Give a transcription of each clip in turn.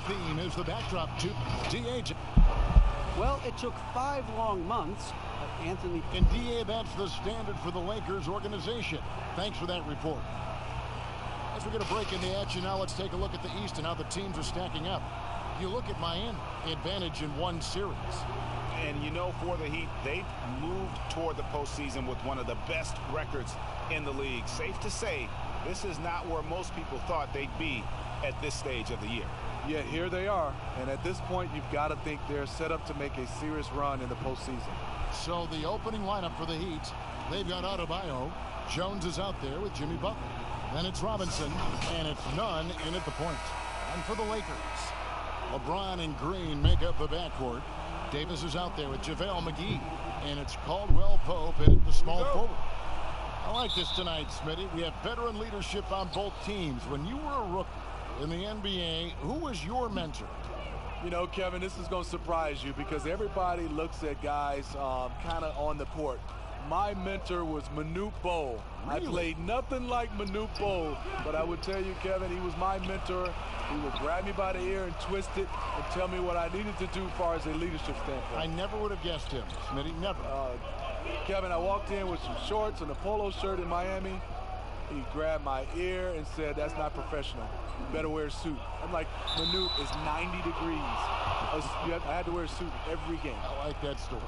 theme is the backdrop to DH. Well, it took 5 long months, but Anthony... And DA, that's the standard for the Lakers organization. Thanks for that report. As we get a break in the action now, let's take a look at the East and how the teams are stacking up. You look at Miami, advantage in 1 series. And you know, for the Heat, they've moved toward the postseason with one of the best records in the league. Safe to say, this is not where most people thought they'd be at this stage of the year. Yet here they are, and at this point, you've got to think they're set up to make a serious run in the postseason. So the opening lineup for the Heat, they've got Adebayo. Jones is out there with Jimmy Butler. Then it's Robinson, and it's Nunn in at the point. And for the Lakers, LeBron and Green make up the backcourt. Davis is out there with JaVale McGee, and it's Caldwell Pope in at the small forward. I like this tonight, Smitty. We have veteran leadership on both teams. When you were a rookie in the NBA, who was your mentor? You know, Kevin, this is going to surprise you because everybody looks at guys kind of on the court. My mentor was Manute Bol. Really? I played nothing like Manute Bol, but I would tell you, Kevin, he was my mentor. He would grab me by the ear and twist it and tell me what I needed to do as far as a leadership standpoint. I never would have guessed him, Smitty, never. Kevin, I walked in with some shorts and a polo shirt in Miami. He grabbed my ear and said, "That's not professional. You better wear a suit." I'm like, Manute is 90 degrees. I had to wear a suit every game. I like that story.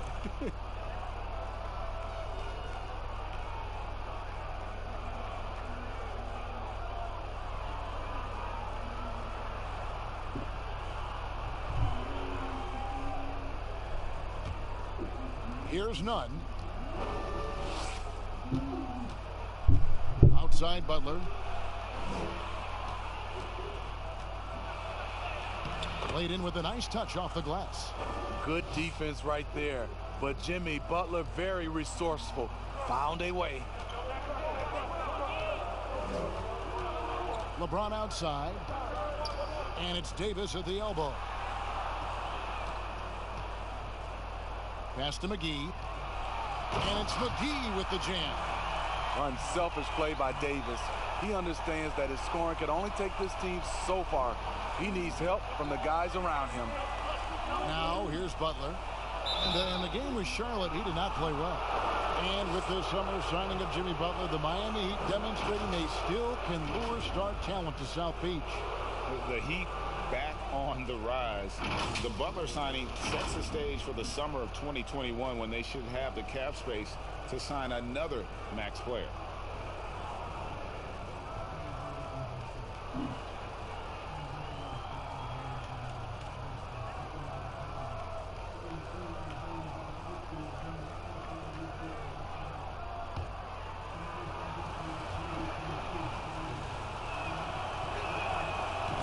Here's Nunn. Outside Butler. Played in with a nice touch off the glass. Good defense right there. But Jimmy Butler, very resourceful. Found a way. LeBron outside. And it's Davis at the elbow. Pass to McGee. And it's McGee with the jam. Unselfish play by Davis. He understands that his scoring can only take this team so far. He needs help from the guys around him. Now here's Butler. And in the game with Charlotte, he did not play well. And with the summer signing of Jimmy Butler, the Miami Heat demonstrating they still can lure star talent to South Beach. The Heat back on the rise. The Butler signing sets the stage for the summer of 2021 when they should have the cap space to sign another max player.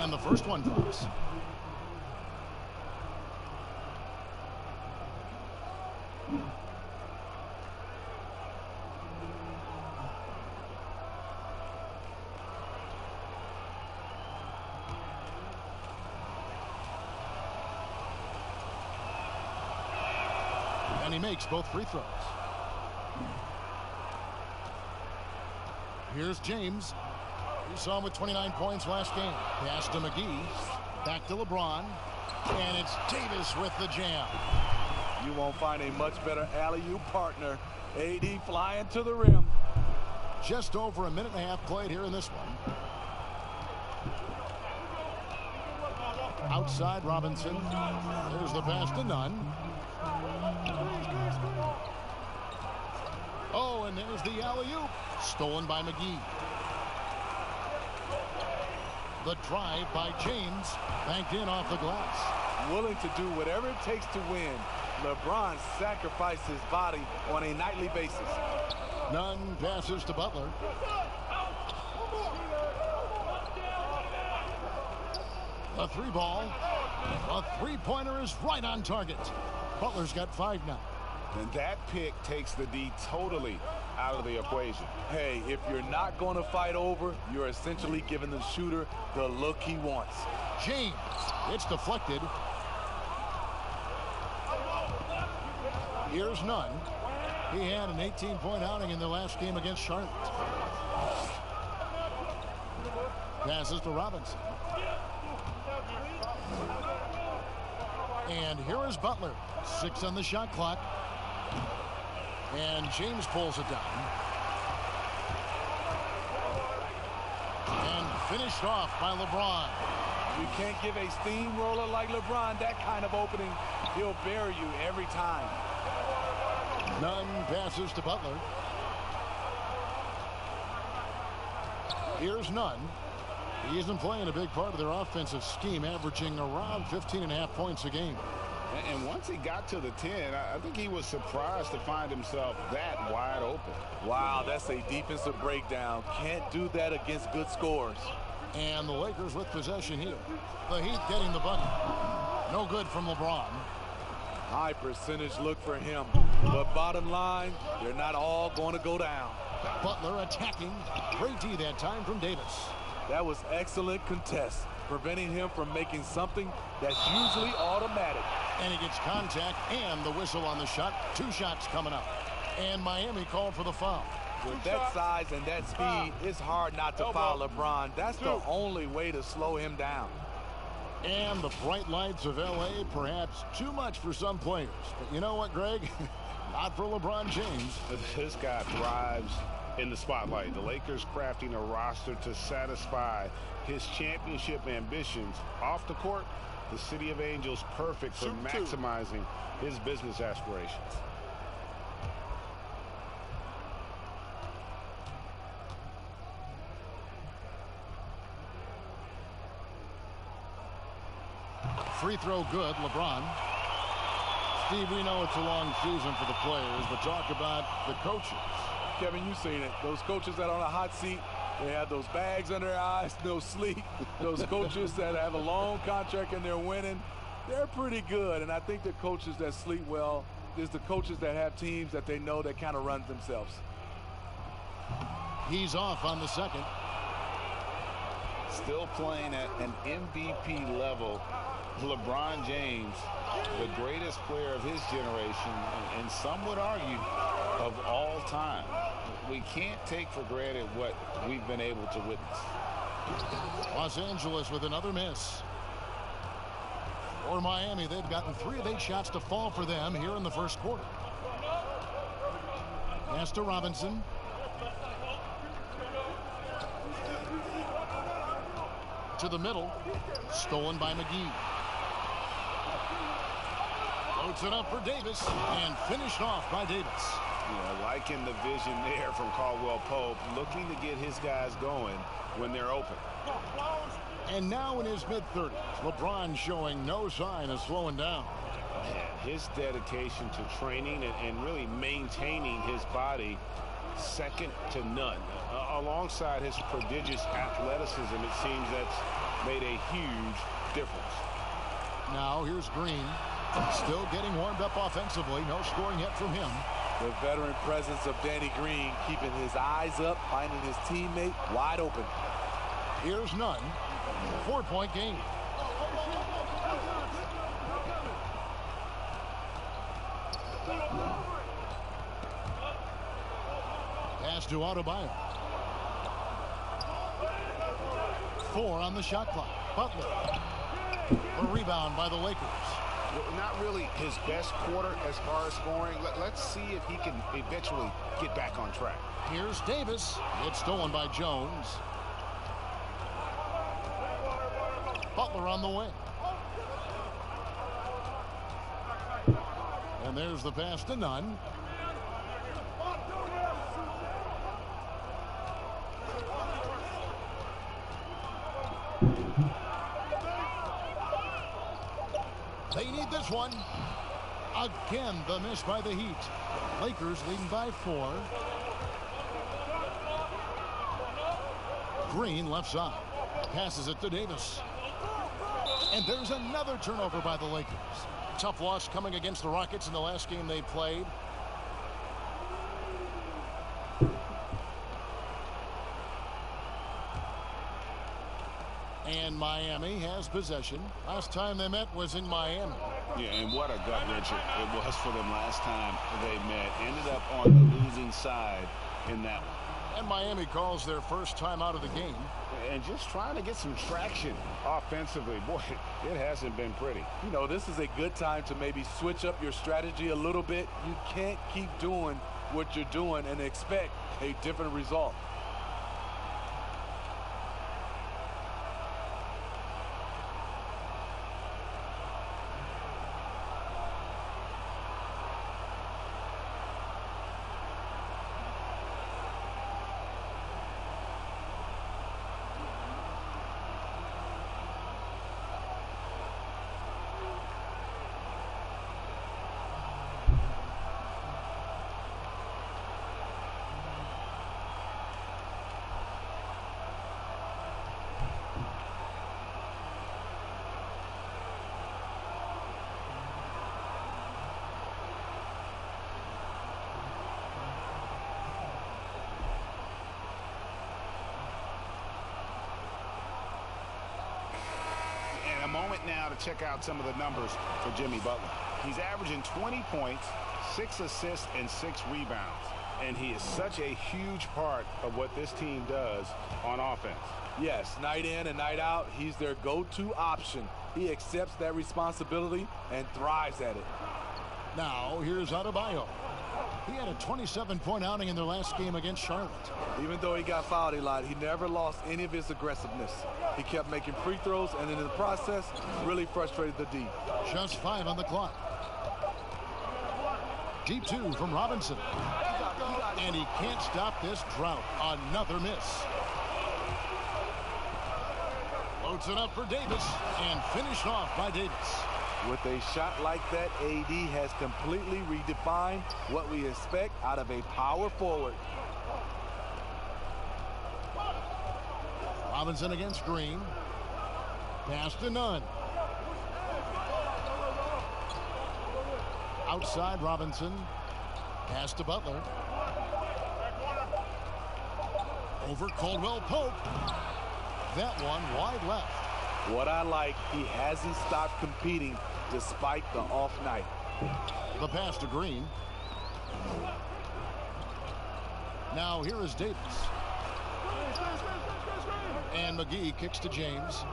And the first one drops. And he makes both free throws. Here's James. We saw him with 29 points last game. Pass to McGee. Back to LeBron. And it's Davis with the jam. You won't find a much better alley-oop partner. AD flying to the rim. Just over a minute and a half played here in this one. Outside Robinson. There's the pass to Nunn. Oh, and there's the alley-oop. Stolen by McGee. The drive by James, banked in off the glass. Willing to do whatever it takes to win. LeBron sacrificed his body on a nightly basis. Nunn passes to Butler. A 3-ball. A 3-pointer is right on target. Butler's got 5 now. And that pick takes the D totally out of the equation. Hey, if you're not going to fight over, you're essentially giving the shooter the look he wants. James, it's deflected. Here's Nunn. He had an 18-point outing in the last game against Charlotte. Passes to Robinson. And here is Butler. 6 on the shot clock. And James pulls it down. And finished off by LeBron. You can't give a steamroller like LeBron that kind of opening. He'll bury you every time. Nunn passes to Butler. Here's Nunn. He isn't playing a big part of their offensive scheme, averaging around 15.5 points a game. And once he got to the 10, I think he was surprised to find himself that wide open. Wow, that's a defensive breakdown. Can't do that against good scores. And the Lakers with possession here. The Heat getting the bucket. No good from LeBron. High percentage look for him. But bottom line, they're not all going to go down. Butler attacking. Great D that time from Davis. That was excellent contest, preventing him from making something that's usually automatic. And he gets contact and the whistle on the shot. 2 shots coming up. And Miami called for the foul. With that size and that speed, it's hard not to foul LeBron. That's the only way to slow him down. And the bright lights of L.A., perhaps too much for some players. But you know what, Greg? Not for LeBron James. This guy thrives in the spotlight. The Lakers crafting a roster to satisfy his championship ambitions. Off the court, the City of Angels perfect for maximizing his business aspirations. Free throw good, LeBron. Steve, we know it's a long season for the players, but talk about the coaches. Kevin, you've seen it. Those coaches that are on a hot seat, they have those bags under their eyes, no sleep. Those coaches that have a long contract and they're winning, they're pretty good. And I think the coaches that sleep well is the coaches that have teams that they know that kind of run themselves. He's off on the second. Still playing at an MVP level. LeBron James, the greatest player of his generation, and some would argue of all time. We can't take for granted what we've been able to witness. Los Angeles with another miss. For Miami, they've gotten 3 of 8 shots to fall for them here in the first quarter. Pass to Robinson. To the middle. Stolen by McGee. Floats it up for Davis and finished off by Davis. Yeah, liking the vision there from Caldwell Pope, looking to get his guys going when they're open. And now in his mid-30s, LeBron showing no sign of slowing down. Yeah, his dedication to training and really maintaining his body, second to none. Alongside his prodigious athleticism, it seems that's made a huge difference. Now here's Green. Still getting warmed up offensively. No scoring yet from him. The veteran presence of Danny Green keeping his eyes up, finding his teammate wide open. Here's Nunn. 4-point game. Pass to Adebayo. 4 on the shot clock. Butler. A rebound by the Lakers. Not really his best quarter as far as scoring. Let's see if he can eventually get back on track. Here's Davis. It's stolen by Jones. Butler on the wing. And there's the pass to Nunn. They need this one. Again, the miss by the Heat. Lakers leading by 4. Green left side. Passes it to Davis. And there's another turnover by the Lakers. Tough loss coming against the Rockets in the last game they played. And Miami has possession. Last time they met was in Miami. Yeah, and what a gut wrencher it was for them last time they met. Ended up on the losing side in that one. And Miami calls their first time out of the game. and just trying to get some traction offensively. Boy, it hasn't been pretty. You know, this is a good time to maybe switch up your strategy a little bit. You can't keep doing what you're doing and expect a different result. A moment now to check out some of the numbers for Jimmy Butler. He's averaging 20 points, 6 assists, and 6 rebounds. And he is such a huge part of what this team does on offense. Yes, night in and night out, he's their go-to option. He accepts that responsibility and thrives at it. Now, here's Adebayo. He had a 27-point outing in their last game against Charlotte. Even though he got fouled a lot, he never lost any of his aggressiveness. He kept making free throws, and in the process, really frustrated the D. Just 5 on the clock. Deep 2 from Robinson. And he can't stop this drought. Another miss. Loads it up for Davis, and finished off by Davis. With a shot like that, AD has completely redefined what we expect out of a power forward. Robinson against Green. Pass to Nunn. Outside Robinson. Pass to Butler. Over Caldwell Pope. That one wide left. What I like, he hasn't stopped competing despite the off night. The pass to Green. Now here is Davis. And McGee kicks to James.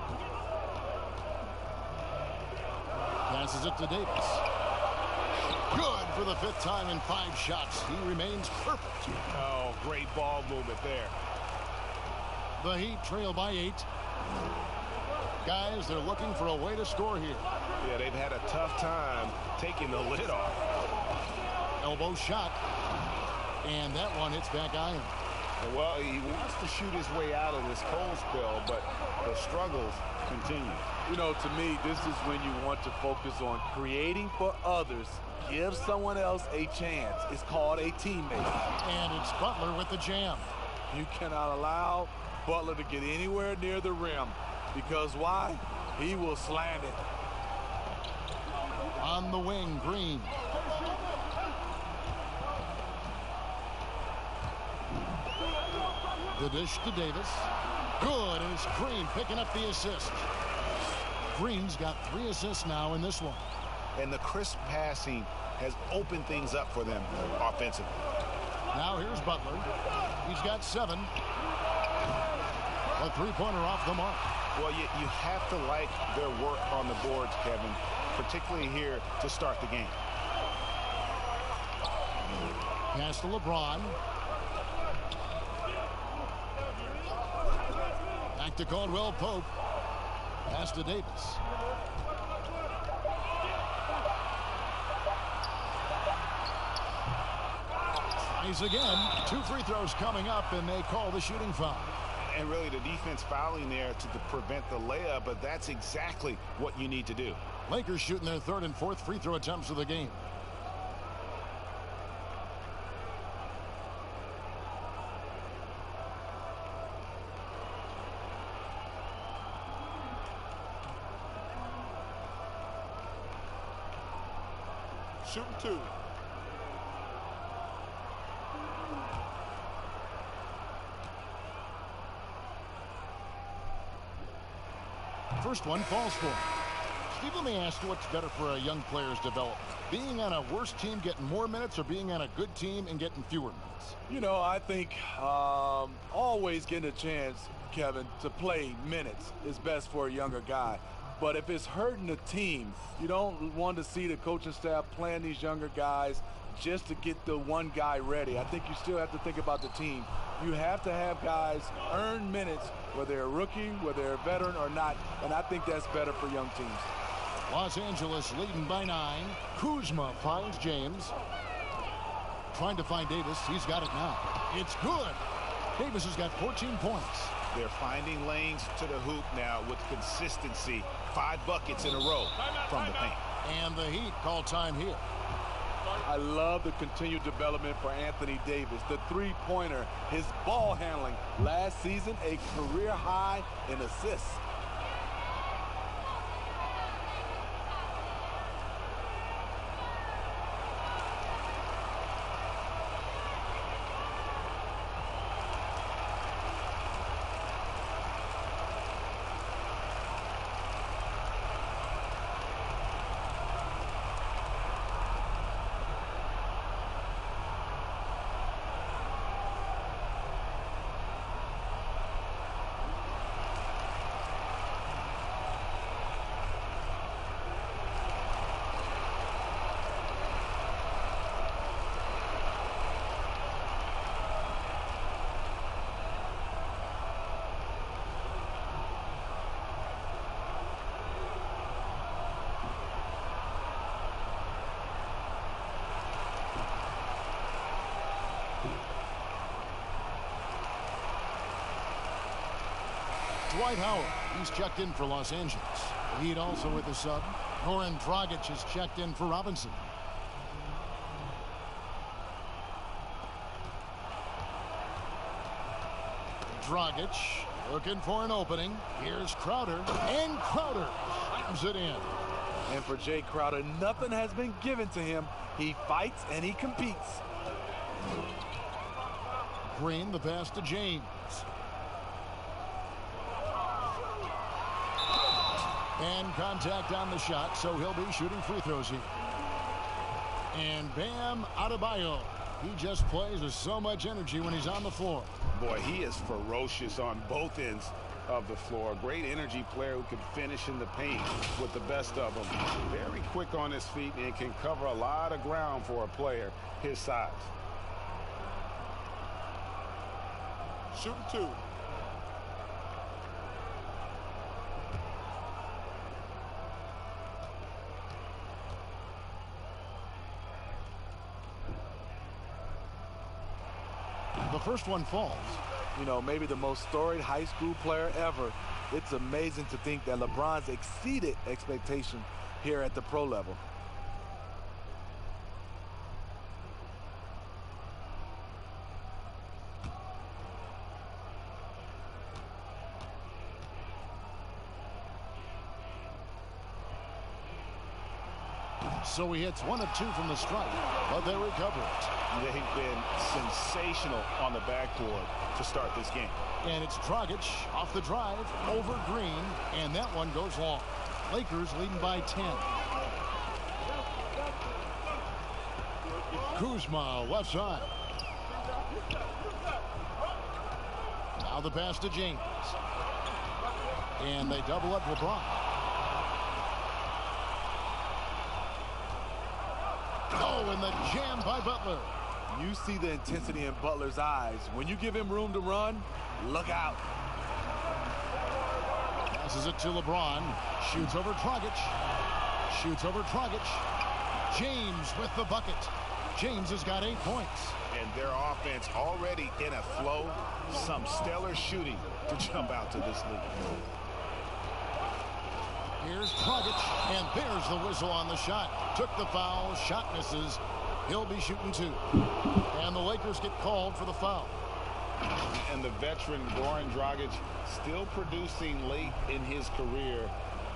Passes it to Davis. Good for the 5th time in 5 shots. He remains perfect. Oh, great ball movement there. The Heat trail by 8. Guys, they're looking for a way to score here. Yeah, they've had a tough time taking the lid off. Elbow shot. And that one hits back iron. Well, he wants to shoot his way out of this cold spell, but the struggles continue. You know, to me, this is when you want to focus on creating for others. Give someone else a chance. It's called a teammate. And it's Butler with the jam. You cannot allow Butler to get anywhere near the rim. Because why? He will slam it. On the wing, Green. The dish to Davis. Good, and it's Green picking up the assist. Green's got 3 assists now in this one. And the crisp passing has opened things up for them offensively. Now here's Butler. He's got 7. A 3-pointer off the mark. Well, you have to like their work on the boards, Kevin, particularly here to start the game. Pass to LeBron. Back to Caldwell Pope. Pass to Davis. Tries again. 2 free throws coming up, and they call the shooting foul. And really the defense fouling there to prevent the layup, but that's exactly what you need to do. Lakers shooting their 3rd and 4th free throw attempts of the game. Shooting 2. First one falls for him. Steve, let me ask you, what's better for a young player's development? Being on a worse team getting more minutes, or being on a good team and getting fewer minutes? You know, I think always getting a chance Kevin, to play minutes is best for a younger guy. But if it's hurting the team, you don't want to see the coaching staff playing these younger guys just to get the one guy ready. I think you still have to think about the team. You have to have guys earn minutes, whether they're a rookie, whether they're a veteran or not, and I think that's better for young teams. Los Angeles leading by 9. Kuzma finds James. Trying to find Davis. He's got it now. It's good. Davis has got 14 points. They're finding lanes to the hoop now with consistency. 5 buckets in a row from the paint. And the Heat call time here. I love the continued development for Anthony Davis. The three-pointer, his ball handling. Last season, a career high in assists. Dwight Howard, he's checked in for Los Angeles. Heat also with the sub. Goran Dragic has checked in for Robinson. Dragic looking for an opening. Here's Crowder, and Crowder slams it in. And for Jay Crowder, nothing has been given to him. He fights and he competes. Green, the pass to James. And contact on the shot, so he'll be shooting free throws here. And Bam Adebayo. He just plays with so much energy when he's on the floor. Boy, he is ferocious on both ends of the floor. Great energy player who can finish in the paint with the best of them. Very quick on his feet and can cover a lot of ground for a player his size. Shooting 2. The first one falls. You know, maybe the most storied high school player ever. It's amazing to think that LeBron's exceeded expectation here at the pro level. So he hits 1 of 2 from the stripe, but they recover it. They've been sensational on the backboard to start this game. And it's Dragic off the drive, over Green, and that one goes long. Lakers leading by 10. Kuzma, left side. Now the pass to James. And they double up LeBron. Oh, and the jam by Butler. You see the intensity in Butler's eyes. When you give him room to run, look out. Passes it to LeBron. Shoots over Dragic. Shoots over Dragic. James with the bucket. James has got 8 points. And their offense already in a flow. Some stellar shooting to jump out to this league. Here's Dragic, and there's the whistle on the shot. Took the foul, shot misses. He'll be shooting 2. And the Lakers get called for the foul. And the veteran Goran Dragic still producing late in his career.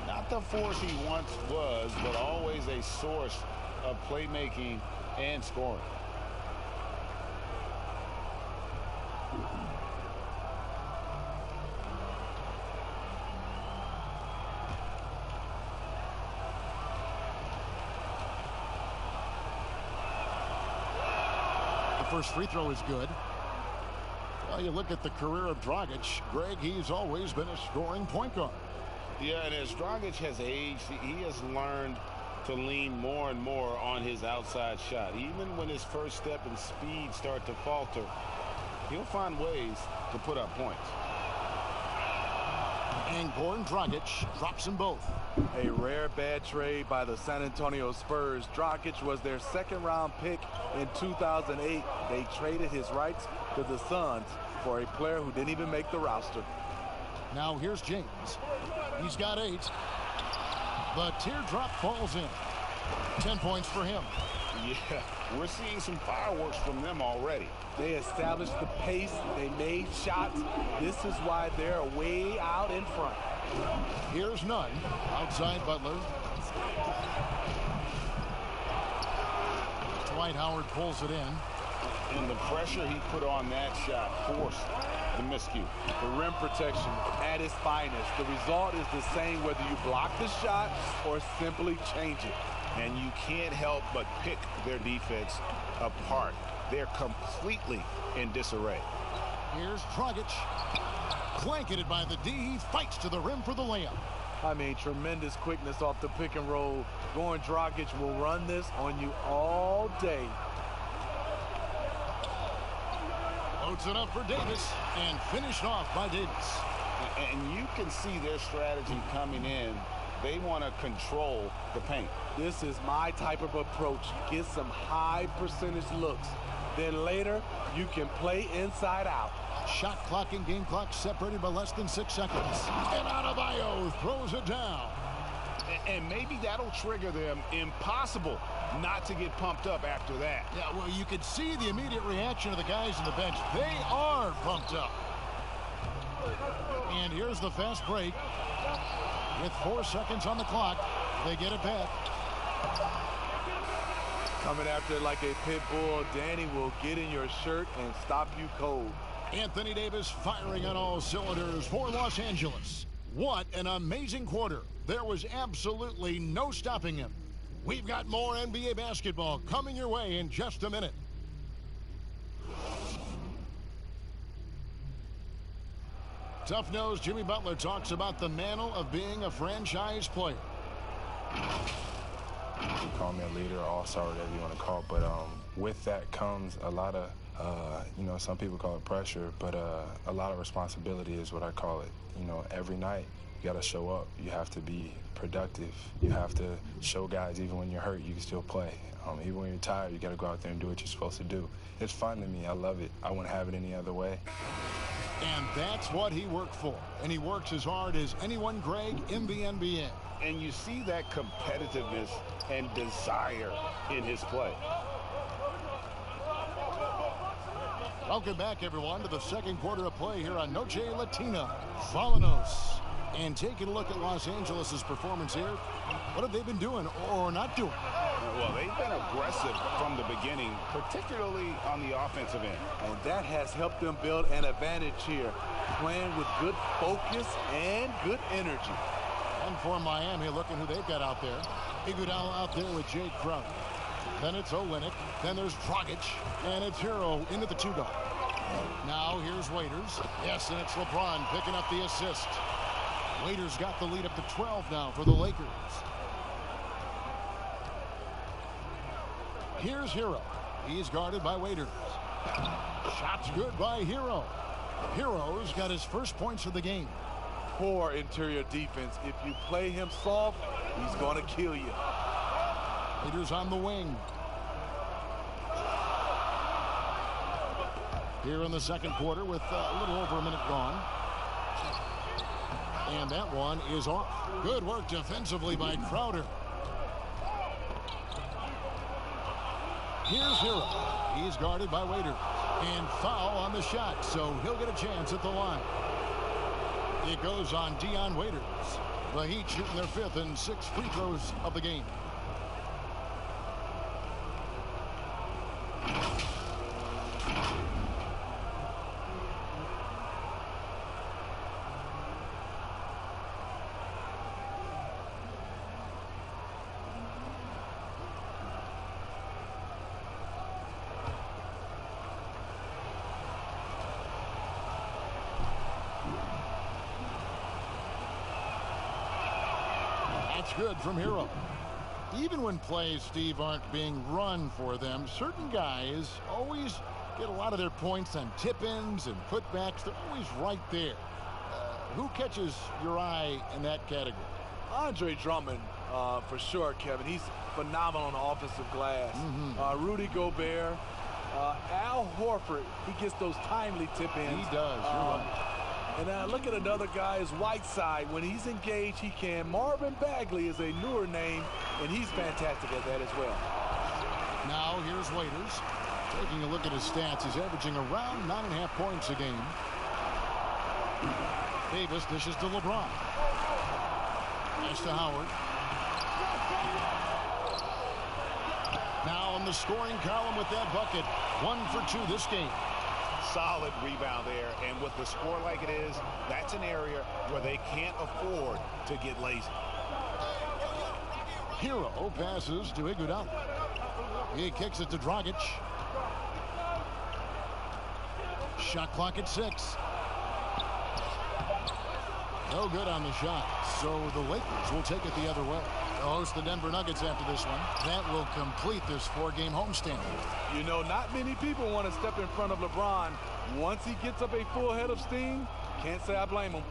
Not the force he once was, but always a source of playmaking and scoring. First free throw is good. Well, you look at the career of Dragic, Greg, he's always been a scoring point guard. Yeah, and as Dragic has aged, he has learned to lean more and more on his outside shot. Even when his first step and speed start to falter, he'll find ways to put up points. And Goran Dragic drops them both. A rare bad trade by the San Antonio Spurs. Dragic was their second-round pick in 2008. They traded his rights to the Suns for a player who didn't even make the roster. Now here's James. He's got 8. The teardrop falls in. 10 points for him. Yeah, we're seeing some fireworks from them already. They established the pace. They made shots. This is why they're way out in front. Here's Nunn. Outside Butler. Dwight Howard pulls it in. And the pressure he put on that shot forced the miscue. The rim protection at its finest. The result is the same whether you block the shot or simply change it. And you can't help but pick their defense apart. They're completely in disarray. Here's Dragic. Blanketed by the D. He fights to the rim for the layup. I mean, tremendous quickness off the pick and roll. Goran Dragic will run this on you all day. Loads it up for Davis and finished off by Davis. And you can see their strategy coming in. They want to control the paint. This is my type of approach. Get some high percentage looks. Then later, you can play inside out. Shot clock and game clock separated by less than 6 seconds. And Adebayo throws it down. And maybe that'll trigger them. Impossible not to get pumped up after that. Yeah, well, you could see the immediate reaction of the guys on the bench. They are pumped up. And here's the fast break. With 4 seconds on the clock, they get it back. Coming after it like a pit bull, Danny will get in your shirt and stop you cold. Anthony Davis firing on all cylinders for Los Angeles. What an amazing quarter. There was absolutely no stopping him. We've got more NBA basketball coming your way in just a minute. Tough-nosed Jimmy Butler talks about the mantle of being a franchise player. You call me a leader, all-star, whatever you want to call it, but with that comes a lot of, some people call it pressure, but a lot of responsibility is what I call it. Every night you got to show up. You have to be productive. You have to show guys even when you're hurt, you can still play. Even when you're tired, you got to go out there and do what you're supposed to do. It's fun to me. I love it. I wouldn't have it any other way. And that's what he worked for. And he works as hard as anyone, Greg, in the NBA. And you see that competitiveness and desire in his play. Welcome back, everyone, to the second quarter of play here on Noche Latina. Vamonos. And taking a look at Los Angeles' performance here, what have they been doing or not doing? Well, they've been aggressive from the beginning, particularly on the offensive end. And that has helped them build an advantage here, playing with good focus and good energy. And for Miami, looking who they've got out there. Iguodala out there with Jay Crowder. Then it's Olynyk. Then there's Dragic. And it's Hero into the 2-guard. Now here's Waiters. Yes, and it's LeBron picking up the assist. Waiters got the lead up to 12 now for the Lakers. Here's Hero. He's guarded by Waiters. Shot's good by Hero. Hero's got his first points of the game. Poor interior defense. If you play him soft, he's going to kill you. Waiters on the wing. Here in the second quarter with a little over a minute gone. And that one is off. Good work defensively by Crowder. Here's Hero. He's guarded by Waiters. And foul on the shot, so he'll get a chance at the line. It goes on Dion Waiters. The Heat shooting their 5th and 6th free throws of the game. That's good from Hero. Even when plays, Steve, aren't being run for them, certain guys always get a lot of their points on tip-ins and putbacks. They're always right there. Who catches your eye in that category? Andre Drummond, for sure, Kevin. He's phenomenal on the offensive glass. Rudy Gobert, Al Horford, he gets those timely tip-ins. He does, you're right. And look at another guy is Whiteside. When he's engaged, he can. Marvin Bagley is a newer name, and he's fantastic at that as well. Now here's Waiters. Taking a look at his stats, he's averaging around 9.5 points a game. Davis dishes to LeBron. Pass to Howard. Now in the scoring column with that bucket. 1 for 2 this game. Solid rebound there, and with the score like it is, that's an area where they can't afford to get lazy. Hero passes to Iguodala. He kicks it to Dragic. Shot clock at 6. No good on the shot, so the Lakers will take it the other way. They'll host the Denver Nuggets after this one. That will complete this 4-game homestand. You know, not many people want to step in front of LeBron. Once he gets up a full head of steam, can't say I blame him.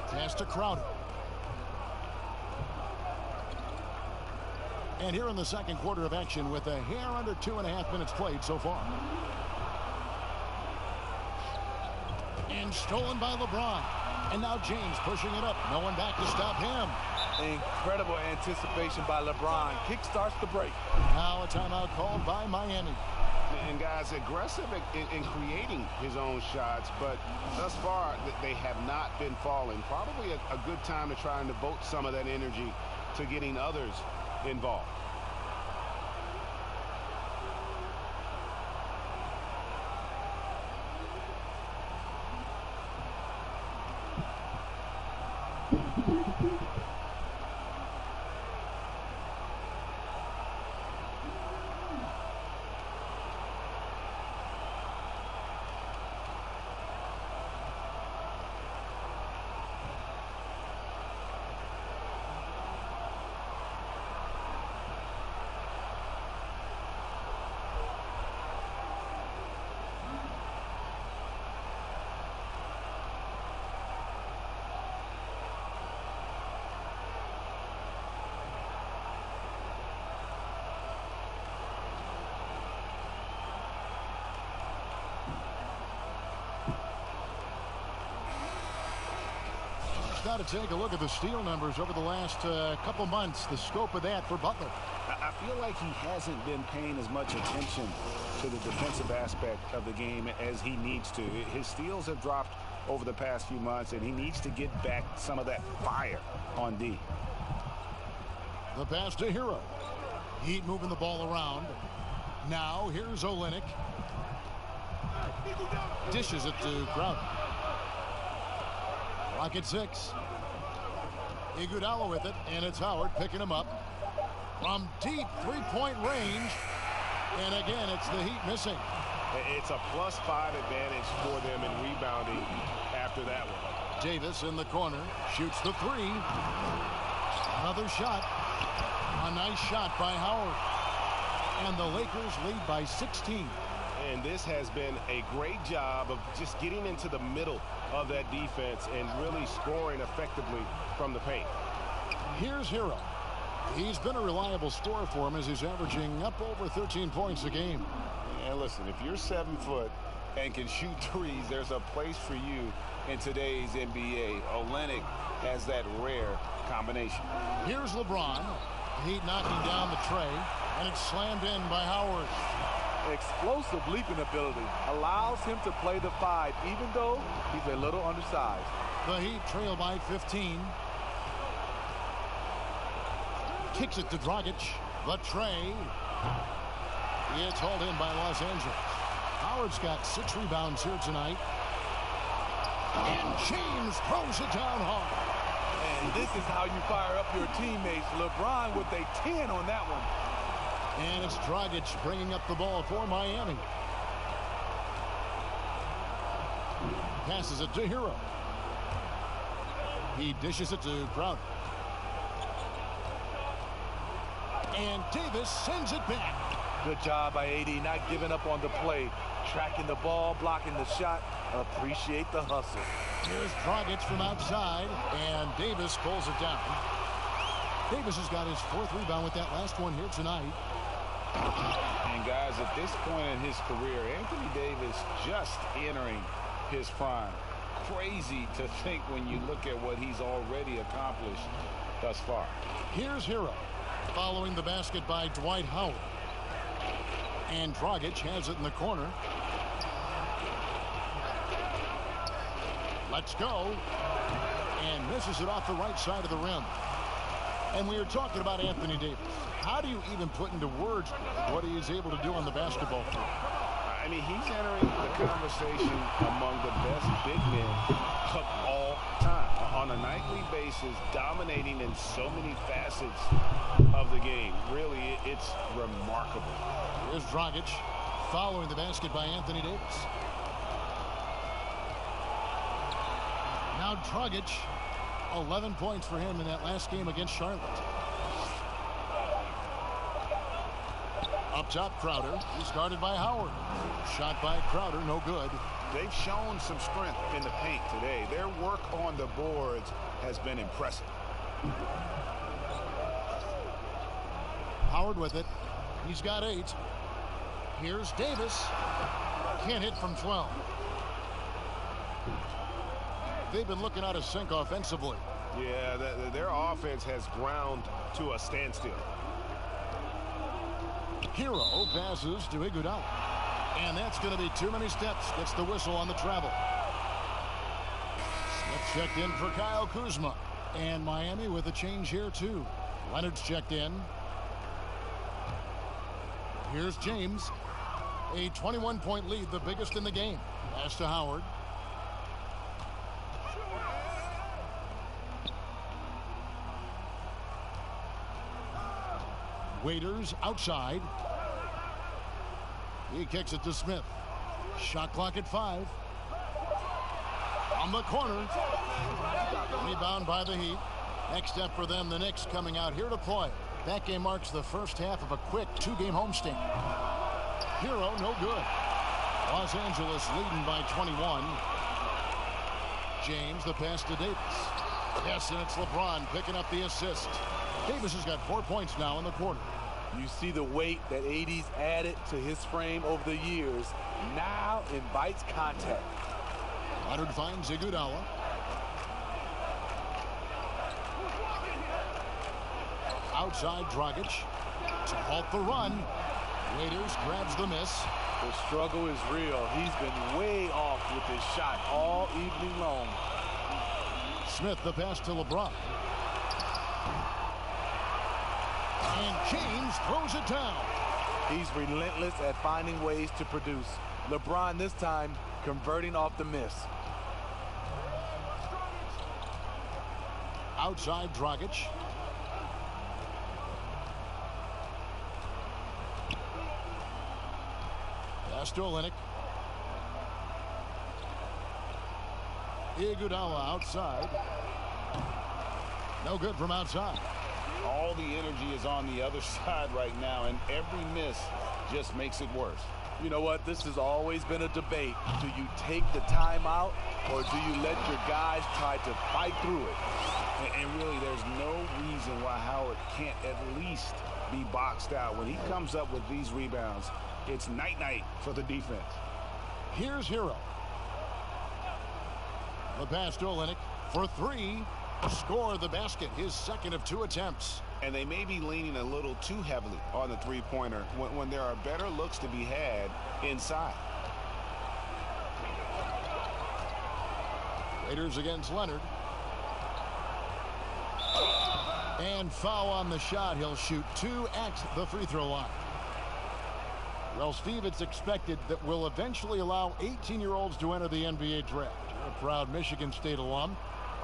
Pass to Crowder. And here in the second quarter of action with a hair under 2.5 minutes played so far. And stolen by LeBron. And now James pushing it up. No one back to stop him. Incredible anticipation by LeBron. Kick starts the break. Now a timeout called by Miami. And guys, aggressive in creating his own shots, but thus far they have not been falling. Probably a good time to try and devote some of that energy to getting others involved. Now to take a look at the steal numbers over the last couple months. The scope of that for Butler. I feel like he hasn't been paying as much attention to the defensive aspect of the game as he needs to. His steals have dropped over the past few months, and he needs to get back some of that fire on D. The pass to Hero. Heat moving the ball around. Now here's Olynyk. Dishes it to Crowder. Clock at 6. Iguodala with it, and it's Howard picking him up from deep three-point range. And again, it's the Heat missing. It's a +5 advantage for them in rebounding after that one. Davis in the corner shoots the 3. Another shot. A nice shot by Howard. And the Lakers lead by 16. And this has been a great job of just getting into the middle of that defense and really scoring effectively from the paint. Here's Hero. He's been a reliable scorer for him as he's averaging up over 13 points a game. And listen, if you're 7 foot and can shoot threes, there's a place for you in today's NBA. Olynyk has that rare combination. Here's LeBron. Heat knocking down the tray, and it's slammed in by Howard. Explosive leaping ability allows him to play the 5, even though he's a little undersized. The Heat trail by 15. Kicks it to Dragic. The tray. It's hauled in by Los Angeles. Howard's got 6 rebounds here tonight. And James throws it down hard. And this is how you fire up your teammates. LeBron with a 10 on that one. And it's Dragic bringing up the ball for Miami. Passes it to Hero. He dishes it to Crowder. And Davis sends it back. Good job by AD, not giving up on the play. Tracking the ball, blocking the shot. Appreciate the hustle. Here's Dragic from outside, and Davis pulls it down. Davis has got his 4th rebound with that last one here tonight. And guys, at this point in his career, Anthony Davis just entering his prime. Crazy to think when you look at what he's already accomplished thus far. Here's Hero, following the basket by Dwight Howard. And Dragic has it in the corner. Let's go. And misses it off the right side of the rim. And we were talking about Anthony Davis. How do you even put into words what he is able to do on the basketball field? I mean, he's entering the conversation among the best big men of all time. On a nightly basis, dominating in so many facets of the game. Really, it's remarkable. Here's Dragic, following the basket by Anthony Davis. Now Dragic, 11 points for him in that last game against Charlotte. Up top, Crowder. He's guarded by Howard. Shot by Crowder, no good. They've shown some strength in the paint today. Their work on the boards has been impressive. Howard with it. He's got 8. Here's Davis. Can't hit from 12. They've been looking out of sync offensively. Yeah, their offense has ground to a standstill. Hero passes to Iguodala. And that's going to be too many steps. Gets the whistle on the travel. Smith checked in for Kyle Kuzma. And Miami with a change here, too. Leonard's checked in. Here's James. A 21-point lead, the biggest in the game. Pass to Howard. Waiters outside. He kicks it to Smith. Shot clock at 5. On the corner. Rebound by the Heat. Next step for them, the Knicks coming out here to play. That game marks the first half of a quick 2-game homestand. Hero, no good. Los Angeles leading by 21. James, the pass to Davis. Yes, and it's LeBron picking up the assist. Davis has got 4 points now in the quarter. You see the weight that AD's added to his frame over the years. Now invites contact. Leonard finds Iguodala. Outside Dragic to halt the run. Waiters grabs the miss. The struggle is real. He's been way off with his shot all evening long. Smith the pass to LeBron. And James throws it down. He's relentless at finding ways to produce. LeBron this time converting off the miss. Outside Dragic. Pass to Olynyk. Iguodala outside. No good from outside. All the energy is on the other side right now, and every miss just makes it worse. You know what? This has always been a debate. Do you take the timeout, or do you let your guys try to fight through it? And really, there's no reason why Howard can't at least be boxed out. When he comes up with these rebounds, it's night-night for the defense. Here's Hero. The pass to Olynyk for 3. Score the basket, his second of 2 attempts. And they may be leaning a little too heavily on the three-pointer when there are better looks to be had inside. Raiders against Leonard. And foul on the shot. He'll shoot 2 at the free throw line. Well, Steve, it's expected that we'll eventually allow 18-year-olds to enter the NBA draft. You're a proud Michigan State alum.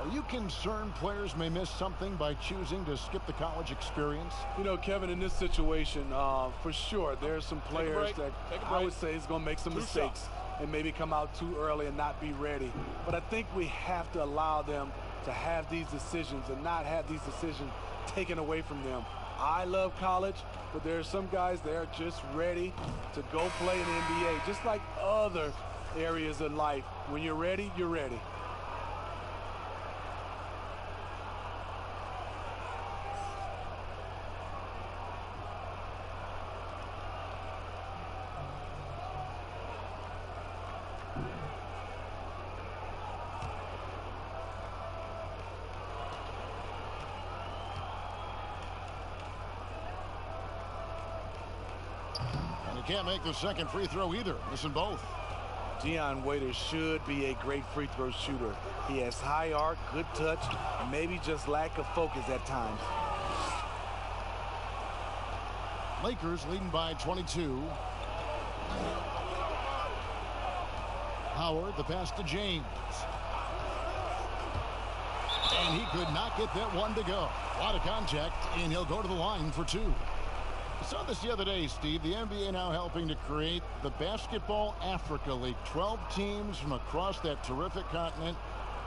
Are you concerned players may miss something by choosing to skip the college experience? You know, Kevin, in this situation, for sure, there's some players that I would say is going to make some mistakes and maybe come out too early and not be ready. But I think we have to allow them to have these decisions and not have these decisions taken away from them. I love college, but there are some guys that are just ready to go play in the NBA, just like other areas of life. When you're ready, you're ready. Can't make the second free throw either. Missing both. Dion Waiters should be a great free throw shooter. He has high arc, good touch, maybe just lack of focus at times. Lakers leading by 22. Howard, the pass to James. And he could not get that one to go. A lot of contact, and he'll go to the line for two. I saw this the other day, Steve. The NBA now helping to create the Basketball Africa League. 12 teams from across that terrific continent.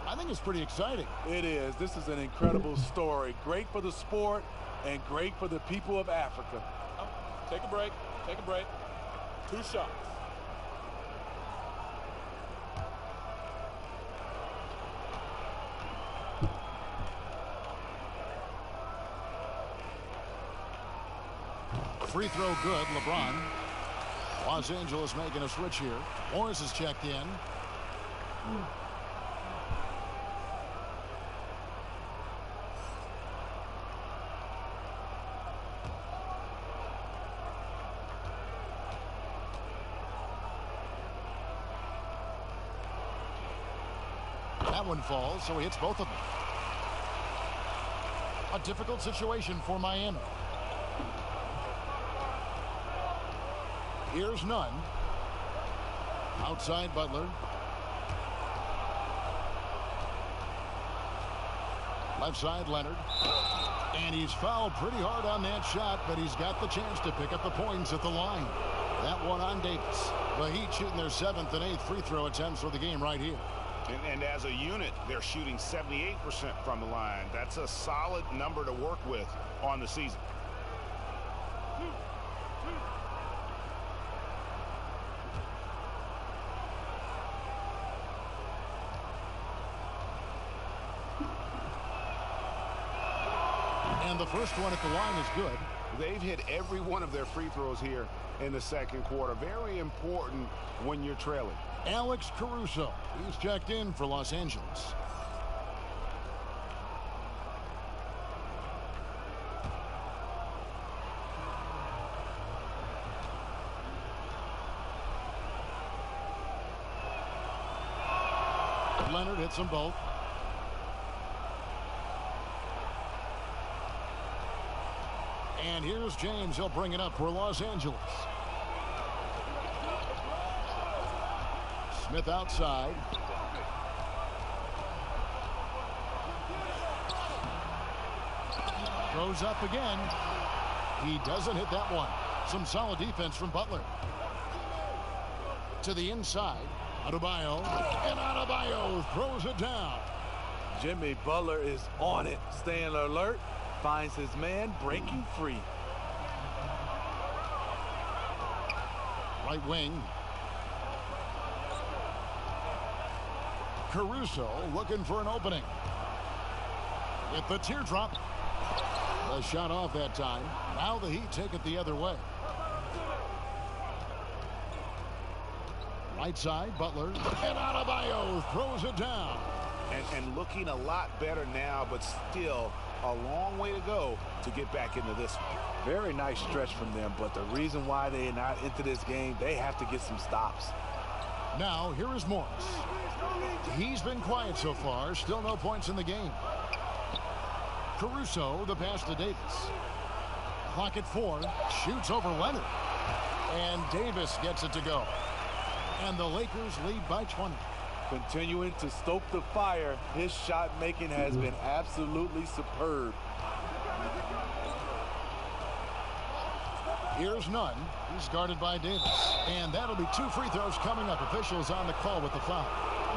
I think it's pretty exciting. It is. This is an incredible story. Great for the sport and great for the people of Africa. Oh, take a break. Take a break. 2 shots. Free throw good, LeBron. Los Angeles making a switch here. Morris is checked in. That one falls, so he hits both of them. A difficult situation for Miami. Here's Nunn. Outside Butler. Left side Leonard. And he's fouled pretty hard on that shot, but he's got the chance to pick up the points at the line. That one on Davis. The Heat shooting their 7th and 8th free throw attempts for the game right here. And as a unit, they're shooting 78% from the line. That's a solid number to work with on the season. And the first one at the line is good. They've hit every one of their free throws here in the second quarter. Very important when you're trailing. Alex Caruso. He's checked in for Los Angeles. Leonard hits them both. And here's James. He'll bring it up for Los Angeles. Smith outside. Throws up again. He doesn't hit that one. Some solid defense from Butler. To the inside. Adebayo. And Adebayo throws it down. Jimmy Butler is on it. Staying alert. Finds his man breaking free. Right wing. Caruso looking for an opening. With the teardrop. The shot off that time. Now the Heat take it the other way. Right side, Butler. And Adebayo throws it down. And looking a lot better now, but still a long way to go to get back into this one. Very nice stretch from them, but the reason why they're not into this game, they have to get some stops. Now, here is Morris. He's been quiet so far. Still no points in the game. Caruso, the pass to Davis. Clock at 4. Shoots over Leonard. And Davis gets it to go. And the Lakers lead by 20. Continuing to stoke the fire, his shot making has been absolutely superb. Here's Nunn. He's guarded by Davis. And that'll be 2 free throws coming up. Officials on the call with the foul.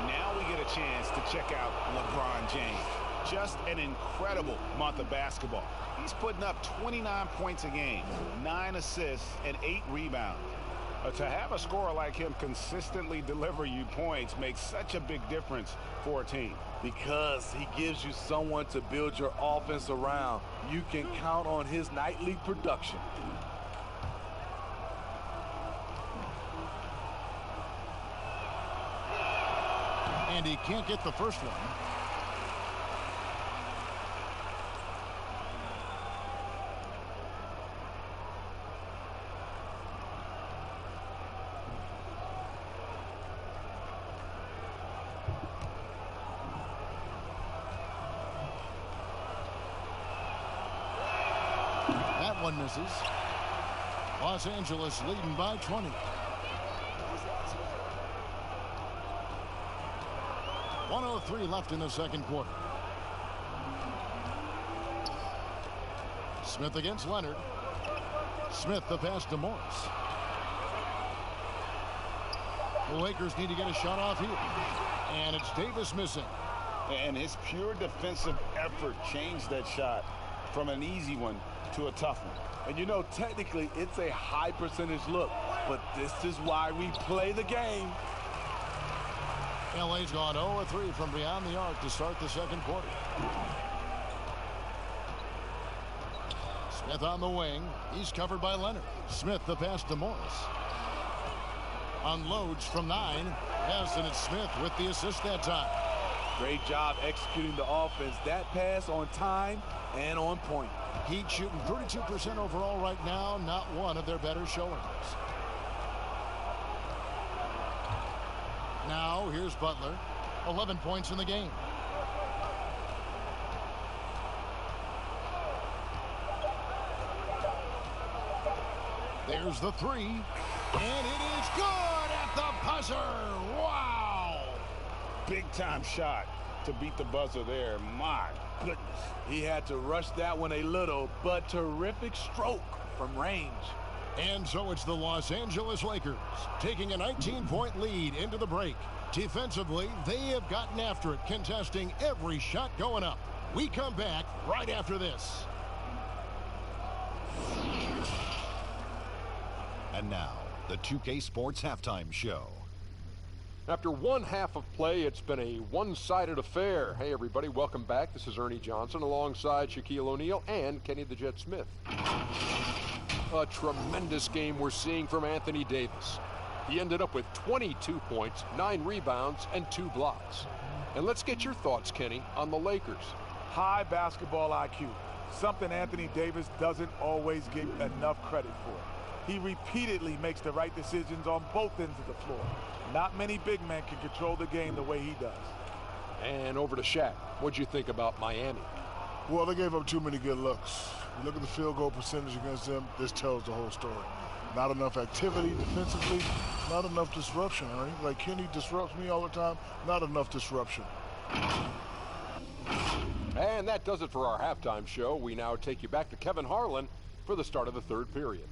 Now we get a chance to check out LeBron James. Just an incredible month of basketball. He's putting up 29 points a game, 9 assists, and 8 rebounds. To have a scorer like him consistently deliver you points makes such a big difference for a team. Because he gives you someone to build your offense around. You can count on his nightly production. And he can't get the first one. That one misses. Los Angeles leading by 20. .103 left in the second quarter. Smith against Leonard. Smith the pass to Morris. The Lakers need to get a shot off here. And it's Davis missing. And his pure defensive effort changed that shot from an easy one to a tough one. And you know, technically, it's a high percentage look. But this is why we play the game. LA's gone 0-3 from beyond the arc to start the second quarter. Smith on the wing. He's covered by Leonard. Smith the pass to Morris. Unloads from 9. Yes, and it's Smith with the assist that time. Great job executing the offense. That pass on time and on point. Heat shooting 32% overall right now. Not one of their better showings. Now, here's Butler. 11 points in the game. There's the three. And it is good at the buzzer. Wow. Big-time shot to beat the buzzer there. My goodness. He had to rush that one a little, but terrific stroke from range. And so it's the Los Angeles Lakers taking a 19-point lead into the break. Defensively, they have gotten after it, contesting every shot going up. We come back right after this. And now, the 2K Sports Halftime Show. After one half of play, it's been a one-sided affair. Hey, everybody, welcome back. This is Ernie Johnson alongside Shaquille O'Neal and Kenny the Jet Smith. A tremendous game we're seeing from Anthony Davis. He ended up with 22 points, 9 rebounds, and 2 blocks. And let's get your thoughts, Kenny, on the Lakers. High basketball IQ, something Anthony Davis doesn't always get enough credit for. He repeatedly makes the right decisions on both ends of the floor. Not many big men can control the game the way he does. And over to Shaq. What'd you think about Miami? Well, they gave up too many good looks. You look at the field goal percentage against them, this tells the whole story. Not enough activity defensively, not enough disruption, Ernie. Like Kenny disrupts me all the time, not enough disruption. And that does it for our halftime show. We now take you back to Kevin Harlan for the start of the third period.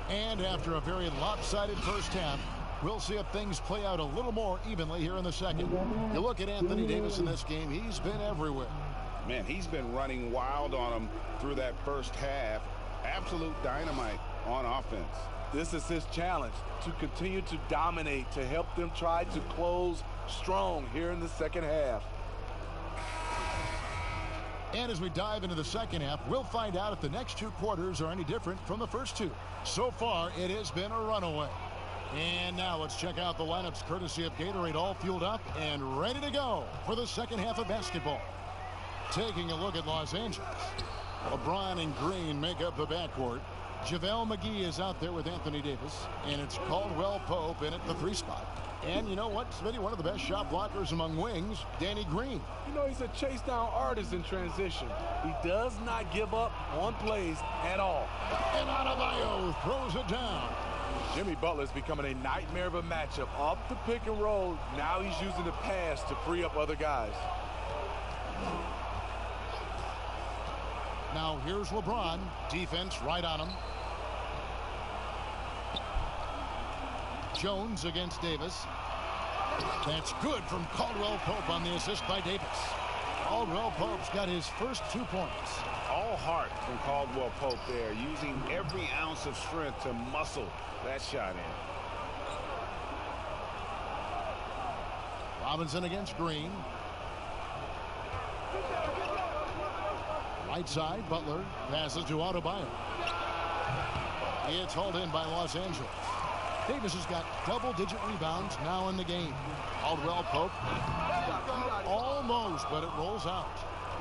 And after a very lopsided first half, we'll see if things play out a little more evenly here in the second. You look at Anthony Davis in this game, he's been everywhere. Man, he's been running wild on him through that first half. Absolute dynamite on offense. This is his challenge, to continue to dominate, to help them try to close strong here in the second half. And as we dive into the second half, we'll find out if the next 2 quarters are any different from the first 2. So far, it has been a runaway. And now let's check out the lineups courtesy of Gatorade, all fueled up and ready to go for the second half of basketball. Taking a look at Los Angeles. LeBron and Green make up the backcourt. JaVale McGee is out there with Anthony Davis. And it's Caldwell Pope in at the 3 spot. And you know what, Smitty, one of the best shot blockers among wings, Danny Green. You know, he's a chase-down artist in transition. He does not give up on plays at all. And Adebayo throws it down. Jimmy Butler's becoming a nightmare of a matchup. Off the pick and roll, now he's using the pass to free up other guys. Now here's LeBron. Defense right on him. Jones against Davis. That's good from Caldwell Pope on the assist by Davis. Caldwell Pope's got his first 2 points. All heart from Caldwell Pope there, using every ounce of strength to muscle that shot in. Robinson against Green. Right side, Butler passes to Adebayo. It's hauled in by Los Angeles. Davis has got double-digit rebounds now in the game. Caldwell Pope almost, but it rolls out.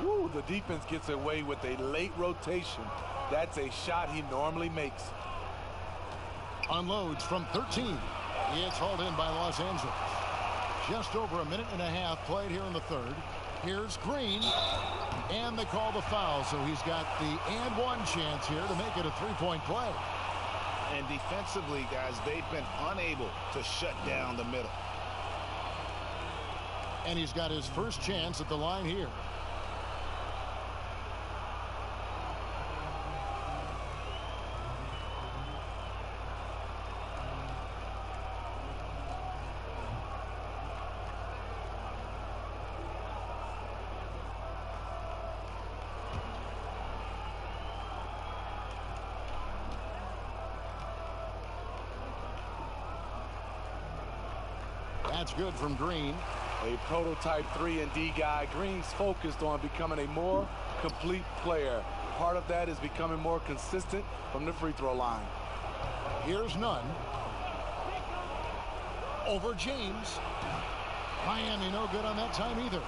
Ooh, the defense gets away with a late rotation. That's a shot he normally makes. Unloads from 13. It's hauled in by Los Angeles. Just over a minute and a half played here in the third. Here's Green. And they call the foul, so he's got the and one chance here to make it a three-point play. And defensively, guys, they've been unable to shut down the middle. And he's got his first chance at the line here. That's good from Green. A prototype 3-and-D guy. Green's focused on becoming a more complete player. Part of that is becoming more consistent from the free throw line. Here's Nunn. Over James. Miami no good on that time either.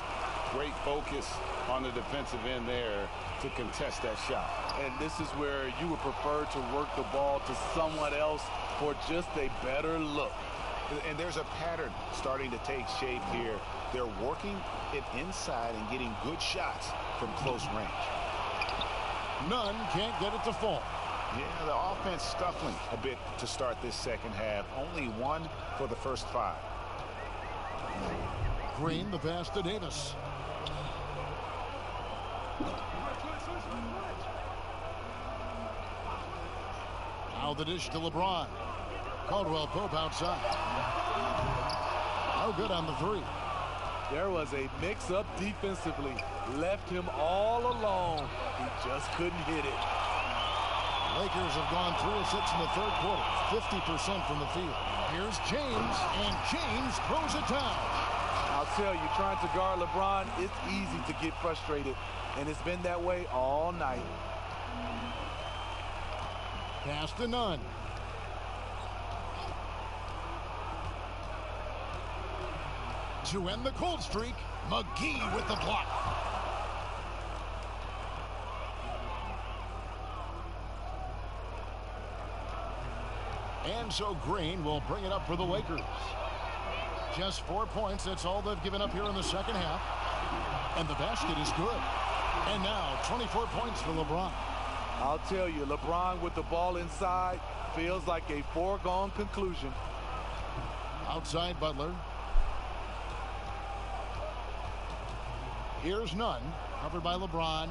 Great focus on the defensive end there to contest that shot. And this is where you would prefer to work the ball to someone else for just a better look. And there's a pattern starting to take shape here. They're working it inside and getting good shots from close range. Nunn can't get it to fall. Yeah, the offense scuffling a bit to start this second half. Only one for the first 5. Green, the pass to Davis. Now the dish to LeBron. Caldwell Pope outside. No good on the 3. There was a mix-up defensively. Left him all alone. He just couldn't hit it. Lakers have gone 3 of 6 in the third quarter. 50% from the field. Here's James, and James throws it down. I'll tell you, trying to guard LeBron, it's easy to get frustrated. And it's been that way all night. Pass to Nunn. To end the cold streak, McGee with the block. And so Green will bring it up for the Lakers. Just 4 points. That's all they've given up here in the second half. And the basket is good. And now 24 points for LeBron. I'll tell you, LeBron with the ball inside feels like a foregone conclusion. Outside Butler. Here's Nunn, covered by LeBron.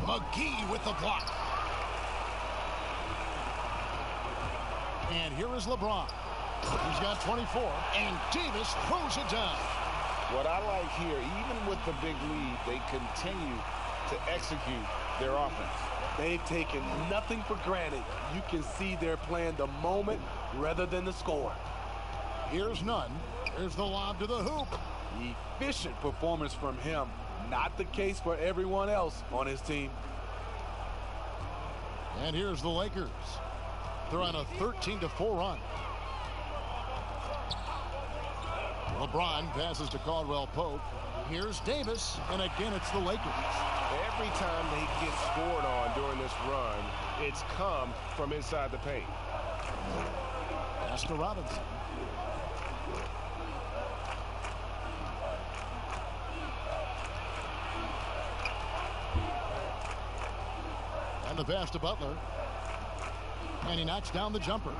McGee with the block. And here is LeBron. He's got 24, and Davis throws it down. What I like here, even with the big lead, they continue to execute their offense. They've taken nothing for granted. You can see they're playing the moment rather than the score. Here's Nunn. Here's the lob to the hoop. Efficient performance from him. Not the case for everyone else on his team. And here's the Lakers. They're on a 13-4 run. LeBron passes to Caldwell Pope. Here's Davis, and again it's the Lakers. Every time they get scored on during this run, it's come from inside the paint. Pass to Robinson. And the pass to Butler. And he knocks down the jumper.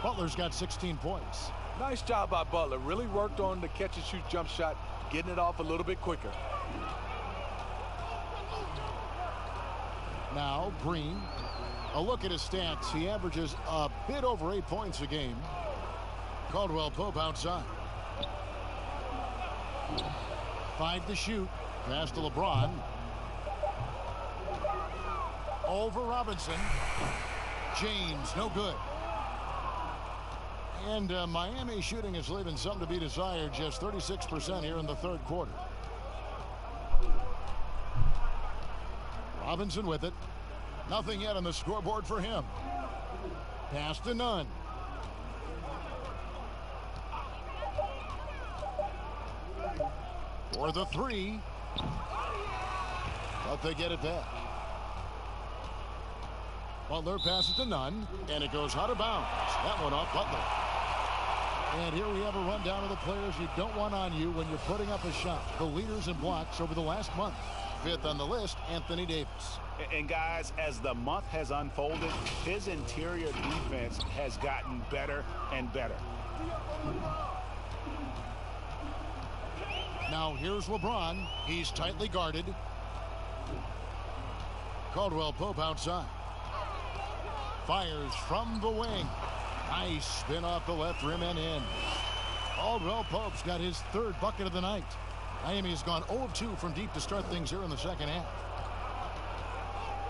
Butler's got 16 points. Nice job by Butler. Really worked on the catch-and-shoot jump shot, getting it off a little bit quicker. Now Green. A look at his stats. He averages a bit over 8 points a game. Caldwell Pope outside. 5 to shoot. Pass to LeBron. Over Robinson. James, no good. And Miami shooting is leaving something to be desired. Just 36% here in the third quarter. Robinson with it. Nothing yet on the scoreboard for him. Pass to Nunn. For the three. But they get it back. Butler passes to Nunn, and it goes out of bounds. That one off Butler. And here we have a rundown of the players you don't want on you when you're putting up a shot. The leaders in blocks over the last month. 5th on the list, Anthony Davis. And guys, as the month has unfolded, his interior defense has gotten better and better. Now here's LeBron. He's tightly guarded. Caldwell Pope outside. Fires from the wing. Nice spin off the left rim and in. Caldwell Pope's got his 3rd bucket of the night. Miami has gone 0 of 2 from deep to start things here in the second half.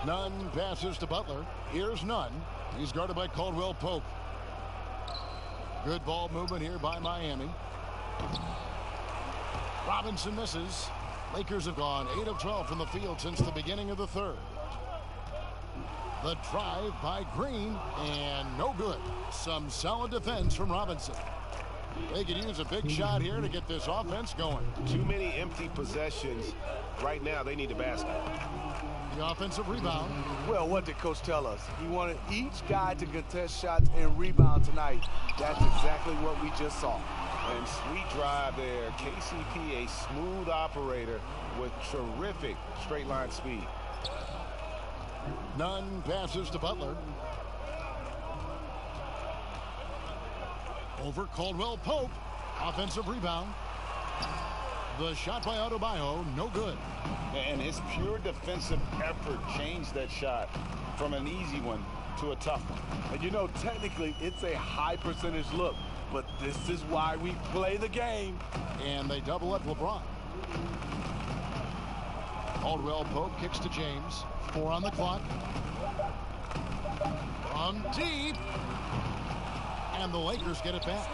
Nunn passes to Butler. Here's Nunn. He's guarded by Caldwell Pope. Good ball movement here by Miami. Robinson misses. Lakers have gone 8 of 12 from the field since the beginning of the third. The drive by Green, and no good. Some solid defense from Robinson. They could use a big shot here to get this offense going. Too many empty possessions. Right now, they need a basket. The offensive rebound. Well, what did Coach tell us? He wanted each guy to contest shots and rebound tonight. That's exactly what we just saw. And sweet drive there. KCP, a smooth operator with terrific straight line speed. Nunn passes to Butler. Over Caldwell Pope. Offensive rebound. The shot by Adebayo, no good. And his pure defensive effort changed that shot from an easy one to a tough one. And you know, technically, it's a high percentage look, but this is why we play the game. And they double up LeBron. Caldwell Pope kicks to James. 4 on the clock. From deep. And the Lakers get it back.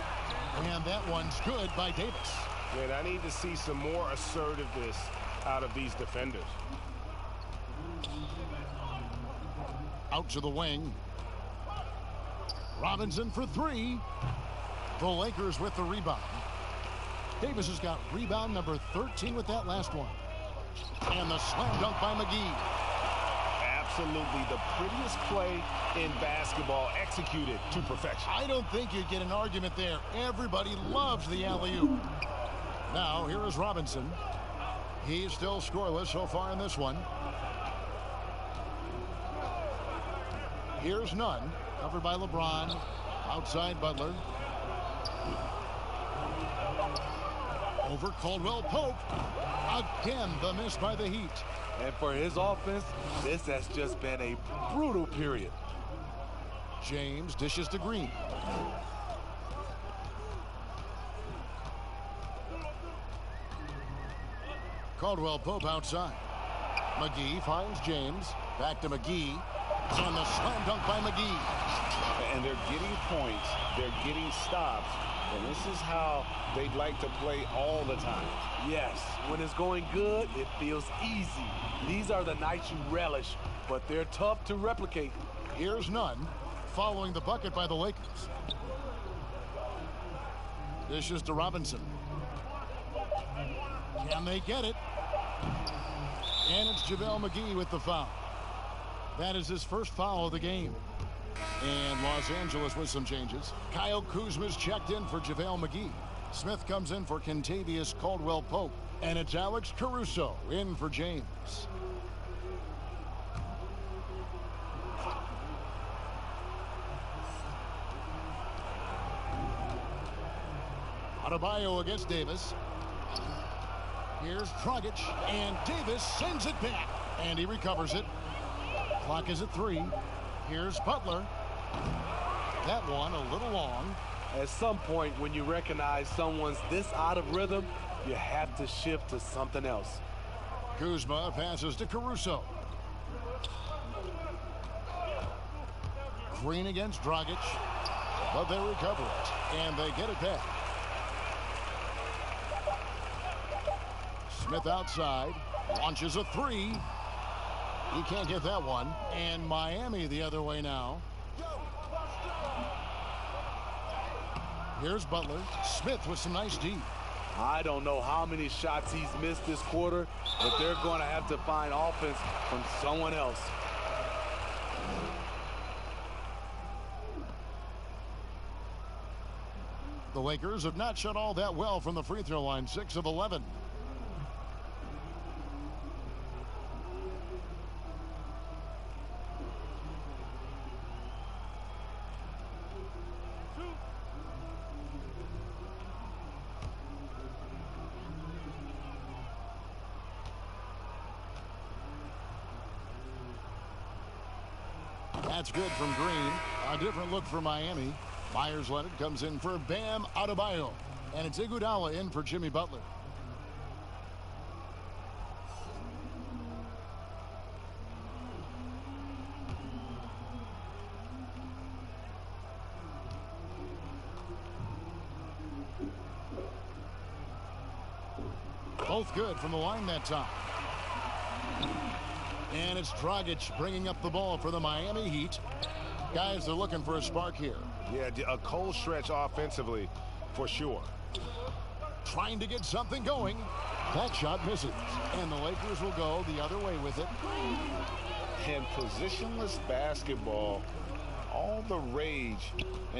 And that one's good by Davis. Man, I need to see some more assertiveness out of these defenders. Out to the wing. Robinson for 3. The Lakers with the rebound. Davis has got rebound number 13 with that last one. And the slam dunk by McGee. Absolutely the prettiest play in basketball, executed to perfection. I don't think you'd get an argument there. Everybody loves the alley-oop. Now, here is Robinson. He's still scoreless so far in this one. Here's Nunn, covered by LeBron. Outside Butler. Over Caldwell Pope. Again, the miss by the Heat. And for his offense, this has just been a brutal period. James dishes to Green. Caldwell Pope outside. McGee finds James. Back to McGee. And the slam dunk by McGee. And they're getting points. They're getting stops. And this is how they'd like to play all the time. Yes, when it's going good, it feels easy. These are the nights you relish, but they're tough to replicate. Here's Nunn, following the bucket by the Lakers. Dishes to Robinson. Can they get it? And it's JaVale McGee with the foul. That is his first foul of the game. And Los Angeles with some changes. Kyle Kuzma's checked in for JaVale McGee. Smith comes in for Kentavious Caldwell Pope. And it's Alex Caruso in for James. Adebayo against Davis. Here's Dragic, and Davis sends it back. And he recovers it. Clock is at 3. Here's Butler. That one a little long. At some point, when you recognize someone's this out of rhythm, you have to shift to something else. Kuzma passes to Caruso. Green against Dragic, but they recover it, and they get it back. Smith outside, launches a 3. He can't get that one, and Miami the other way now. Here's Butler. Smith with some nice D. I don't know how many shots he's missed this quarter, but they're going to have to find offense from someone else. The Lakers have not shot all that well from the free throw line, 6 of 11. That's good from Green. A different look for Miami. Myers Leonard comes in for Bam Adebayo. And it's Iguodala in for Jimmy Butler. Both good from the line that time. And it's Dragic bringing up the ball for the Miami Heat. Guys, they're looking for a spark here. Yeah, a cold stretch offensively for sure. Trying to get something going. That shot misses. And the Lakers will go the other way with it. And positionless basketball, all the rage.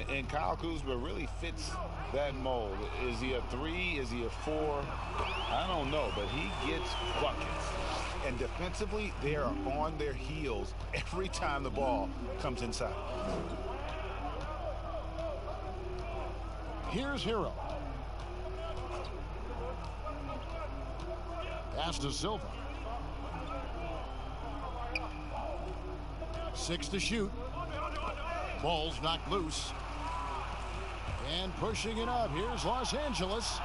And Kyle Kuzma really fits that mold. Is he a 3? Is he a 4? I don't know, but he gets buckets. And defensively, they are on their heels every time the ball comes inside. Here's Hero. Pass to Silva. 6 to shoot. Ball's knocked loose. And pushing it up. Here's Los Angeles.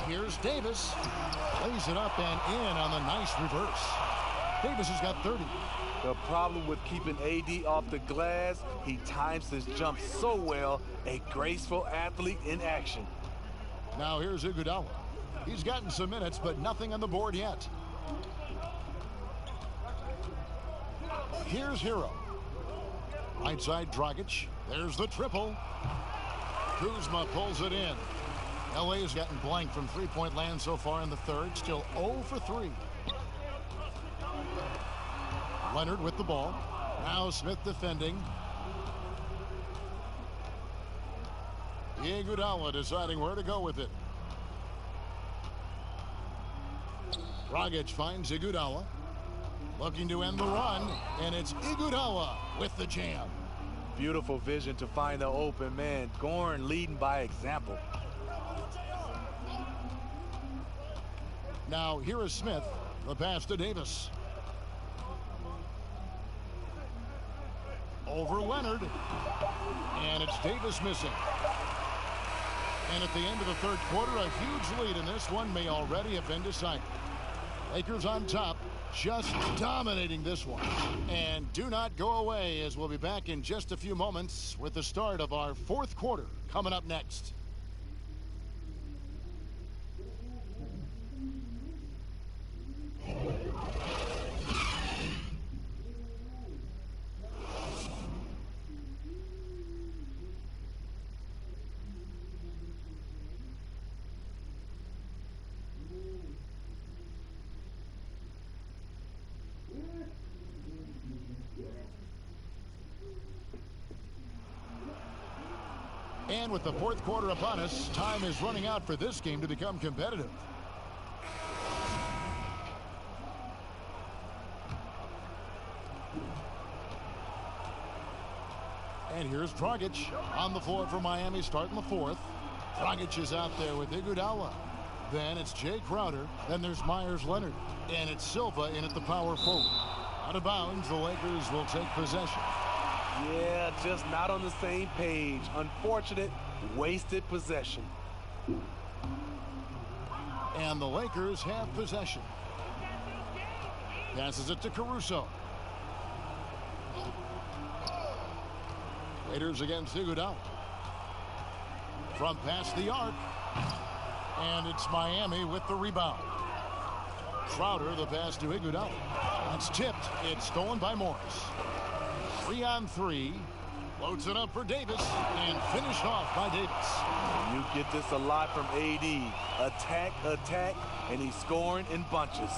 Here's Davis. Lays it up and in on the nice reverse. Davis has got 30. The problem with keeping AD off the glass, he times his jump so well. A graceful athlete in action. Now here's Iguodala. He's gotten some minutes, but nothing on the board yet. Here's Hero. Right side Dragic. There's the triple. Kuzma pulls it in. LA has gotten blank from three-point land so far in the third. Still 0 for 3. Leonard with the ball. Now Smith defending. Iguodala deciding where to go with it. Dragic finds Iguodala. Looking to end the run. And it's Iguodala with the jam. Beautiful vision to find the open man. Gorn leading by example. Now here is Smith. The pass to Davis. Over Leonard. And it's Davis missing. And at the end of the third quarter, a huge lead in this one may already have been decided. Lakers on top, just dominating this one. And do not go away, as we'll be back in just a few moments with the start of our fourth quarter coming up next. And with the fourth quarter upon us, time is running out for this game to become competitive. And here's Dragic on the floor for Miami starting the fourth. Dragic is out there with Iguodala. Then it's Jay Crowder. Then there's Myers Leonard. And it's Silva in at the power forward. Out of bounds, the Lakers will take possession. Yeah, just not on the same page. Unfortunate, wasted possession. And the Lakers have possession. Passes it to Caruso. Waiters against Iguodala. From past the arc. And it's Miami with the rebound. Crowder, the pass to Iguodala. It's tipped. It's stolen by Morris. 3-on-3. Loads it up for Davis. And finished off by Davis. You get this a lot from AD. Attack, attack, and he's scoring in bunches.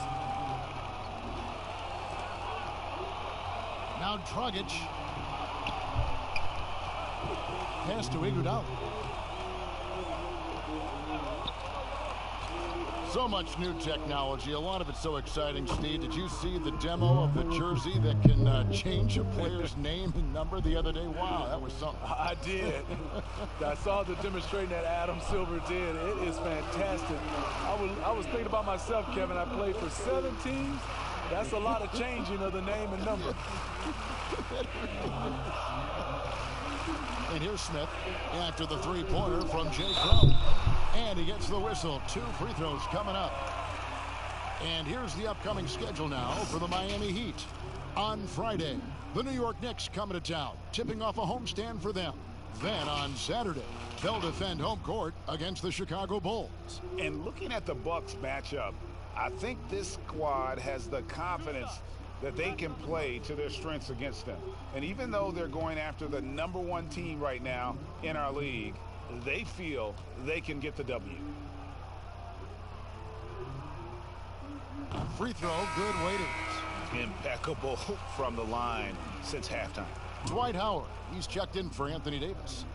Now Dragic. Pass to Iguodala. So much new technology. A lot of it's so exciting, Steve. Did you see the demo of the jersey that can change a player's name and number the other day? Wow, that was something. I did. I saw the demonstration that Adam Silver did. It is fantastic. I was thinking about myself, Kevin. I played for 7 teams. That's a lot of changing of the name and number. And here's Smith after the three-pointer from Jay Crowder. And he gets the whistle. 2 free throws coming up. And here's the upcoming schedule now for the Miami Heat. On Friday, the New York Knicks coming to town, tipping off a homestand for them. Then on Saturday, they'll defend home court against the Chicago Bulls. And looking at the Bucks matchup, I think this squad has the confidence that they can play to their strengths against them. And even though they're going after the #1 team right now in our league, they feel they can get the W. Free throw, good Waiters. Impeccable from the line since halftime. Dwight Howard, he's checked in for Anthony Davis.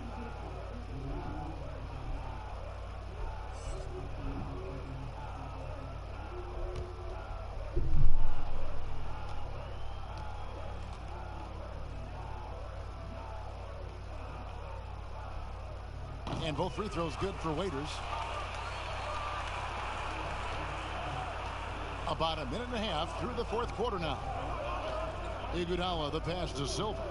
And both free throws good for Waiters. About a minute and a half through the fourth quarter now. Iguodala, the pass to Silver.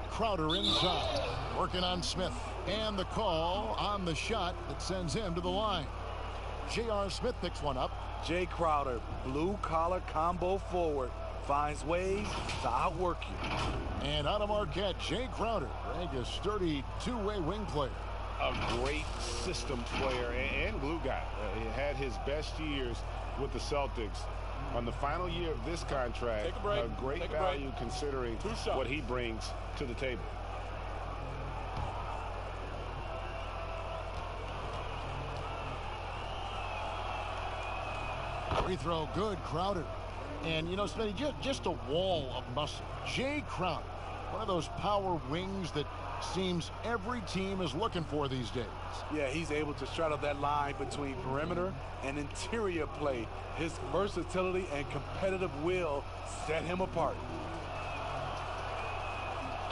Crowder inside, working on Smith. And the call on the shot that sends him to the line. J.R. Smith picks one up. Jay Crowder, blue-collar combo forward. Finds ways to outwork you. And out of Marquette, Jay Crowder, ranked a sturdy two-way wing player. A great system player and glue guy. He had his best years with the Celtics. On the final year of this contract, a great value considering what he brings to the table. Free throw, good, Crowder. And, you know, Smitty, just a wall of muscle. Jay Crowder, one of those power wings that seems every team is looking for these days. Yeah, he's able to straddle that line between perimeter and interior play. His versatility and competitive will set him apart.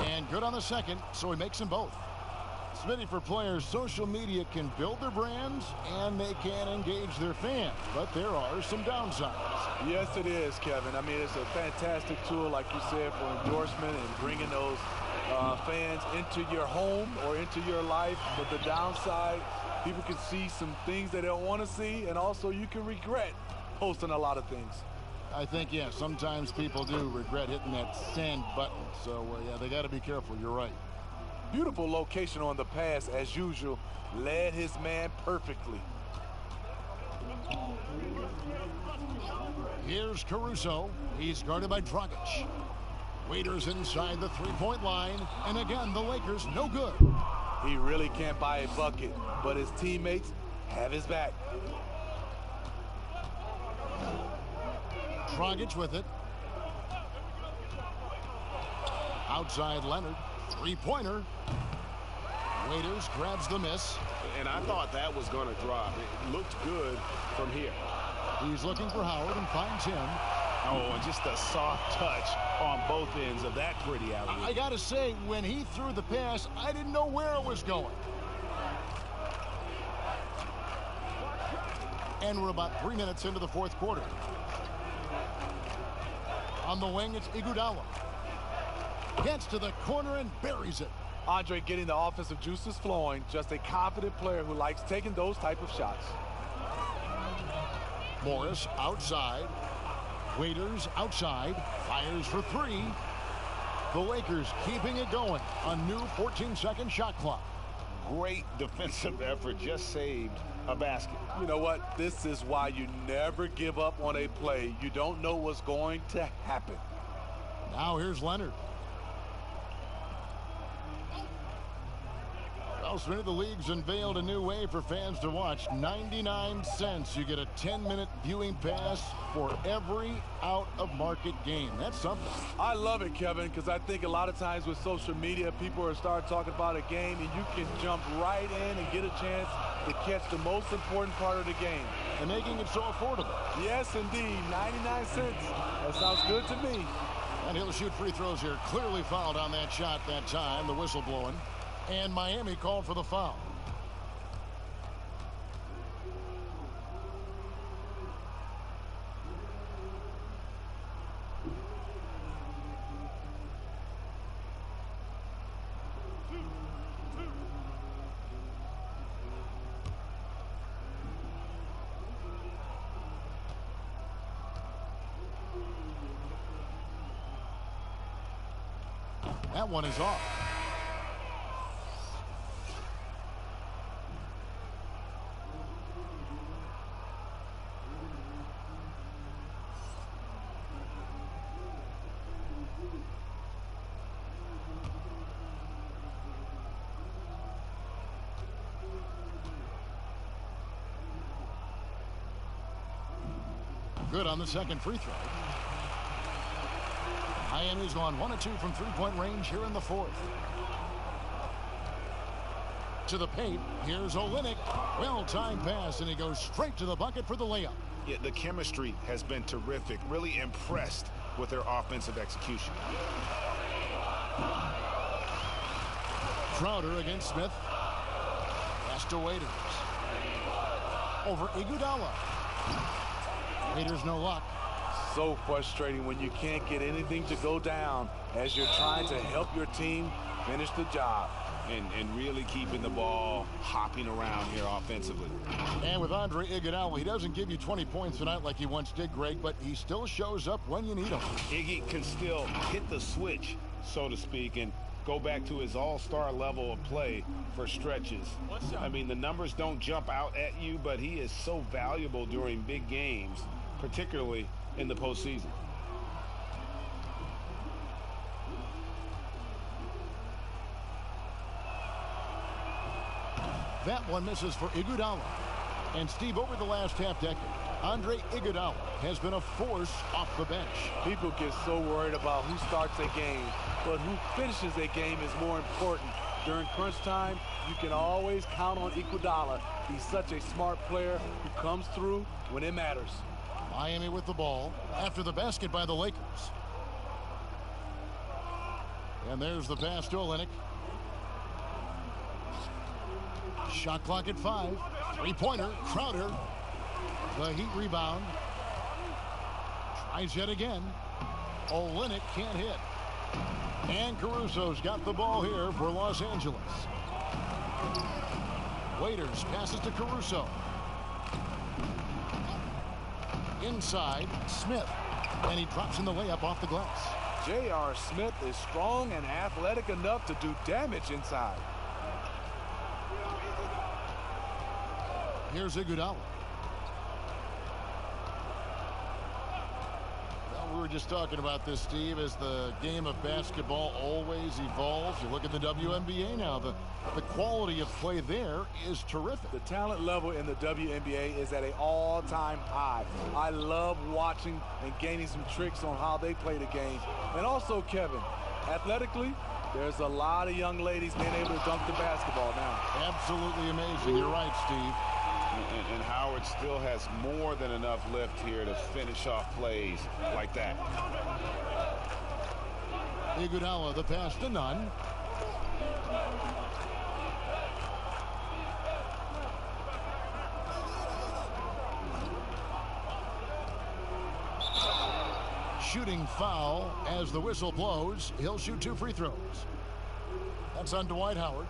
And good on the second, so he makes them both. Smitty, for players, social media can build their brands and they can engage their fans, but there are some downsides. Yes, it is, Kevin. I mean, it's a fantastic tool, like you said, for endorsement and bringing those fans into your home or into your life. But the downside, people can see some things they don't want to see, and also you can regret posting a lot of things. I think, yeah, sometimes people do regret hitting that send button. So, yeah, they got to be careful. You're right. Beautiful location on the pass, as usual. Led his man perfectly. Here's Caruso. He's guarded by Dragic. Waiters inside the three-point line. And again, the Lakers no good. He really can't buy a bucket, but his teammates have his back. Dragic with it. Outside Leonard. Three-pointer. Waiters grabs the miss. And I thought that was going to drop. It looked good from here. He's looking for Howard and finds him. Oh, and just a soft touch on both ends of that pretty alley. I got to say, when he threw the pass, I didn't know where it was going. And we're about 3 minutes into the fourth quarter. On the wing, it's Iguodala. Gets to the corner and buries it. Andre getting the offensive juices flowing. Just a confident player who likes taking those type of shots. Morris outside. Waiters outside. Fires for three. The Lakers keeping it going. A new 14-second shot clock. Great defensive effort. Just saved a basket. You know what? This is why you never give up on a play. You don't know what's going to happen. Now here's Leonard. Well, Smitty, the league's unveiled a new way for fans to watch. 99 cents. You get a 10-minute viewing pass for every out-of-market game. That's something. I love it, Kevin, because I think a lot of times with social media, people are starting talking about a game, and you can jump right in and get a chance to catch the most important part of the game. And making it so affordable. Yes, indeed. 99 cents. That sounds good to me. And he'll shoot free throws here. Clearly fouled on that shot that time. The whistle blowing. And Miami called for the foul. That one is off. Good on the second free throw. Miami's gone 1 of 2 from three-point range here in the fourth. To the paint. Here's Olynyk. Well-timed pass, and he goes straight to the bucket for the layup. Yeah, the chemistry has been terrific. Really impressed with their offensive execution. Crowder against Smith. Pass to Waiters. Over Iguodala. Waiters no luck. So frustrating when you can't get anything to go down as you're trying to help your team finish the job. And really keeping the ball hopping around here offensively. And with Andre Iguodala, he doesn't give you 20 points tonight like he once did, Greg, but he still shows up when you need him. Iggy can still hit the switch, so to speak, and go back to his all-star level of play for stretches. I mean, the numbers don't jump out at you, but he is so valuable during big games, particularly in the postseason. That one misses for Iguodala. And Steve, over the last half decade, Andre Iguodala has been a force off the bench. People get so worried about who starts a game, but who finishes a game is more important. During crunch time, you can always count on Iguodala. He's such a smart player who comes through when it matters. Miami with the ball after the basket by the Lakers. And there's the pass to Olynyk. Shot clock at 5. Three-pointer. Crowder. The Heat rebound. Tries yet again. Olynyk can't hit. And Caruso's got the ball here for Los Angeles. Waiters passes to Caruso. Inside, Smith. And he drops in the layup off the glass. J.R. Smith is strong and athletic enough to do damage inside. Here's Iguodala. Well, we were just talking about this, Steve, as the game of basketball always evolves. You look at the WNBA now. The quality of play there is terrific. The talent level in the WNBA is at an all-time high. I love watching and gaining some tricks on how they play the game. And also, Kevin, athletically, there's a lot of young ladies being able to dunk the basketball now. Absolutely amazing. You're right, Steve. And Howard still has more than enough lift here to finish off plays like that. Iguodala, the pass to Nunn. shooting foul. As the whistle blows, he'll shoot 2 free throws. That's on Dwight Howard.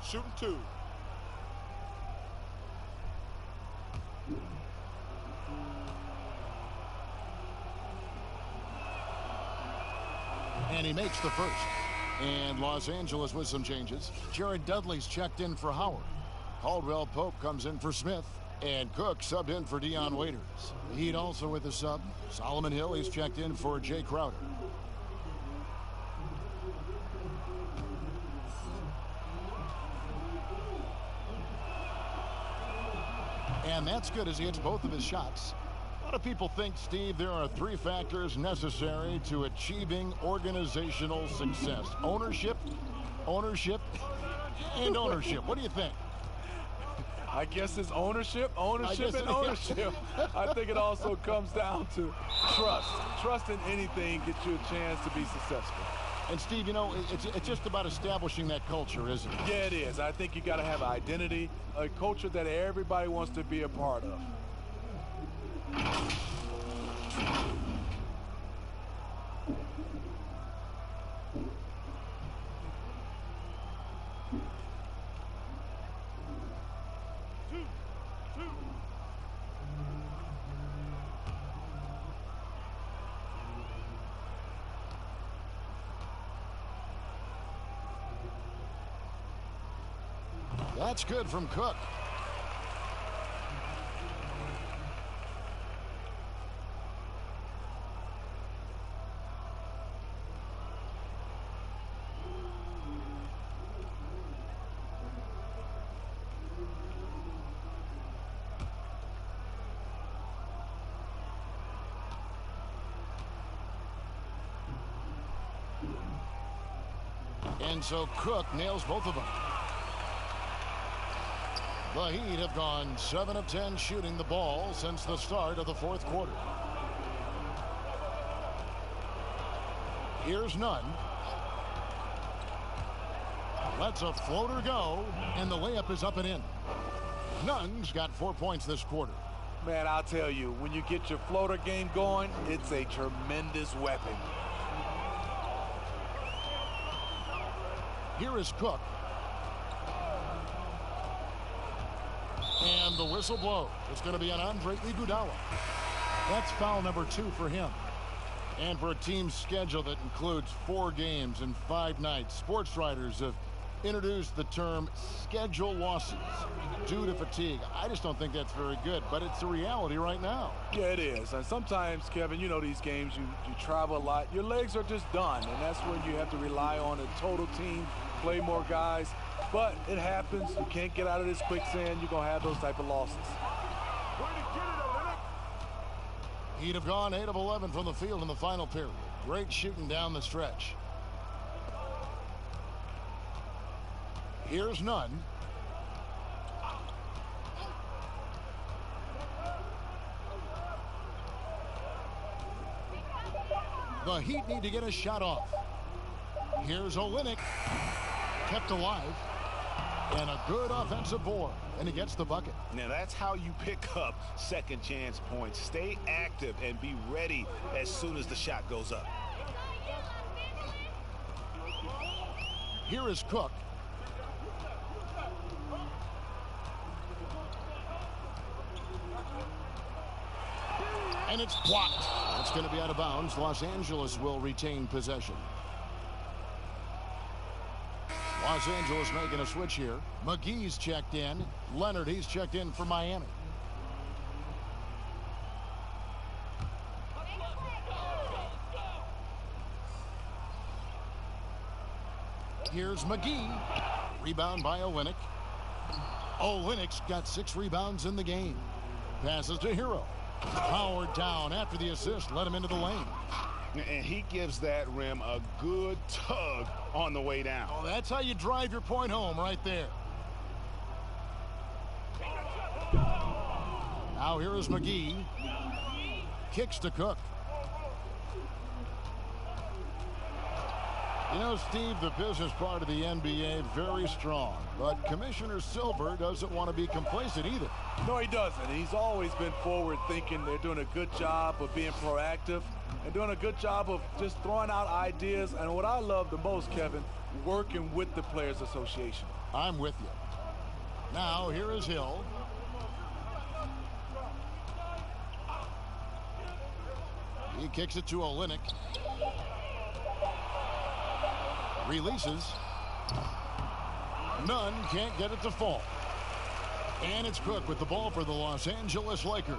Shooting 2. And he makes the first. And Los Angeles with some changes. Jared Dudley's checked in for Howard. Caldwell Pope comes in for Smith. And Cook subbed in for Dion Waiters. The Heat also with a sub. Solomon Hill, he's checked in for Jay Crowder. And that's good as he hits both of his shots. A lot of people think, Steve, there are 3 factors necessary to achieving organizational success. Ownership, and ownership. What do you think? I guess it's ownership. I think it also comes down to trust. Trust in anything gets you a chance to be successful. And Steve, you know, it's just about establishing that culture, isn't it? Yeah, it is. I think you got to have an identity, a culture that everybody wants to be a part of. That's good from Cook. And so Cook nails both of them. The Heat have gone 7 of 10 shooting the ball since the start of the 4th quarter. Here's Nunn. Lets a floater go, and the layup is up and in. Nunn's got 4 points this quarter. Man, I'll tell you, when you get your floater game going, it's a tremendous weapon. Here is Cook. And the whistle blows. It's going to be an Andre Iguodala. That's foul number 2 for him. And for a team's schedule that includes 4 games and 5 nights, sports writers have introduced the term schedule losses due to fatigue. I just don't think that's very good, but it's a reality right now. Yeah, it is. And sometimes, Kevin, you know these games, you travel a lot. Your legs are just done, and that's when you have to rely on a total team, play more guys. But it happens. You can't get out of this quicksand. You're going to have those type of losses. He'd have gone 8 of 11 from the field in the final period. Great shooting down the stretch. Here's Nunn. The Heat need to get a shot off. Here's Olynyk. Kept alive. And a good offensive board. And he gets the bucket. Now that's how you pick up second chance points. Stay active and be ready as soon as the shot goes up. Here is Cook. And it's blocked. It's going to be out of bounds. Los Angeles will retain possession. Los Angeles making a switch here. McGee's checked in. Leonard, he's checked in for Miami. Here's McGee. Rebound by Olynyk. Olynyk's got 6 rebounds in the game. Passes to Hero. Howard down after the assist. Let him into the lane. And he gives that rim a good tug on the way down. Oh, that's how you drive your point home right there. Now here is McGee. Kicks to Cook. You know, Steve, the business part of the NBA, very strong. But Commissioner Silver doesn't want to be complacent either. No, he doesn't. He's always been forward thinking. They're doing a good job of being proactive and doing a good job of just throwing out ideas. And what I love the most, Kevin, working with the Players Association. I'm with you. Now, here is Hill. He kicks it to Olynyk. Releases. None can't get it to fall. And it's Cook with the ball for the Los Angeles Lakers.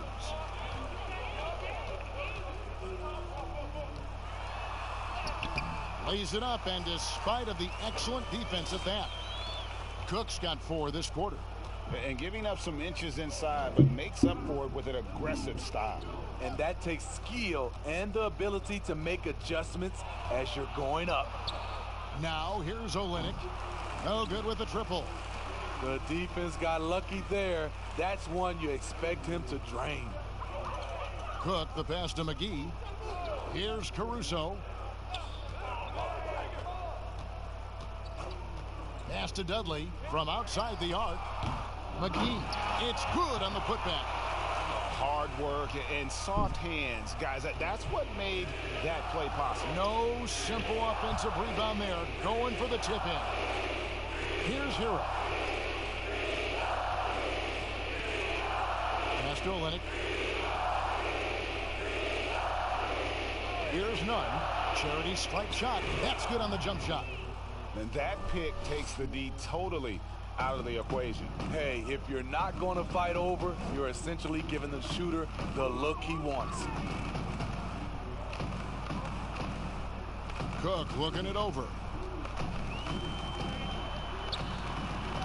Lays it up, and despite of the excellent defense at that, Cook's got 4 this quarter. And giving up some inches inside, but makes up for it with an aggressive style. And that takes skill and the ability to make adjustments as you're going up. Now here's Olynyk. No good with the triple. The defense got lucky there. That's one you expect him to drain. Cook, the pass to McGee. Here's Caruso. Pass to Dudley from outside the arc. McGee, it's good on the putback. Hard work and soft hands, guys. That's what made that play possible. No simple offensive rebound there. Going for the tip in. Here's Hero. Pass to Olynyk. Here's Nunn. Charity strike shot. That's good on the jump shot. And that pick takes the D totally out of the equation. Hey, if you're not going to fight over, you're essentially giving the shooter the look he wants. Cook looking it over.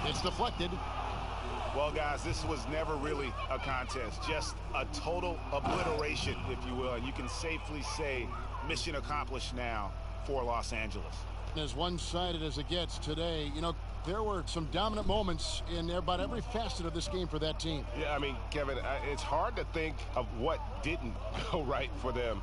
It's deflected. Well, guys, this was never really a contest, just a total obliteration, if you will. And you can safely say mission accomplished now for Los Angeles. As one-sided as it gets today, you know, there were some dominant moments in about every facet of this game for that team. Yeah, I mean, Kevin, it's hard to think of what didn't go right for them.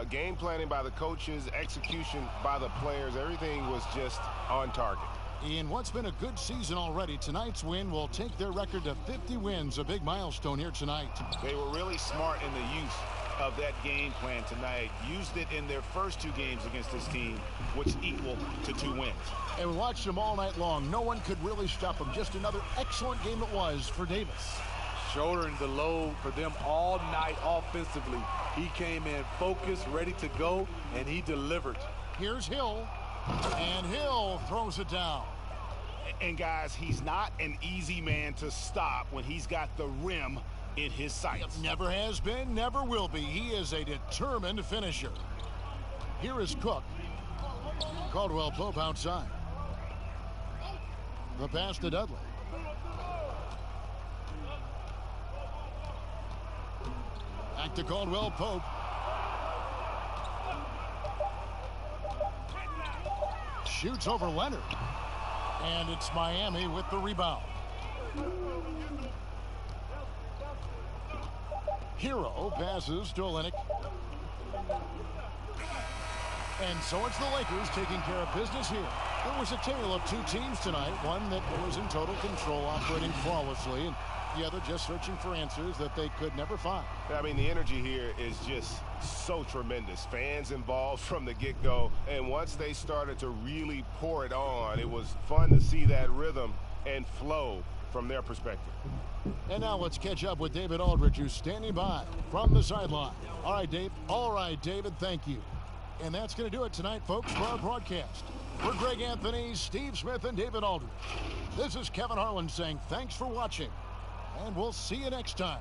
Game planning by the coaches, execution by the players, everything was just on target. In what's been a good season already, tonight's win will take their record to 50 wins, a big milestone here tonight. They were really smart in the use of that game plan tonight. Used it in their first 2 games against this team, which equal to 2 wins. And we watched them all night long. No one could really stop them. Just another excellent game it was for Davis. Shouldering the load for them all night offensively. He came in focused, ready to go, and he delivered. Here's Hill, and Hill throws it down. And guys, he's not an easy man to stop when he's got the rim in his sights. Never has been, never will be. He is a determined finisher. Here is Cook. Caldwell Pope outside. The pass to Dudley. Back to Caldwell Pope. Shoots over Leonard. And it's Miami with the rebound. Hero passes to Olynyk. And so it's the Lakers taking care of business here. It was a tale of 2 teams tonight. One that was in total control, operating flawlessly, and the other just searching for answers that they could never find. I mean, the energy here is just so tremendous. Fans involved from the get-go, and once they started to really pour it on, it was fun to see that rhythm and flow from their perspective. And now let's catch up with David Aldridge, who's standing by from the sideline. All right, Dave. All right, David, thank you. And that's going to do it tonight, folks, for our broadcast. For Greg Anthony, Steve Smith, and David Aldridge, this is Kevin Harlan saying thanks for watching, and we'll see you next time.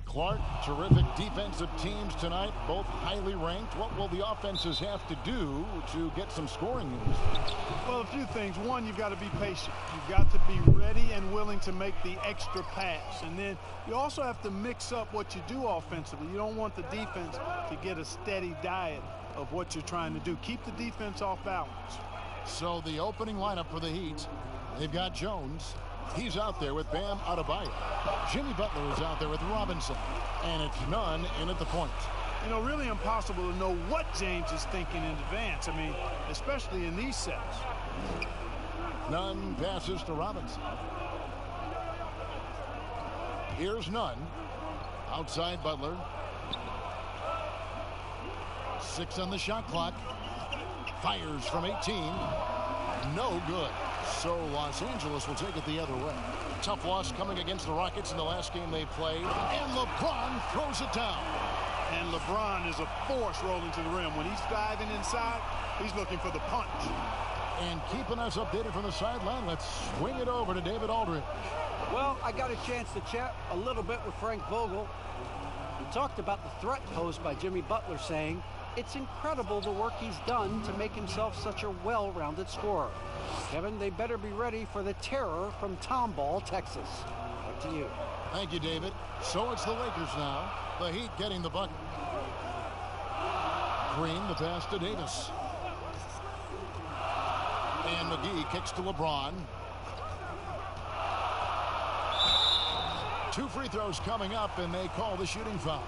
Clark, terrific defensive teams tonight, both highly ranked. What will the offenses have to do to get some scoring news? Well, a few things. One, you've got to be patient. You've got to be ready and willing to make the extra pass. And then you also have to mix up what you do offensively. You don't want the defense to get a steady diet of what you're trying to do. Keep the defense off balance. So the opening lineup for the Heat, they've got Jones. He's out there with Bam Adebayo. Jimmy Butler is out there with Robinson. And it's Nunn in at the point. You know, really impossible to know what James is thinking in advance. I mean, especially in these sets. Nunn passes to Robinson. Here's Nunn. Outside Butler. 6 on the shot clock. Fires from 18. No good. So Los Angeles will take it the other way. Tough loss coming against the Rockets in the last game they played. And LeBron throws it down. And LeBron is a force rolling to the rim. When he's diving inside, he's looking for the punch. And keeping us updated from the sideline, let's swing it over to David Aldridge. Well, I got a chance to chat a little bit with Frank Vogel. He talked about the threat posed by Jimmy Butler, saying, it's incredible the work he's done to make himself such a well-rounded scorer. Kevin, they better be ready for the terror from Tomball, Texas. Back to you. Thank you, David. So it's the Lakers now. The Heat getting the bucket. Green, the pass to Davis. And McGee kicks to LeBron. 2 free throws coming up, and they call the shooting foul.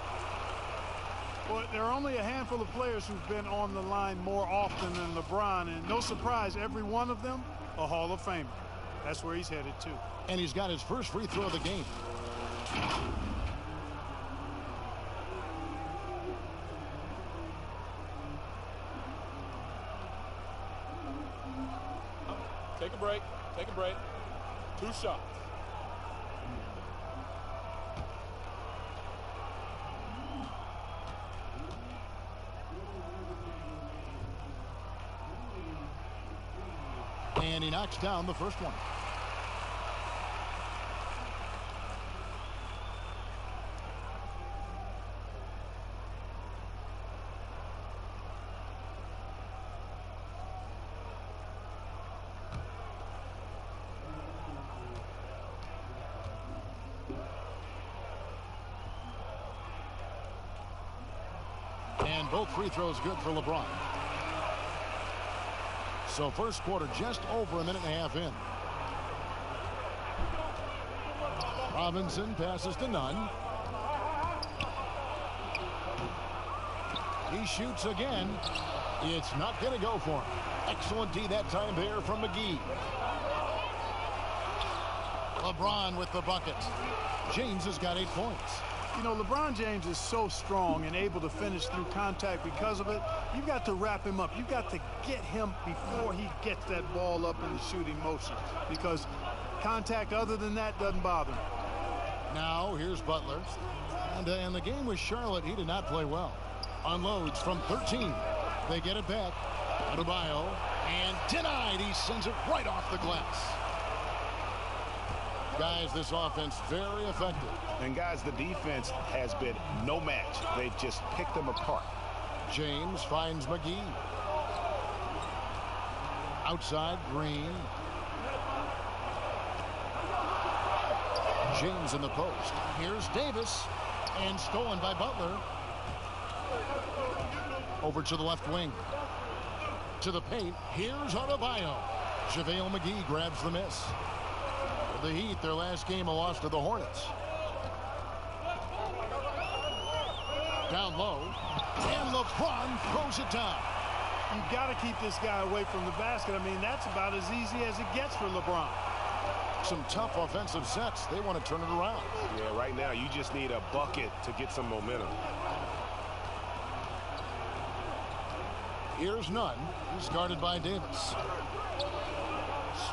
Well, there are only a handful of players who've been on the line more often than LeBron, and no surprise, every one of them a Hall of Famer. That's where he's headed to. And he's got his first free throw of the game. Take a break. Take a break. 2 shots. And he knocks down the first one. And both free throws good for LeBron. So first quarter just over a minute and a half in. Robinson passes to Nunn. He shoots again. It's not going to go for him. Excellent D that time there from McGee. LeBron with the bucket. James has got 8 points. You know, LeBron James is so strong and able to finish through contact because of it. You've got to wrap him up. You've got to get him before he gets that ball up in the shooting motion, because contact other than that doesn't bother him. Now here's Butler. And in the game with Charlotte, he did not play well. Unloads from 13. They get it back. Adebayo. And denied. He sends it right off the glass. Guys, this offense very effective. And guys, the defense has been no match. They've just picked them apart. James finds McGee. Outside, Green. James in the post. Here's Davis. And stolen by Butler. Over to the left wing. To the paint. Here's Adebayo. JaVale McGee grabs the miss. The Heat, their last game, a loss to the Hornets. Down low. And LeBron throws it down. You've got to keep this guy away from the basket. I mean, that's about as easy as it gets for LeBron. Some tough offensive sets. They want to turn it around. Yeah, right now you just need a bucket to get some momentum. Here's Nunn. He's guarded by Davis.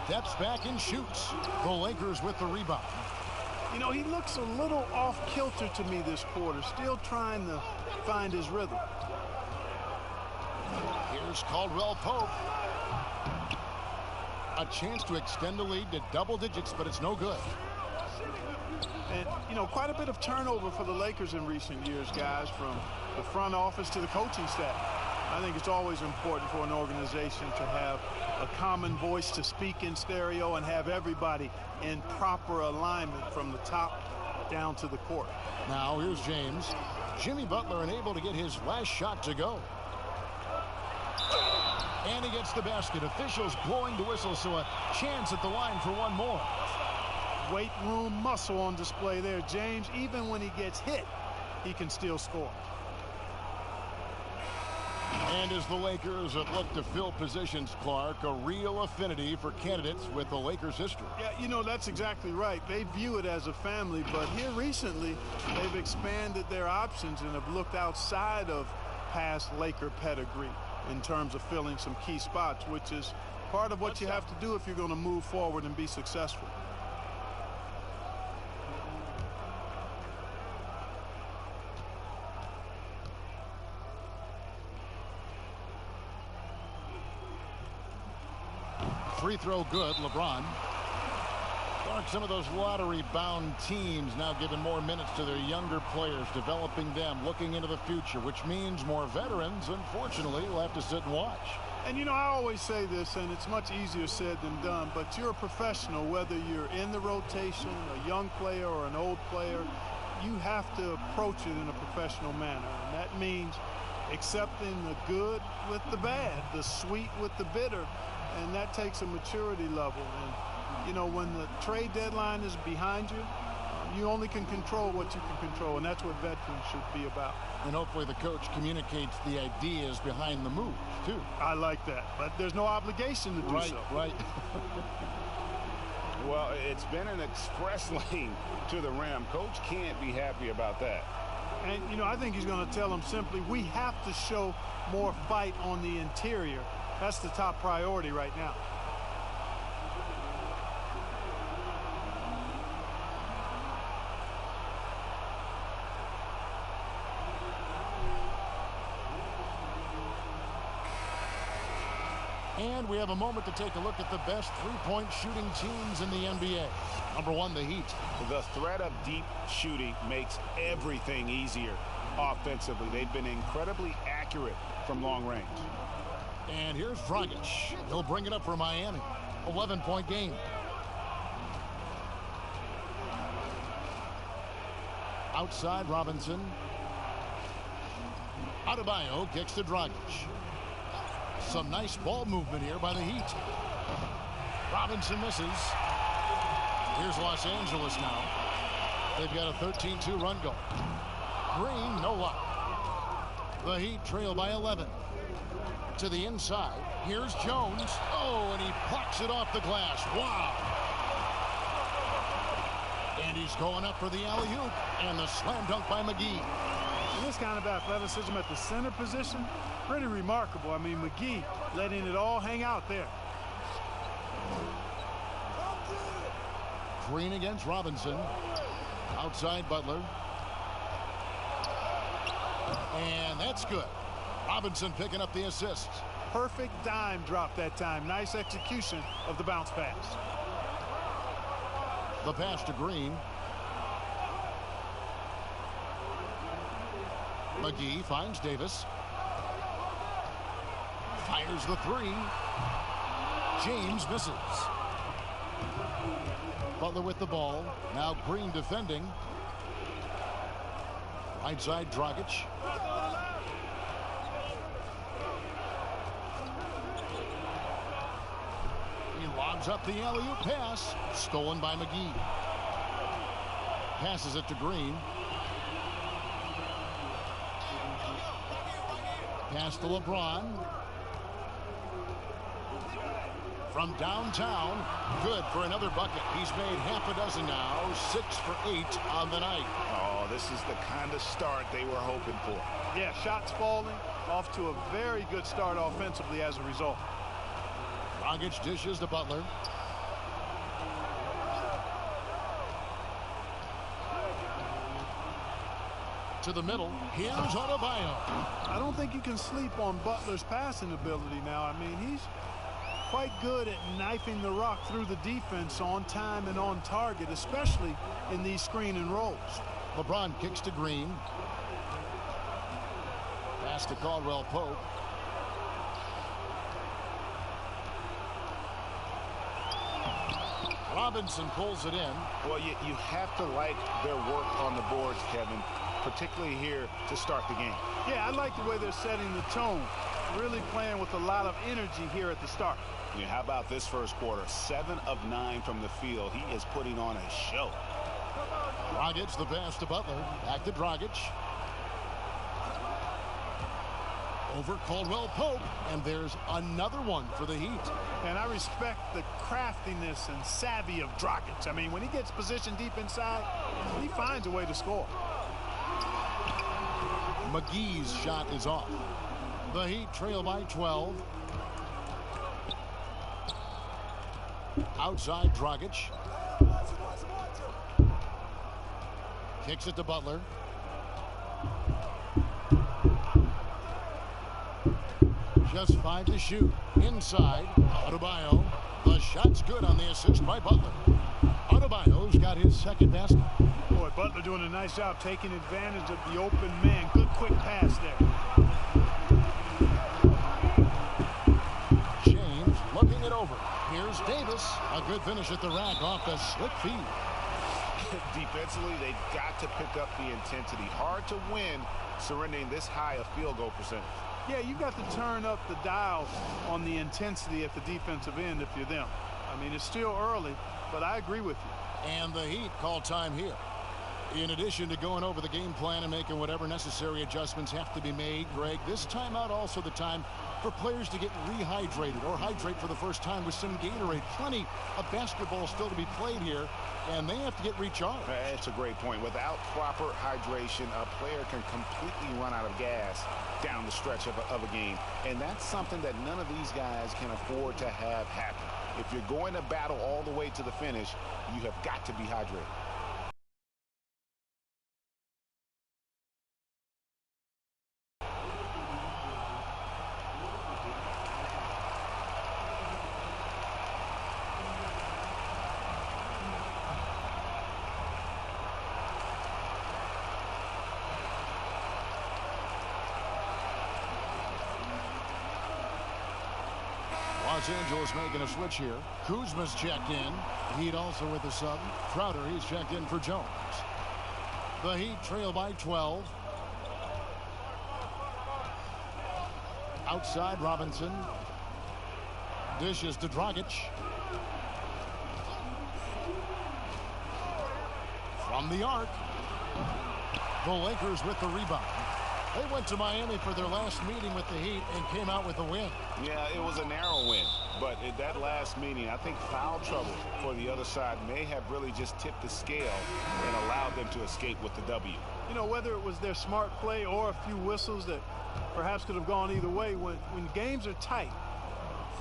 Steps back and shoots. The Lakers with the rebound. You know, he looks a little off kilter to me this quarter. Still trying to find his rhythm. Here's Caldwell Pope. A chance to extend the lead to double digits, but it's no good. And, you know, quite a bit of turnover for the Lakers in recent years, guys, from the front office to the coaching staff. I think it's always important for an organization to have a common voice to speak in stereo and have everybody in proper alignment from the top down to the court. Now here's James. Jimmy Butler unable to get his last shot to go. And he gets the basket. Officials blowing the whistle, so a chance at the line for one more. Weight room muscle on display there. James, even when he gets hit, he can still score. And as the Lakers look to fill positions, Clark, a real affinity for candidates with the Lakers history. Yeah, you know, that's exactly right. They view it as a family, but here recently, they've expanded their options and have looked outside of past Laker pedigree in terms of filling some key spots, which is part of what you have to do if you're going to move forward and be successful. Free throw good, LeBron. Clark, some of those lottery-bound teams now giving more minutes to their younger players, developing them, looking into the future, which means more veterans, unfortunately, will have to sit and watch. And, you know, I always say this, and it's much easier said than done, but you're a professional, whether you're in the rotation, a young player or an old player, you have to approach it in a professional manner. And that means accepting the good with the bad, the sweet with the bitter. And that takes a maturity level. And, you know, when the trade deadline is behind you, you only can control what you can control. And that's what veterans should be about. And hopefully the coach communicates the ideas behind the moves, too. I like that. But there's no obligation to do so. Right. Well, it's been an express lane to the rim. Coach can't be happy about that. And, you know, I think he's going to tell them simply, we have to show more fight on the interior. That's the top priority right now. And we have a moment to take a look at the best three-point shooting teams in the NBA. Number one, the Heat. The threat of deep shooting makes everything easier offensively. They've been incredibly accurate from long range. And here's Dragic. He'll bring it up for Miami. 11-point game. Outside, Robinson. Adebayo kicks to Dragic. Some nice ball movement here by the Heat. Robinson misses. Here's Los Angeles now. They've got a 13-2 run going. Green, no luck. The Heat trail by 11. To the inside. Here's Jones. Oh, and he plucks it off the glass. Wow. And he's going up for the alley-oop. And the slam dunk by McGee. And this kind of athleticism at the center position, pretty remarkable. I mean, McGee letting it all hang out there. Green against Robinson. Outside Butler. And that's good. Robinson picking up the assist. Perfect dime drop that time. Nice execution of the bounce pass. The pass to Green. McGee finds Davis. Fires the three. James misses. Butler with the ball. Now Green defending. Right side, Dragic. He lobs up the alley-oop pass. Stolen by McGee. Passes it to Green. Pass to LeBron. From downtown, good for another bucket. He's made half a dozen now, 6 for 8 on the night. Oh, this is the kind of start they were hoping for. Yeah, shots falling, off to a very good start offensively as a result. Dragic dishes to Butler. To the middle. Here's Adebayo. I don't think you can sleep on Butler's passing ability now. I mean, quite good at knifing the rock through the defense on time and on target, especially in these screen and rolls. LeBron kicks to Green. Pass to Caldwell Pope. Robinson pulls it in. Well, you have to like their work on the boards, Kevin, particularly here to start the game. Yeah, I like the way they're setting the tone. Really playing with a lot of energy here at the start. Yeah, how about this first quarter? 7 of 9 from the field. He is putting on a show. Dragic, the pass to Butler. Back to Dragic. Over Caldwell Pope, and there's another one for the Heat. And I respect the craftiness and savvy of Dragic. I mean, when he gets positioned deep inside, he finds a way to score. McGee's shot is off. The Heat trail by 12. Outside Dragic. Kicks it to Butler. Just 5 to shoot. Inside, Adebayo. The shot's good on the assist by Butler. Adebayo's got his second basket. Boy, Butler doing a nice job taking advantage of the open man. Good quick pass there. James looking it over. Here's Davis. A good finish at the rack off the slick feed. Defensively, they've got to pick up the intensity. Hard to win surrendering this high a field goal percentage. Yeah, you've got to turn up the dial on the intensity at the defensive end if you're them. I mean, it's still early, but I agree with you. And the Heat call time here. In addition to going over the game plan and making whatever necessary adjustments have to be made, Greg, this timeout also the time for players to get rehydrated or hydrate for the first time with some Gatorade. Plenty of basketball still to be played here, and they have to get recharged. That's a great point. Without proper hydration, a player can completely run out of gas down the stretch of a game. And that's something that none of these guys can afford to have happen. If you're going to battle all the way to the finish, you have got to be hydrated. Los Angeles making a switch here. Kuzma's checked in. Heat also with the sub. Crowder, he's checked in for Jones. The Heat trail by 12. Outside Robinson. Dishes to Dragic. From the arc. The Lakers with the rebound. They went to Miami for their last meeting with the Heat and came out with a win. Yeah, it was a narrow win. But in that last meeting, I think foul trouble for the other side may have really just tipped the scale and allowed them to escape with the W. You know, whether it was their smart play or a few whistles that perhaps could have gone either way, when games are tight,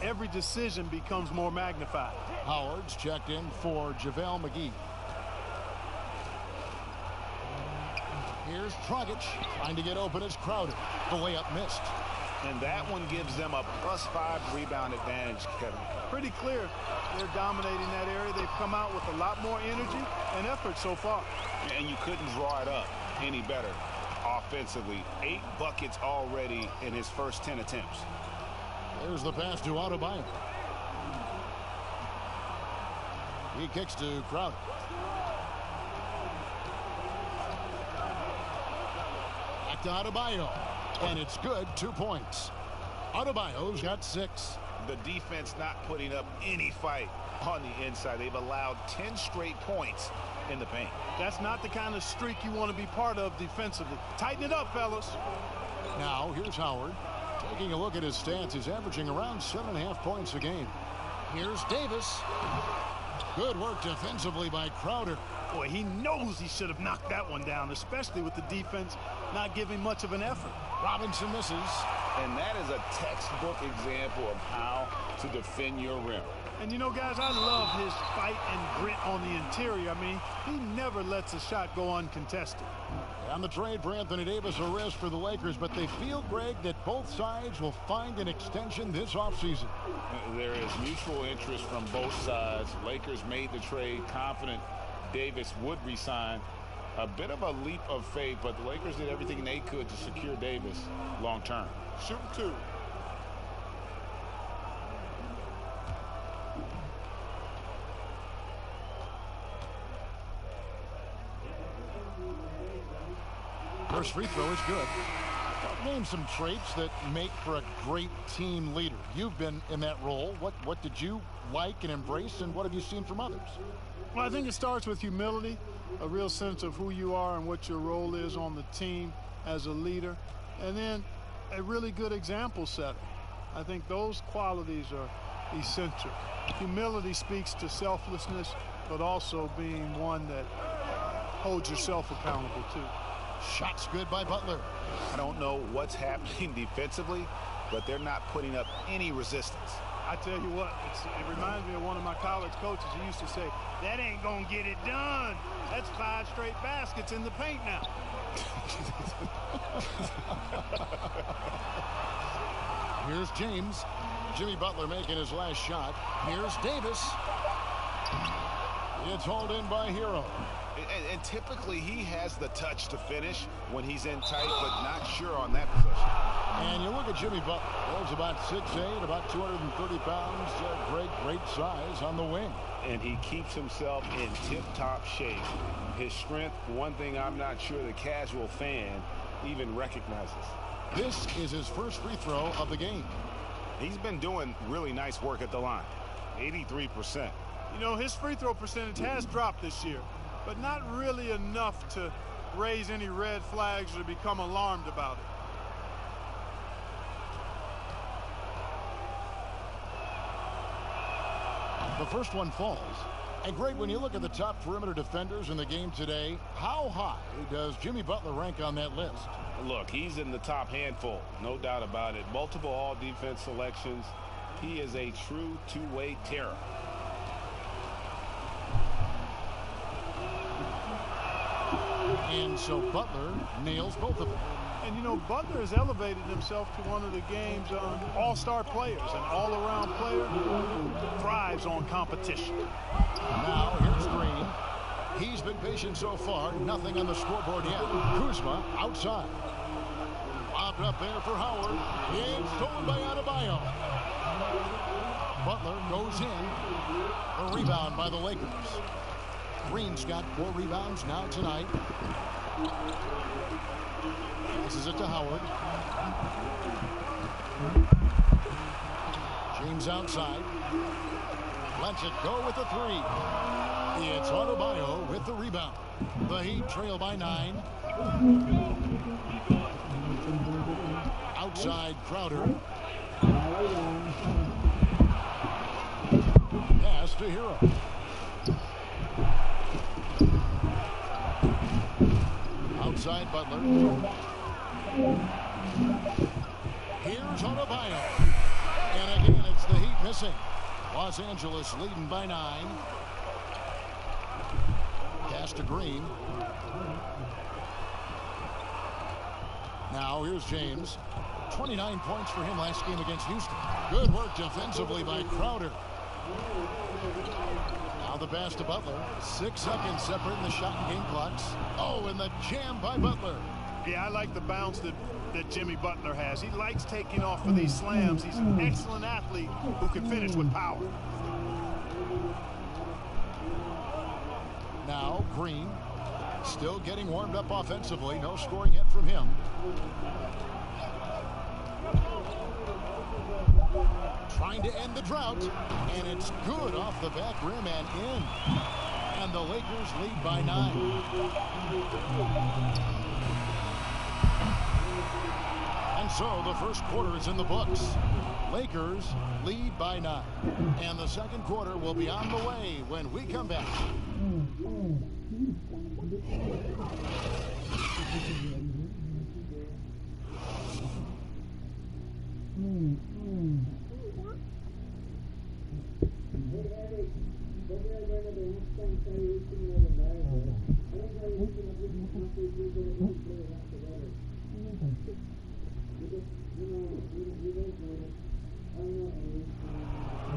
every decision becomes more magnified. Howard's checked in for JaVale McGee. Here's Dragic trying to get open as Crowder. The layup missed. And that one gives them a +5 rebound advantage, Kevin. Pretty clear they're dominating that area. They've come out with a lot more energy and effort so far. And you couldn't draw it up any better offensively. 8 buckets already in his first 10 attempts. There's the pass to Adebayo. He kicks to Crowder. Back to Adebayo. And it's good. 2 points. Adebayo's got 6. The defense not putting up any fight on the inside. They've allowed 10 straight points in the paint. That's not the kind of streak you want to be part of defensively. Tighten it up, fellas. Now, here's Howard. Taking a look at his stats, he's averaging around 7.5 points a game. Here's Davis. Good work defensively by Crowder. Boy, he knows he should have knocked that one down, especially with the defense not giving much of an effort. Robinson misses. And that is a textbook example of how to defend your rim. And, you know, guys, I love his fight and grit on the interior. I mean, he never lets a shot go uncontested. On the trade for Anthony Davis, a risk for the Lakers, but they feel, Greg, that both sides will find an extension this offseason. There is mutual interest from both sides. Lakers made the trade confident Davis would resign. A bit of a leap of faith, but the Lakers did everything they could to secure Davis long term. Shoot two. First free throw is good. Name some traits that make for a great team leader. You've been in that role. What did you like and embrace, and what have you seen from others? Well, I think it starts with humility, a real sense of who you are and what your role is on the team as a leader, and then a really good example setter. I think those qualities are essential. Humility speaks to selflessness, but also being one that holds yourself accountable too. Shots good by Butler. I don't know what's happening defensively, but they're not putting up any resistance. I tell you what, it reminds me of one of my college coaches. He used to say, that ain't gonna get it done. That's 5 straight baskets in the paint now. Here's James. Jimmy Butler making his last shot. Here's Davis. It's hauled in by Hero. And typically he has the touch to finish when he's in tight, but not sure on that possession. And you look at Jimmy Butler. He's about 6'8", about 230 pounds. Great size on the wing. And he keeps himself in tip-top shape. His strength, one thing I'm not sure the casual fan even recognizes. This is his first free throw of the game. He's been doing really nice work at the line. 83%. You know, his free throw percentage has dropped this year, but not really enough to raise any red flags or become alarmed about it. The first one falls. And Greg, when you look at the top perimeter defenders in the game today, how high does Jimmy Butler rank on that list? Look, he's in the top handful, no doubt about it. Multiple all-defense selections. He is a true two-way terror. And so Butler nails both of them. And, you know, Butler has elevated himself to one of the game's all-star players, an all-around player who thrives on competition. Now, here's Green. He's been patient so far. Nothing on the scoreboard yet. Kuzma outside. Lobbed up there for Howard. And stolen by Adebayo. Butler goes in. A rebound by the Lakers. Green's got 4 rebounds now tonight. Passes it to Howard. James outside. Lets it go with the 3. It's Adebayo with the rebound. The Heat trail by 9. Outside Crowder. Pass to Hero. Outside Butler. Here's Adebayo. And again, it's the Heat missing. Los Angeles leading by 9. Pass to Green. Now here's James. 29 points for him last game against Houston. Good work defensively by Crowder. Now the pass to Butler. 6 seconds separating the shot and game clocks. Oh, and the jam by Butler. Yeah, I like the bounce that Jimmy Butler has. He likes taking off for these slams. He's an excellent athlete who can finish with power. Now Green still getting warmed up offensively. No scoring yet from him. Trying to end the drought, and it's good off the back rim and in. And the Lakers lead by 9. And so the first quarter is in the books. Lakers lead by 9. And the second quarter will be on the way when we come back.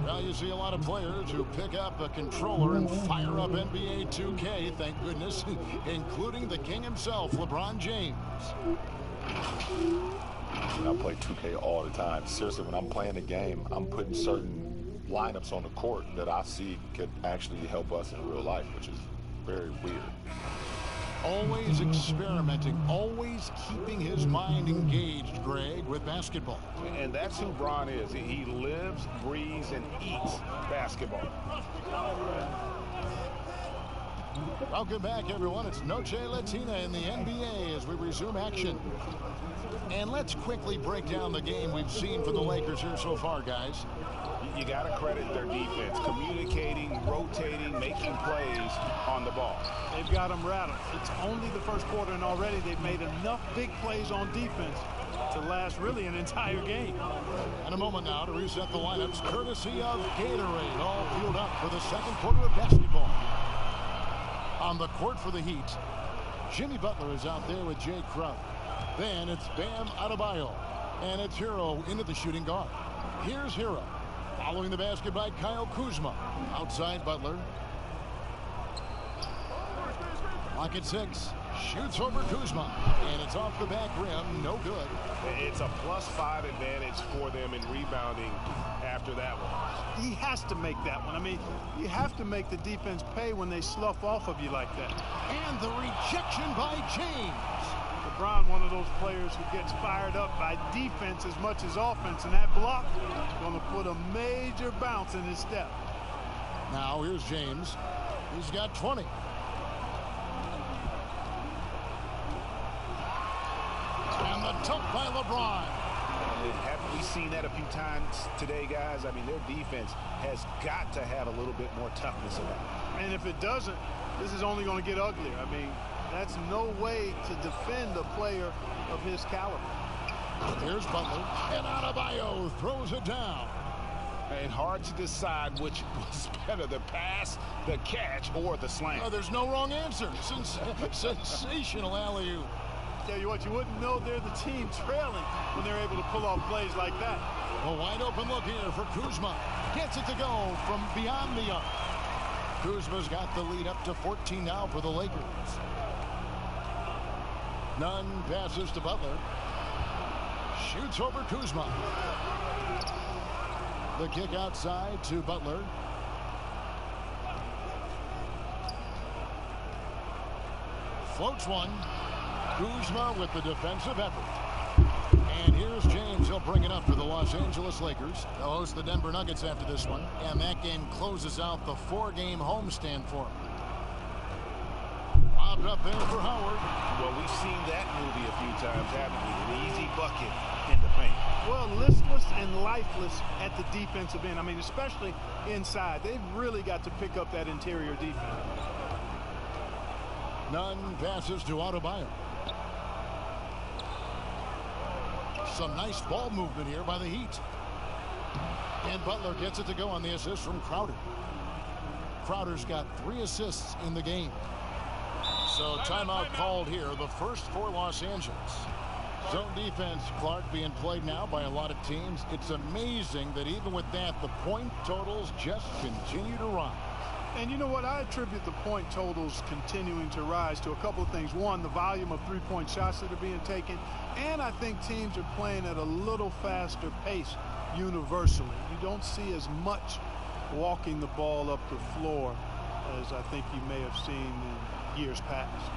Well, you see a lot of players who pick up a controller and fire up NBA2K, thank goodness, including the king himself, LeBron James. I play 2K all the time. Seriously, when I'm playing a game, I'm putting certain lineups on the court that I see could actually help us in real life, which is very weird. Always experimenting, always keeping his mind engaged, Greg, with basketball. And that's who Bron is. He lives, breathes, and eats basketball. Welcome back, everyone. It's Noche Latina in the NBA as we resume action. And let's quickly break down the game we've seen for the Lakers here so far, guys. You got to credit their defense, communicating, rotating, making plays on the ball. They've got them rattled. It's only the first quarter, and already they've made enough big plays on defense to last really an entire game. And a moment now to reset the lineups, courtesy of Gatorade, all fueled up for the second quarter of basketball. On the court for the Heat, Jimmy Butler is out there with Jay Crowder. Then it's Bam Adebayo, and it's Hero into the shooting guard. Here's Hero. Following the basket by Kyle Kuzma. Outside Butler. Lock at 6. Shoots over Kuzma. And it's off the back rim. No good. It's a +5 advantage for them in rebounding after that one. He has to make that one. I mean, you have to make the defense pay when they slough off of you like that. And the rejection by James. LeBron, one of those players who gets fired up by defense as much as offense, and that block is going to put a major bounce in his step. Now here's James. He's got 20. And the dunk by LeBron. Haven't we seen that a few times today, guys? I mean, their defense has got to have a little bit more toughness about it. And if it doesn't, this is only going to get uglier. I mean, that's no way to defend a player of his caliber. Here's Butler, and Adebayo throws it down. And hard to decide which was better, the pass, the catch, or the slam. Oh, there's no wrong answer. Sensational alley-oop. Tell you what, you wouldn't know they're the team trailing when they're able to pull off plays like that. A wide open look here for Kuzma. Gets it to go from beyond the arc. Kuzma's got the lead up to 14 now for the Lakers. Nunn passes to Butler. Shoots over Kuzma. The kick outside to Butler. Floats one. Kuzma with the defensive effort. And here's James. He'll bring it up for the Los Angeles Lakers. They'll host the Denver Nuggets after this one. And that game closes out the 4-game homestand for them. Lobbed up there for Howard. Well, we've seen that movie a few times, haven't we? An easy bucket in the paint. Well, listless and lifeless at the defensive end. I mean, especially inside. They've really got to pick up that interior defense. Nunn passes to Adebayo. Some nice ball movement here by the Heat. And Butler gets it to go on the assist from Crowder. Crowder's got 3 assists in the game. So timeout called here, the first for Los Angeles. Zone defense, Clark, being played now by a lot of teams. It's amazing that even with that, the point totals just continue to rise. And you know what? I attribute the point totals continuing to rise to a couple of things. One, the volume of three-point shots that are being taken. And I think teams are playing at a little faster pace universally. You don't see as much walking the ball up the floor as I think you may have seen in years past.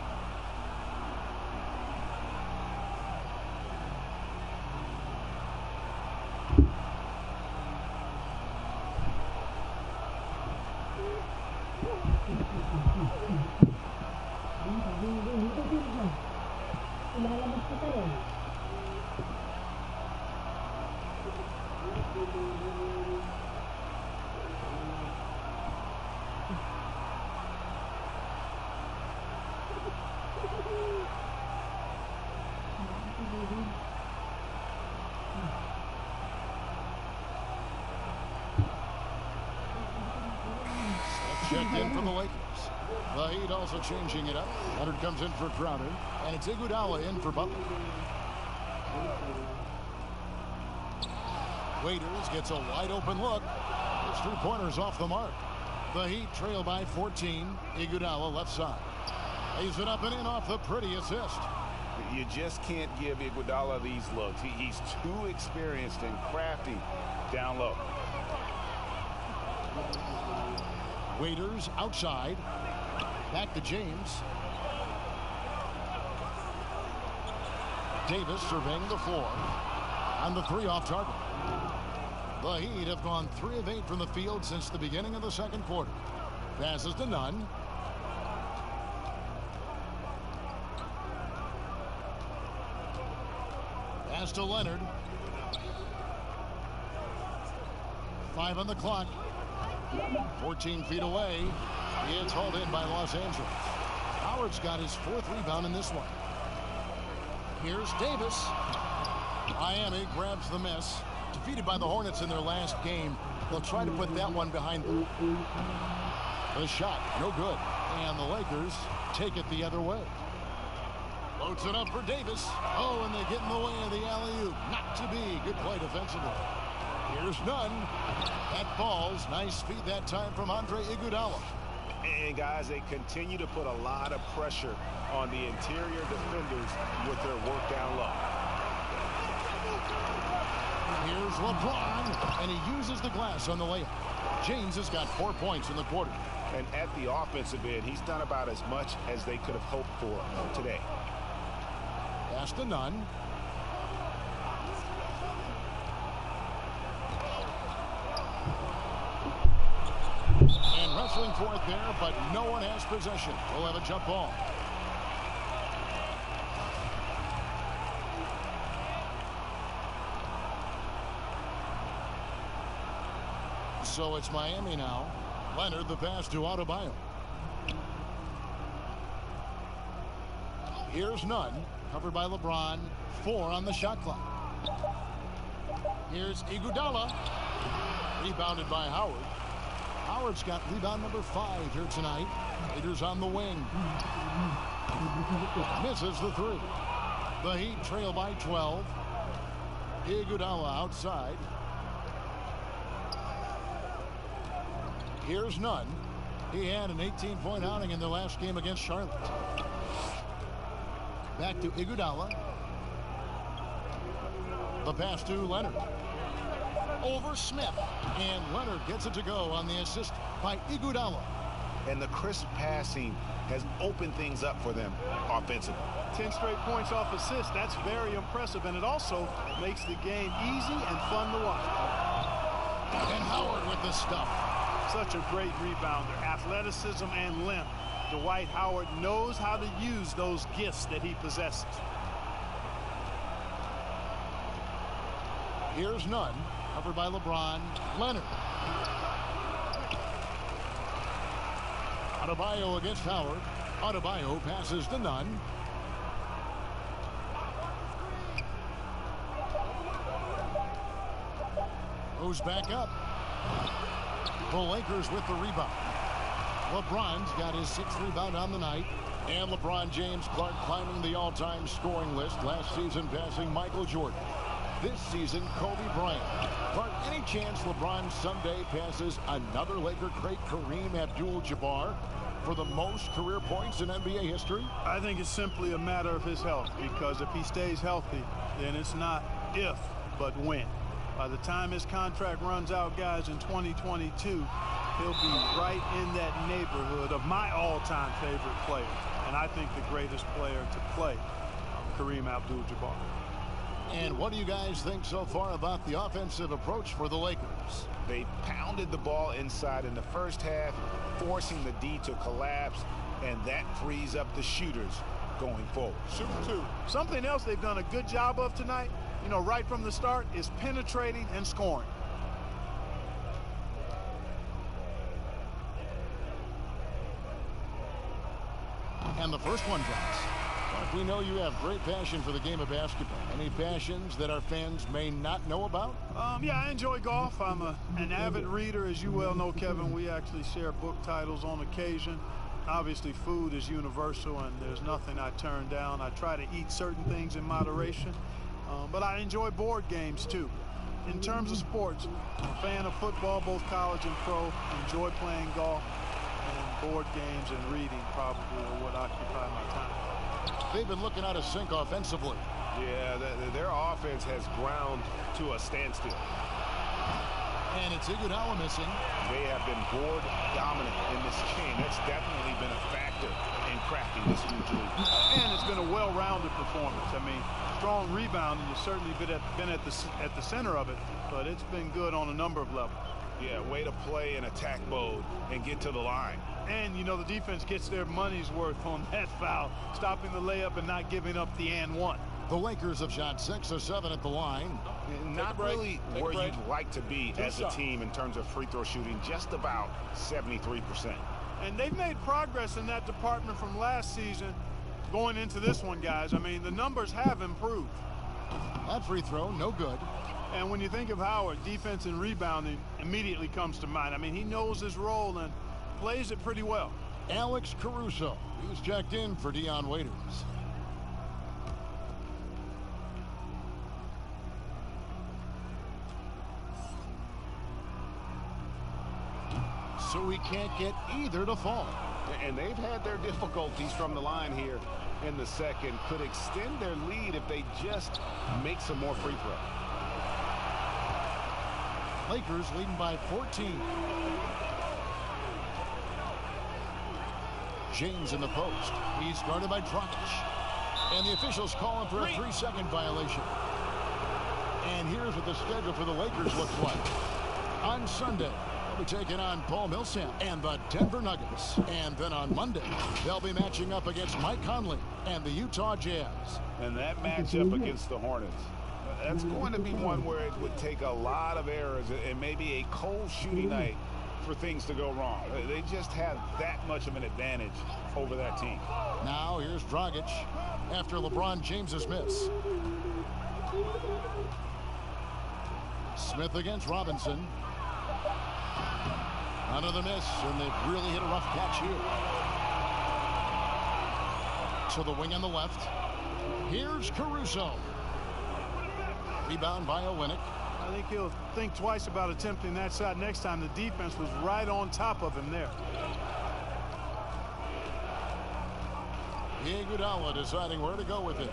Checked in for the Lakers. The Heat also changing it up. Leonard comes in for Crowder, and it's Iguodala in for Butler. Waiters gets a wide open look. His 3-pointers off the mark. The Heat trail by 14. Iguodala left side. Lays it up and in off the pretty assist. You just can't give Iguodala these looks. He's too experienced and crafty down low. Waiters outside. Back to James. Davis surveying the floor. On the 3 off target. The Heat have gone 3 of 8 from the field since the beginning of the second quarter. Passes to Nunn. Pass to Leonard. 5 on the clock. 14 feet away. It's hauled in by Los Angeles. Howard's got his 4th rebound in this one. Here's Davis. Miami grabs the miss. Defeated by the Hornets in their last game. They'll try to put that one behind them. The shot, no good. And the Lakers take it the other way. Loads it up for Davis. Oh, and they get in the way of the alley-oop. Not to be. Good play defensively. Here's Nunn. That falls. Nice feed that time from Andre Iguodala. And guys, they continue to put a lot of pressure on the interior defenders with their work down low. Here's LeBron, and he uses the glass on the layup. James has got 4 points in the quarter. And at the offensive end, he's done about as much as they could have hoped for today. Pass to Nunn. And wrestling for it there, but no one has possession. We'll have a jump ball. So it's Miami now. Leonard, the pass to Adebayo. Here's Nunn, covered by LeBron. 4 on the shot clock. Here's Iguodala, rebounded by Howard. Howard's got rebound number 5 here tonight. Raiders on the wing. Misses the 3. The Heat trail by 12. Iguodala outside. Here's Nunn. He had an 18-point outing in their last game against Charlotte. Back to Iguodala. The pass to Leonard. Over Smith. And Leonard gets it to go on the assist by Iguodala. And the crisp passing has opened things up for them offensively. 10 straight points off assist. That's very impressive. And it also makes the game easy and fun to watch. And Howard with the stuff. Such a great rebounder. Athleticism and length. Dwight Howard knows how to use those gifts that he possesses. Here's Nunn, covered by LeBron. Leonard. Adebayo against Howard. Adebayo passes to Nunn. Goes back up. The Lakers with the rebound. LeBron's got his 6th rebound on the night. And LeBron James Clark climbing the all-time scoring list. Last season passing Michael Jordan. This season, Kobe Bryant. Clark, any chance LeBron someday passes another Laker great, Kareem Abdul-Jabbar, for the most career points in NBA history? I think it's simply a matter of his health, because if he stays healthy, then it's not if, but when. By the time his contract runs out, guys, in 2022, he'll be right in that neighborhood of my all-time favorite player. And I think the greatest player to play, Kareem Abdul-Jabbar. And what do you guys think so far about the offensive approach for the Lakers? They pounded the ball inside in the first half, forcing the D to collapse, and that frees up the shooters going forward. Super 2. Something else they've done a good job of tonight, you know, right from the start, is penetrating and scoring. And the first one drops. Mark, we know you have great passion for the game of basketball. Any passions that our fans may not know about? Yeah, I enjoy golf. I'm an avid reader, as you well know, Kevin. We actually share book titles on occasion. Obviously, food is universal, and there's nothing I turn down. I try to eat certain things in moderation, but I enjoy board games, too. in terms of sports, I'm a fan of football, both college and pro. Enjoy playing golf, and board games and reading probably are what occupy my time. They've been looking out of sync offensively. Yeah, their offense has ground to a standstill. And it's Iguodala missing. They have been board dominant in this game. That's definitely been a factor in crafting this huge lead. And it's been a well-rounded performance. I mean, strong rebounding. You've certainly been at the center of it, but it's been good on a number of levels. Yeah, way to play in attack mode and get to the line. And, you know, the defense gets their money's worth on that foul, stopping the layup and not giving up the and one. The Lakers have shot 6 of 7 at the line. Not really where you'd like to be as a team in terms of free throw shooting, just about 73%. And they've made progress in that department from last season going into this one, guys. I mean, the numbers have improved. That free throw, no good. And when you think of Howard, defense and rebounding immediately comes to mind. I mean, he knows his role and plays it pretty well. Alex Caruso, he's checked in for Dion Waiters. So he can't get either to fall. And they've had their difficulties from the line here in the second. Could extend their lead if they just make some more free throws. Lakers leading by 14. James in the post. He's guarded by Dragic. And the officials call him for a 3-second violation. And here's what the schedule for the Lakers looks like. On Sunday, they'll be taking on Paul Millsap and the Denver Nuggets. And then on Monday, they'll be matching up against Mike Conley and the Utah Jazz. And that matchup against the Hornets, that's going to be one where it would take a lot of errors and maybe a cold shooting night for things to go wrong. They just have that much of an advantage over that team. Now here's Dragic after LeBron James's miss. Smith against Robinson. Another miss, and they've really hit a rough catch here. To the wing on the left. Here's Caruso. Rebound by Olynyk. I think he'll think twice about attempting that shot next time. The defense was right on top of him there. Iguodala deciding where to go with it.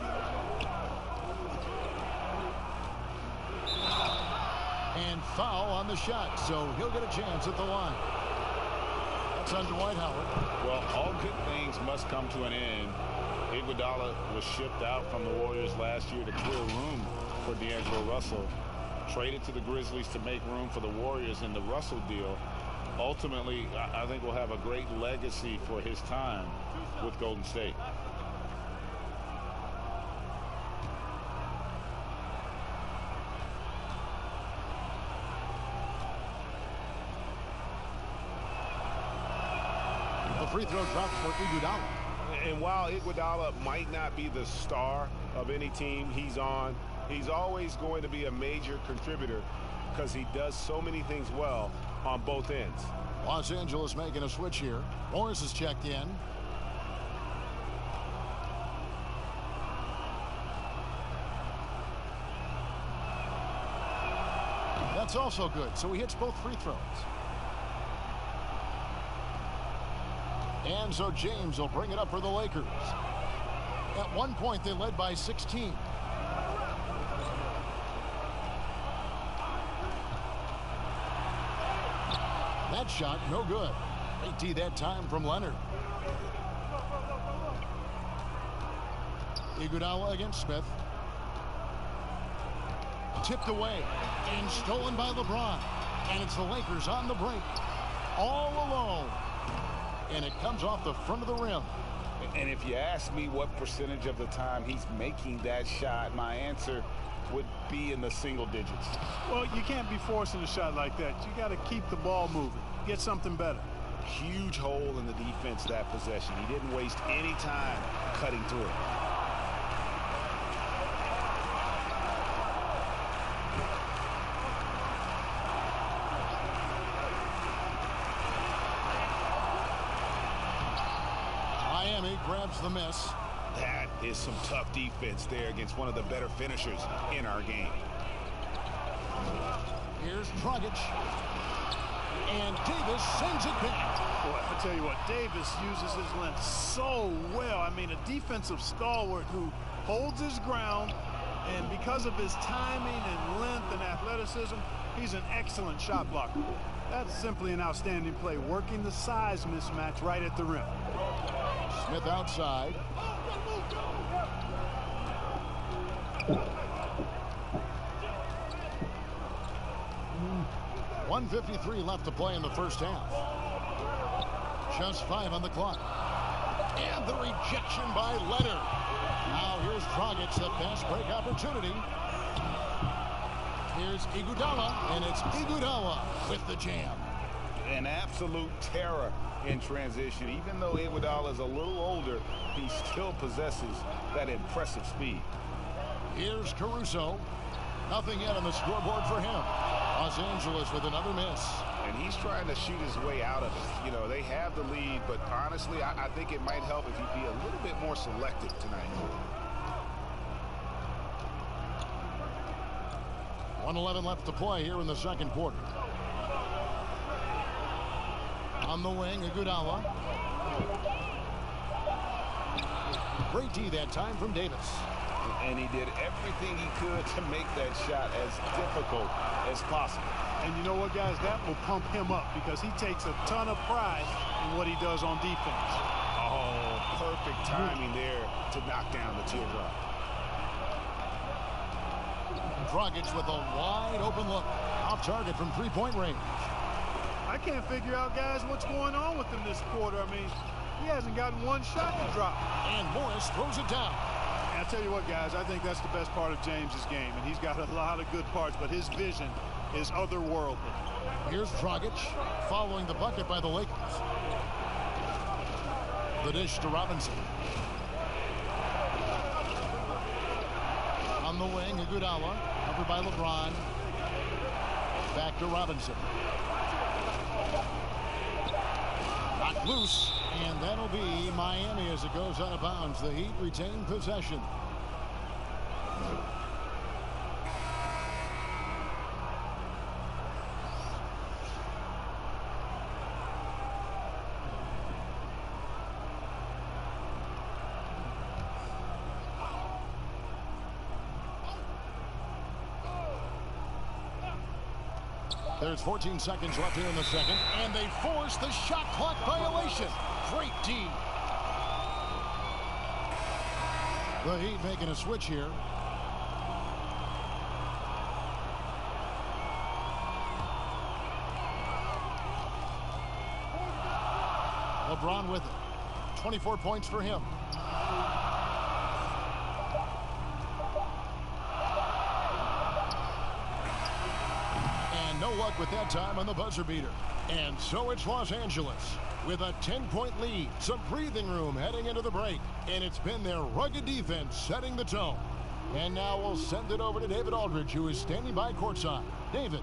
And foul on the shot, so he'll get a chance at the line. That's on Dwight Howard. Well, all good things must come to an end. Iguodala was shipped out from the Warriors last year to clear room for D'Angelo Russell. Traded to the Grizzlies to make room for the Warriors in the Russell deal. Ultimately, I think we'll have a great legacy for his time with Golden State. The free throw drops for Iguodala. And while Iguodala might not be the star of any team he's on, he's always going to be a major contributor because he does so many things well on both ends. Los Angeles making a switch here. Morris is checked in. That's also good, so he hits both free throws. And so James will bring it up for the Lakers. At one point, they led by 16. That shot, no good. AT that time from Leonard. Iguodala against Smith. Tipped away and stolen by LeBron. And it's the Lakers on the brink. All alone. And it comes off the front of the rim. And if you ask me what percentage of the time he's making that shot, my answer would be in the single digits. Well, you can't be forcing a shot like that. You got to keep the ball moving. Get something better. Huge hole in the defense that possession. He didn't waste any time cutting through it. Miami grabs the miss. That is some tough defense there against one of the better finishers in our game. Here's Dragic. And Davis sends it back. Boy, I tell you what, Davis uses his length so well. I mean, a defensive stalwart who holds his ground, and because of his timing and length and athleticism, he's an excellent shot blocker. That's simply an outstanding play, working the size mismatch right at the rim. Smith outside. .153 left to play in the first half. Just 5 on the clock. And the rejection by Leonard. Now here's Dragic, the fast break opportunity. Here's Iguodala, and it's Iguodala with the jam. An absolute terror in transition. Even though Iguodala is a little older, he still possesses that impressive speed. Here's Caruso. Nothing yet on the scoreboard for him. Los Angeles with another miss. And he's trying to shoot his way out of it. You know, they have the lead, but honestly, I think it might help if he be a little bit more selective tonight. 1:11 left to play here in the second quarter. On the wing, Iguodala. Great D that time from Davis. And he did everything he could to make that shot as difficult as possible. And you know what, guys? That will pump him up because he takes a ton of pride in what he does on defense. Oh, perfect timing there to knock down the teardrop. Dragic with a wide open look. Off target from three-point range. I can't figure out, guys, what's going on with him this quarter. I mean, he hasn't gotten one shot to drop. And Morris throws it down. And I tell you what, guys, I think that's the best part of James's game. And he's got a lot of good parts, but his vision is otherworldly. Here's Dragic following the bucket by the Lakers. The dish to Robinson. On the wing, Iguodala, covered by LeBron. Back to Robinson. Knocked loose, and that'll be Miami as it goes out of bounds. The Heat retain possession. There's 14 seconds left here in the second, and they force the shot clock violation. Great D. The Heat making a switch here. LeBron with it. 24 points for him. No luck with that time on the buzzer beater. And so it's Los Angeles with a 10-point lead. Some breathing room heading into the break. And it's been their rugged defense setting the tone. And now we'll send it over to David Aldridge, who is standing by courtside. David.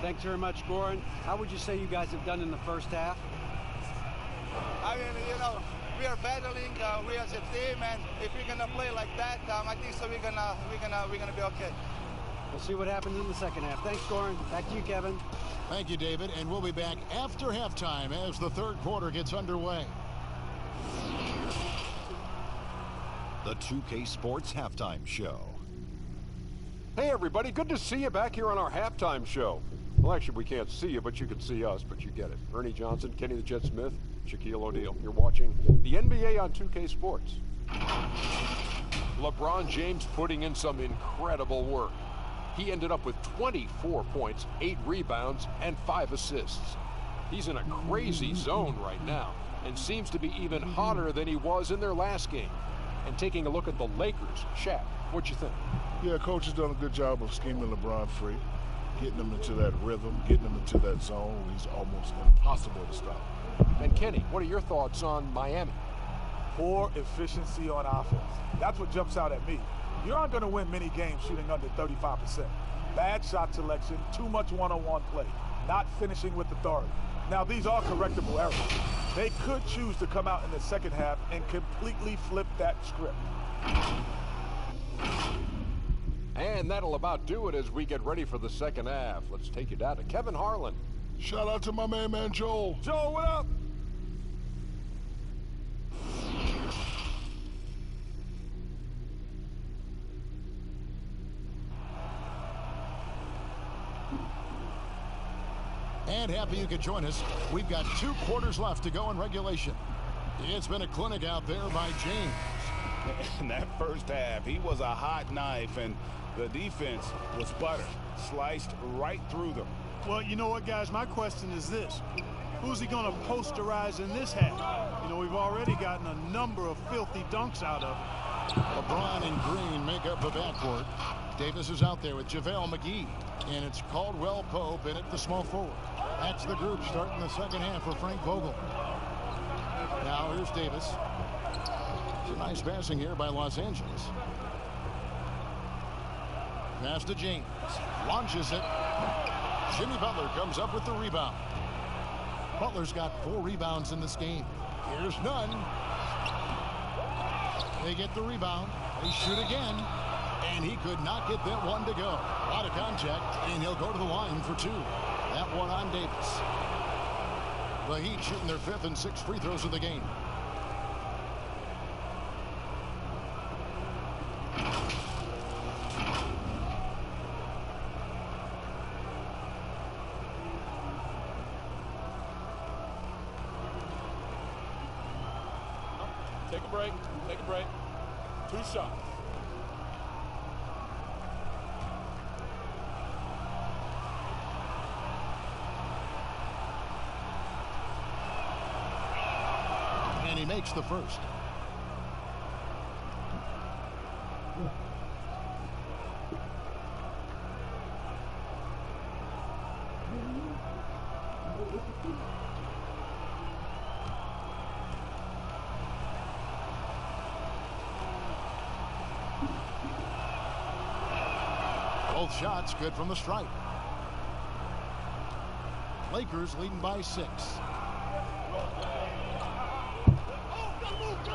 Thanks very much, Goran. How would you say you guys have done in the first half? I mean, you know, we are battling. We as a team, and if we're gonna play like that, I think so. We're gonna be okay. We'll see what happens in the second half. Thanks, Goran. Back to you, Kevin. Thank you, David. And we'll be back after halftime as the third quarter gets underway. The 2K Sports Halftime Show. Hey, everybody. Good to see you back here on our halftime show. Well, actually, we can't see you, but you can see us, but you get it. Ernie Johnson, Kenny the Jet Smith, Shaquille O'Neal. You're watching the NBA on 2K Sports. LeBron James putting in some incredible work. He ended up with 24 points, 8 rebounds, and 5 assists. He's in a crazy zone right now and seems to be even hotter than he was in their last game. And taking a look at the Lakers, Shaq, what'd you think? Yeah, coach has done a good job of scheming LeBron free, getting him into that rhythm, getting him into that zone where he's almost impossible to stop. And Kenny, what are your thoughts on Miami? Poor efficiency on offense. That's what jumps out at me. You aren't going to win many games shooting under 35%. Bad shot selection, too much one-on-one play, not finishing with authority. Now, these are correctable errors. They could choose to come out in the second half and completely flip that script. And And that'll about do it as we get ready for the second half. Let's take you down to Kevin Harlan. Shout out to my man Joel. Joel, what up? And happy you could join us. We've got 2 quarters left to go in regulation. It's been a clinic out there by James. In that first half, he was a hot knife, and the defense was butter. Sliced right through them. Well, you know what, guys? My question is this. Who's he going to posterize in this half? You know, we've already gotten a number of filthy dunks out of it. LeBron and Green make up the backcourt. Davis is out there with JaVale McGee. And it's Caldwell Pope in at the small forward. That's the group starting the second half for Frank Vogel. Now here's Davis. It's a nice passing here by Los Angeles. Pass to James. Launches it. Jimmy Butler comes up with the rebound. Butler's got 4 rebounds in this game. Here's none. They get the rebound. They shoot again. And he could not get that one to go. A lot of contact, and he'll go to the line for 2. That one on Davis. The Heat shooting their 5th and 6th free throws of the game. Take a break. Take a break. 2 shots. And he makes the first. Both shots good from the stripe. Lakers leading by 6.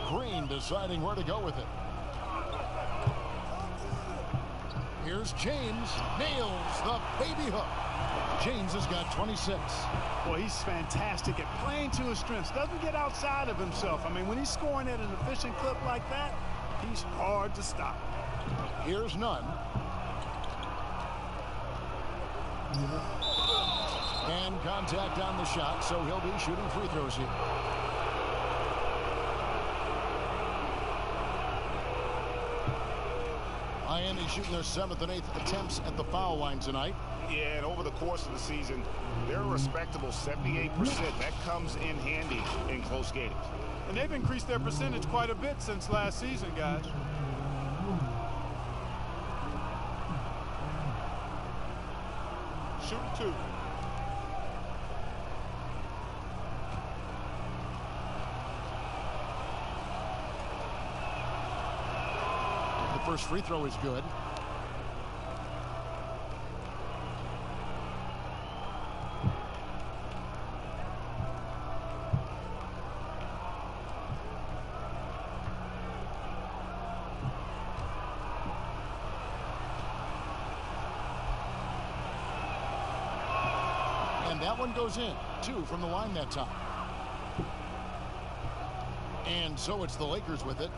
Green deciding where to go with it. Here's James. Nails the baby hook. James has got 26. Well, he's fantastic at playing to his strengths. Doesn't get outside of himself. I mean, when he's scoring at an efficient clip like that, he's hard to stop. Here's none. And contact on the shot, so he'll be shooting free throws here. Miami shooting their 7th and 8th attempts at the foul line tonight. Yeah, and over the course of the season, they're a respectable 78%. That comes in handy in close games. And they've increased their percentage quite a bit since last season, guys. Shooting 2. The first free throw is good. And that one goes in. 2 from the line that time. And so it's the Lakers with it.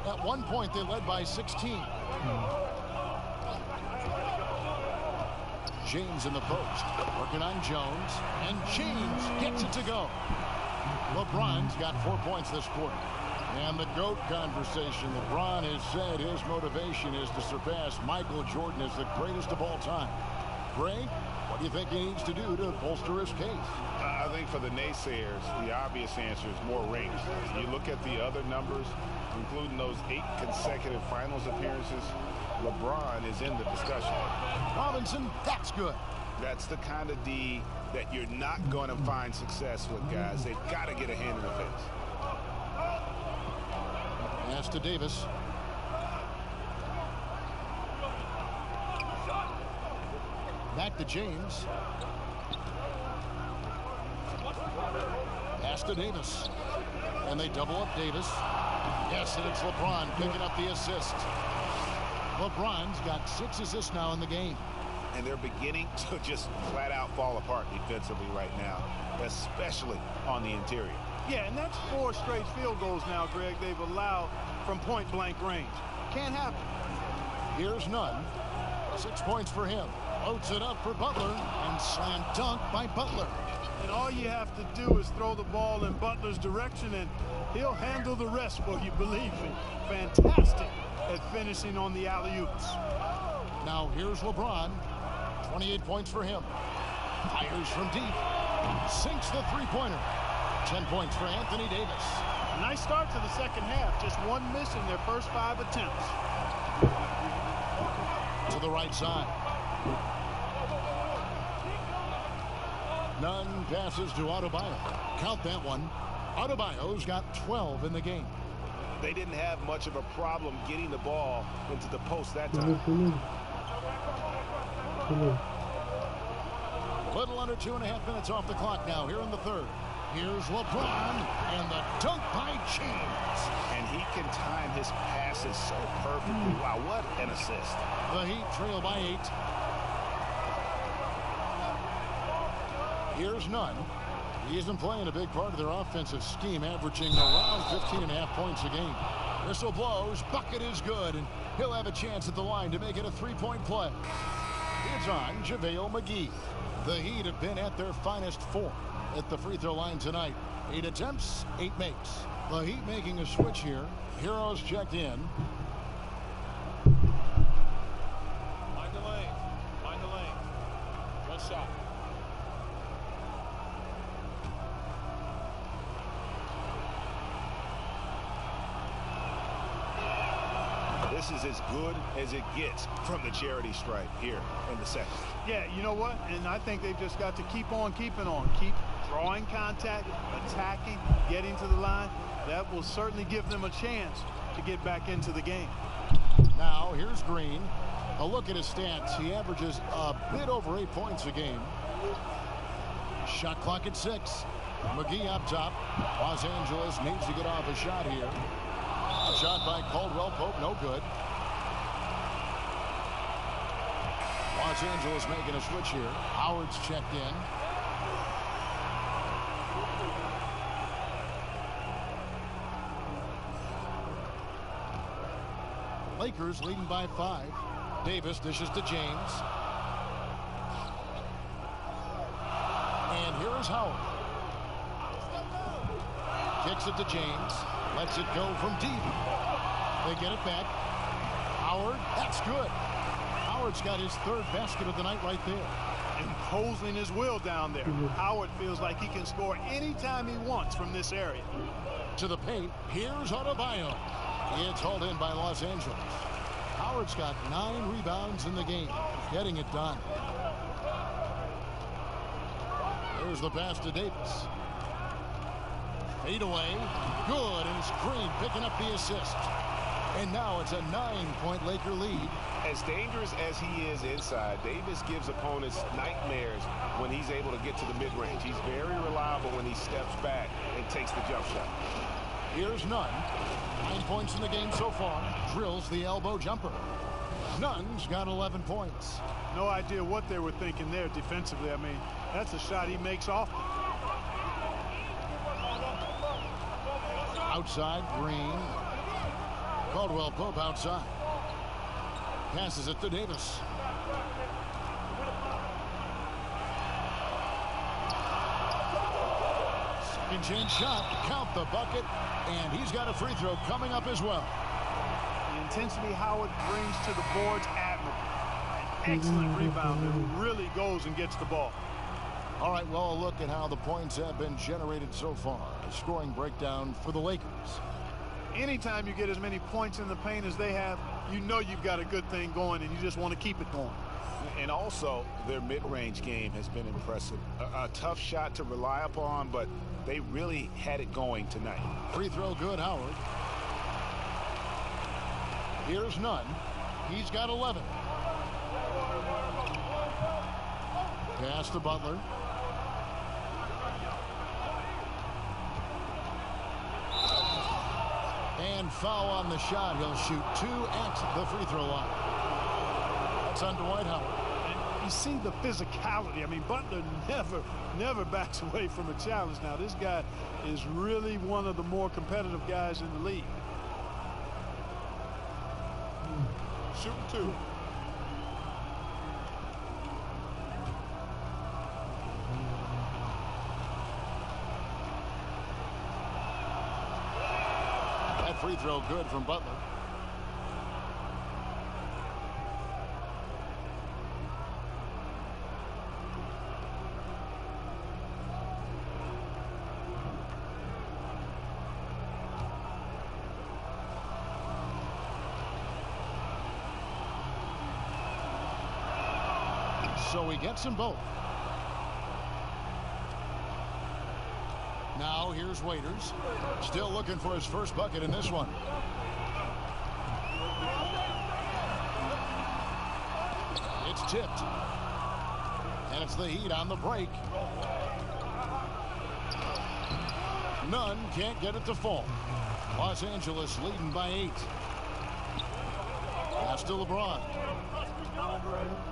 At one point, they led by 16. James in the post. Working on Jones. And James gets it to go. LeBron's got 4 points this quarter. And the GOAT conversation. LeBron has said his motivation is to surpass Michael Jordan as the greatest of all time. Greg, what do you think he needs to do to bolster his case? I think for the naysayers, the obvious answer is more rings. You look at the other numbers, including those 8 consecutive finals appearances, LeBron is in the discussion. Robinson, that's good. That's the kind of D that you're not going to find success with, guys. They've got to get a hand in the face. Pass to Davis. Back to James. Pass to Davis. And they double up Davis. Yes, and it's LeBron picking up the assist. LeBron's got 6 assists now in the game. And they're beginning to just flat out fall apart defensively right now, especially on the interior. Yeah, and that's 4 straight field goals now, Greg, they've allowed from point-blank range. Can't happen. Here's Nunn. 6 points for him. Loads it up for Butler, and slam dunk by Butler. And all you have to do is throw the ball in Butler's direction, and he'll handle the rest for you, believe me. Fantastic at finishing on the alley-oops. Now here's LeBron. 28 points for him. Fires from deep. Sinks the three-pointer. 10 points for Anthony Davis. A nice start to the second half. Just 1 miss in their first 5 attempts. To the right side. Nunn passes to Adebayo. Count that one. Adebayo's got 12 in the game. They didn't have much of a problem getting the ball into the post that time. A little under 2.5 minutes off the clock now here in the third. Here's LeBron, and the dunk by James. And he can time his passes so perfectly. Wow, what an assist. The Heat trail by 8. Here's Nunn. He isn't playing a big part of their offensive scheme, averaging around 15.5 points a game. Whistle blows, bucket is good, and he'll have a chance at the line to make it a 3-point play. It's on JaVale McGee. The Heat have been at their finest form at the free throw line tonight. 8 attempts, 8 makes. The Heat making a switch here. Heroes checked in. Mind the lane. Mind the lane. One shot. This is as good as it gets from the charity stripe here in the second. Yeah, you know what? And I think they've just got to keep on keeping on. Keep drawing contact, attacking, getting to the line. That will certainly give them a chance to get back into the game. Now, here's Green. A look at his stats. He averages a bit over 8 points a game. Shot clock at 6. McGee up top. Los Angeles needs to get off a shot here. Shot by Caldwell Pope, no good. Los Angeles making a switch here. Howard's checked in. Lakers leading by 5. Davis dishes to James. And here is Howard. Kicks it to James. Lets it go from deep. They get it back. Howard, that's good. Howard's got his 3rd basket of the night right there. Imposing his will down there. Howard feels like he can score anytime he wants from this area. To the paint, here's Adebayo. It's hauled in by Los Angeles. Howard's got 9 rebounds in the game, getting it done. There's the pass to Davis. Fade away, good, and it's Green picking up the assist. And now it's a 9-point Laker lead. As dangerous as he is inside, Davis gives opponents nightmares when he's able to get to the mid-range. He's very reliable when he steps back and takes the jump shot. Here's Nunn. 9 points in the game so far. Drills the elbow jumper. Nunn's got 11 points. No idea what they were thinking there defensively. I mean, that's a shot he makes often. Outside, Green. Caldwell Pope outside. Passes it to Davis. Second chance shot. Count the bucket. And he's got a free throw coming up as well. The intensity Howard brings to the boards, admirable. An excellent rebounder who really goes and gets the ball. All right, well, a look at how the points have been generated so far. A scoring breakdown for the Lakers. Anytime you get as many points in the paint as they have, you know you've got a good thing going, and you just want to keep it going. And also, their mid-range game has been impressive. A tough shot to rely upon, but they really had it going tonight. Free throw good, Howard. Here's Nunn. He's got 11. Pass to Butler. And foul on the shot. He'll shoot 2 at the free throw line. That's on Dwight Howard. And you see the physicality. I mean, Butler never backs away from a challenge. Now, this guy is really one of the more competitive guys in the league. Shooting 2. That free throw good from Butler. So he gets them both. Now here's Waiters. Still looking for his first bucket in this one. It's tipped. And it's the Heat on the break. Nunn can't get it to fall. Los Angeles leading by 8. Pass to LeBron.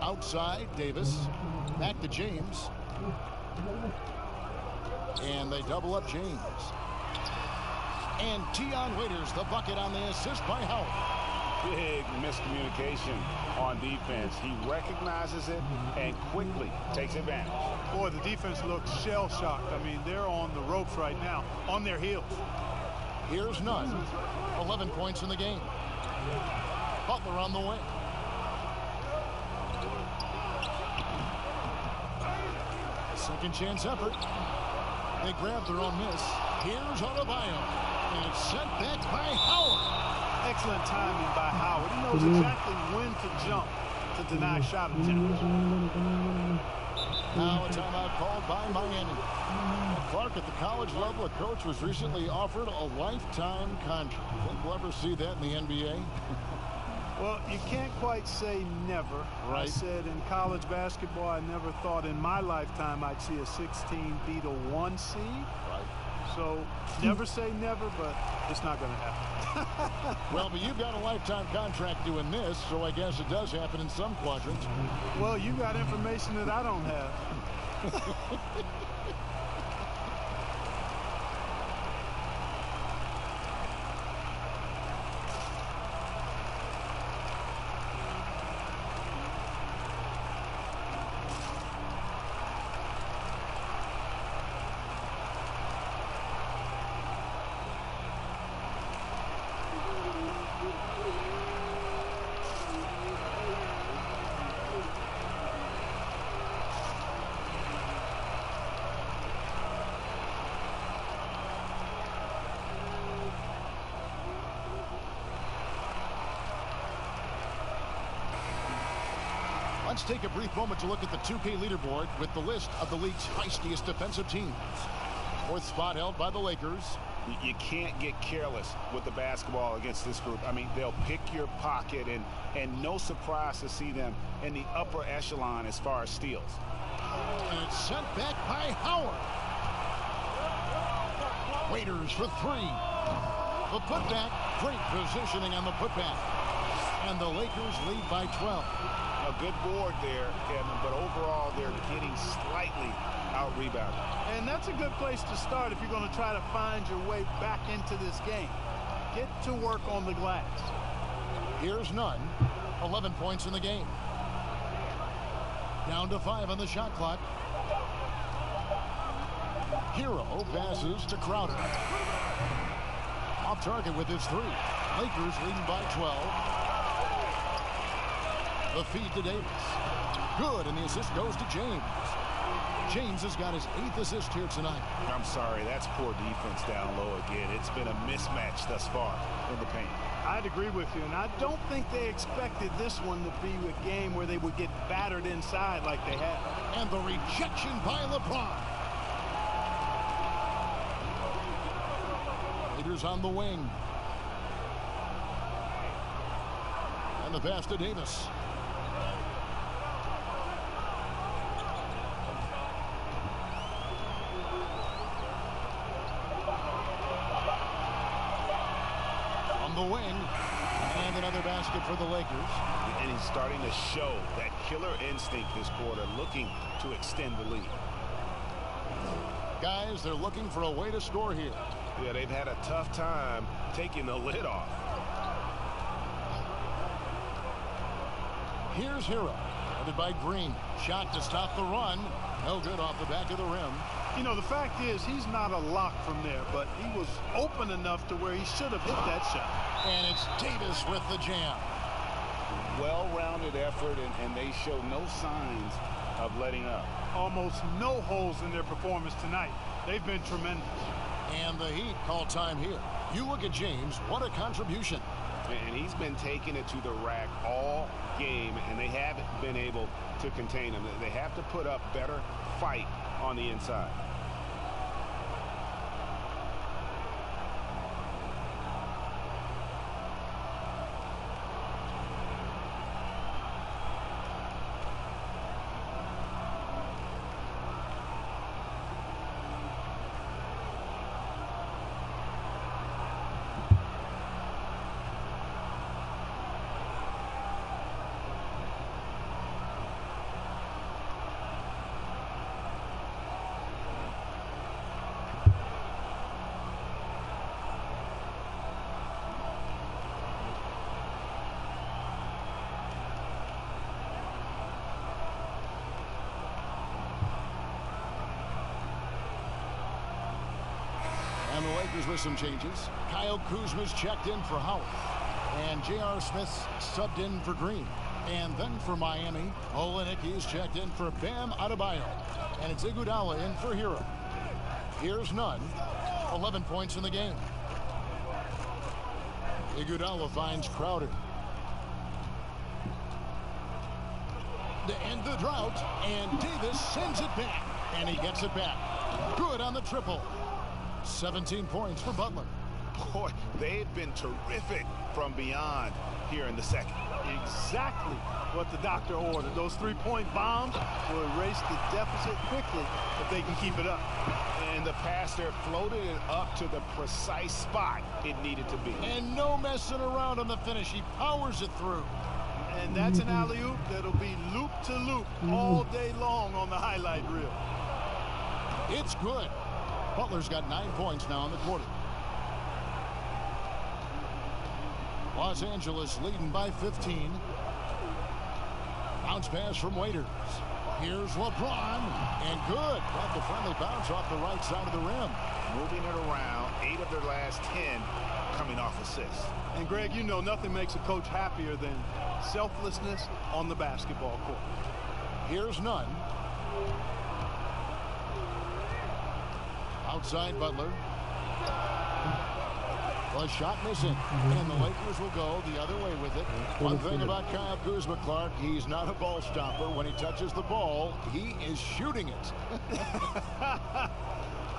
Outside, Davis. Back to James. And they double up James. And Tion Waiters, the bucket on the assist by Howard. Big miscommunication on defense. He recognizes it and quickly takes advantage. Boy, the defense looks shell-shocked. I mean, they're on the ropes right now, on their heels. Here's Nunn. 11 points in the game. Butler on the wing. Second chance effort. They grab their own miss. Here's Adebayo. And it's sent back by Howard. Excellent timing by Howard. He knows exactly when to jump to deny shot attempts. Now a timeout called by Miami. Clark, at the college level, a coach was recently offered a lifetime contract. Think we'll ever see that in the NBA? Well, you can't quite say never. Right. I said in college basketball, I never thought in my lifetime I'd see a 16 beat a 1 seed. Right. So never say never, but it's not going to happen. Well, but you've got a lifetime contract doing this, so I guess it does happen in some quadrants. Well, you got information that I don't have. Let's take a brief moment to look at the 2K leaderboard with the list of the league's feistiest defensive teams. 4th spot held by the Lakers. You can't get careless with the basketball against this group. I mean, they'll pick your pocket, and no surprise to see them in the upper echelon as far as steals. And it's sent back by Howard. Waiters for 3. The putback, great positioning on the putback. And the Lakers lead by 12. A good board there, Kevin, but overall they're getting slightly out-rebounded. And that's a good place to start if you're going to try to find your way back into this game. Get to work on the glass. Here's Nunn. 11 points in the game. Down to 5 on the shot clock. Hero passes to Crowder. Off target with his 3. Lakers leading by 12. The feed to Davis. Good, and the assist goes to James. James has got his 8th assist here tonight. I'm sorry, that's poor defense down low again. It's been a mismatch thus far in the paint. I'd agree with you, and I don't think they expected this one to be a game where they would get battered inside like they have. And the rejection by LeBron. Leaders on the wing. And the pass to Davis. the wing. And another basket for the Lakers. And he's starting to show that killer instinct this quarter, looking to extend the lead. Guys, they're looking for a way to score here. Yeah, they've had a tough time taking the lid off. Here's Hero, headed by Green. Shot to stop the run. No good off the back of the rim. You know, the fact is, he's not a lock from there, but he was open enough to where he should have hit that shot. And it's Davis with the jam. Well-rounded effort, and they show no signs of letting up. Almost no holes in their performance tonight. They've been tremendous. And the Heat call time here. You look at James, what a contribution. And he's been taking it to the rack all game, and they haven't been able to contain him. They have to put up better fight on the inside. And the Lakers with some changes. Kyle Kuzma's checked in for Howard. And J.R. Smith's subbed in for Green. And then for Miami, Olenicki's checked in for Bam Adebayo. And it's Iguodala in for Hero. Here's Nunn. 11 points in the game. Iguodala finds Crowder. To end the drought, and Davis sends it back. And he gets it back. Good on the triple. 17 points for Butler. Boy, they've been terrific from beyond here in the second. Exactly what the doctor ordered. Those three-point bombs will erase the deficit quickly if they can keep it up. And the pass there floated it up to the precise spot it needed to be. And no messing around on the finish. He powers it through. And that's an alley-oop that'll be loop-to-loop all day long on the highlight reel. It's good. Butler's got 9 points now in the quarter. Los Angeles leading by 15. Bounce pass from Waiters. Here's LeBron, and good. Got the friendly bounce off the right side of the rim. Moving it around, 8 of their last 10 coming off assists. And Greg, you know nothing makes a coach happier than selflessness on the basketball court. Here's Nunn. Outside Butler. The shot missing. And the Lakers will go the other way with it. One thing about Kyle Kuzma, Clark, he's not a ball stopper. When he touches the ball, he is shooting it.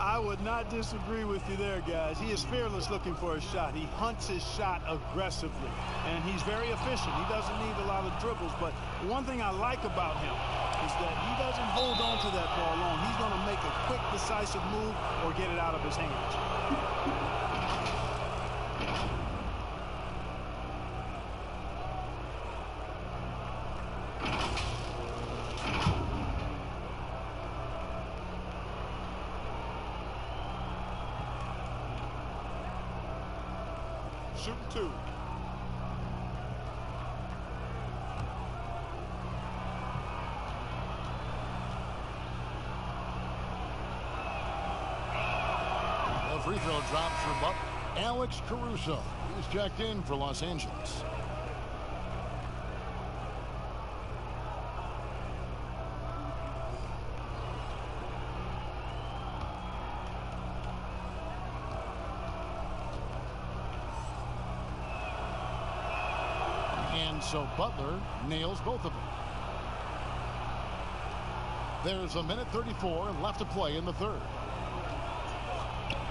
I would not disagree with you there, guys. He is fearless looking for a shot. He hunts his shot aggressively, and he's very efficient. He doesn't need a lot of dribbles, but one thing I like about him is that he doesn't hold on to that ball long. He's going to make a quick, decisive move or get it out of his hands. Shooting two. The free throw drops for Butler. Alex Caruso. He's checked in for Los Angeles. And so Butler nails both of them. There's a minute 34 left to play in the third.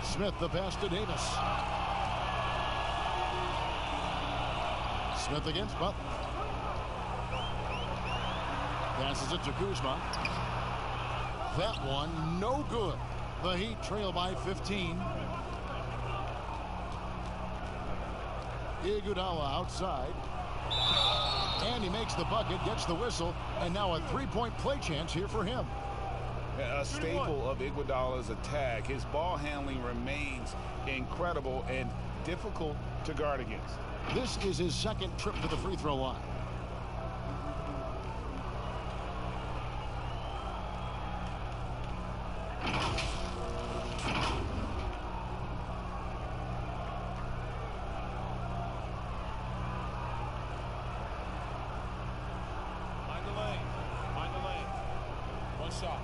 Smith the pass to Davis. Smith against Butler. Passes it to Kuzma. That one no good. The Heat trail by 15. Iguodala outside. And he makes the bucket, gets the whistle, and now a three-point play chance here for him. A staple of Iguodala's attack. His ball handling remains incredible and difficult to guard against. This is his second trip to the free throw line. Find the lane. Find the lane. One shot.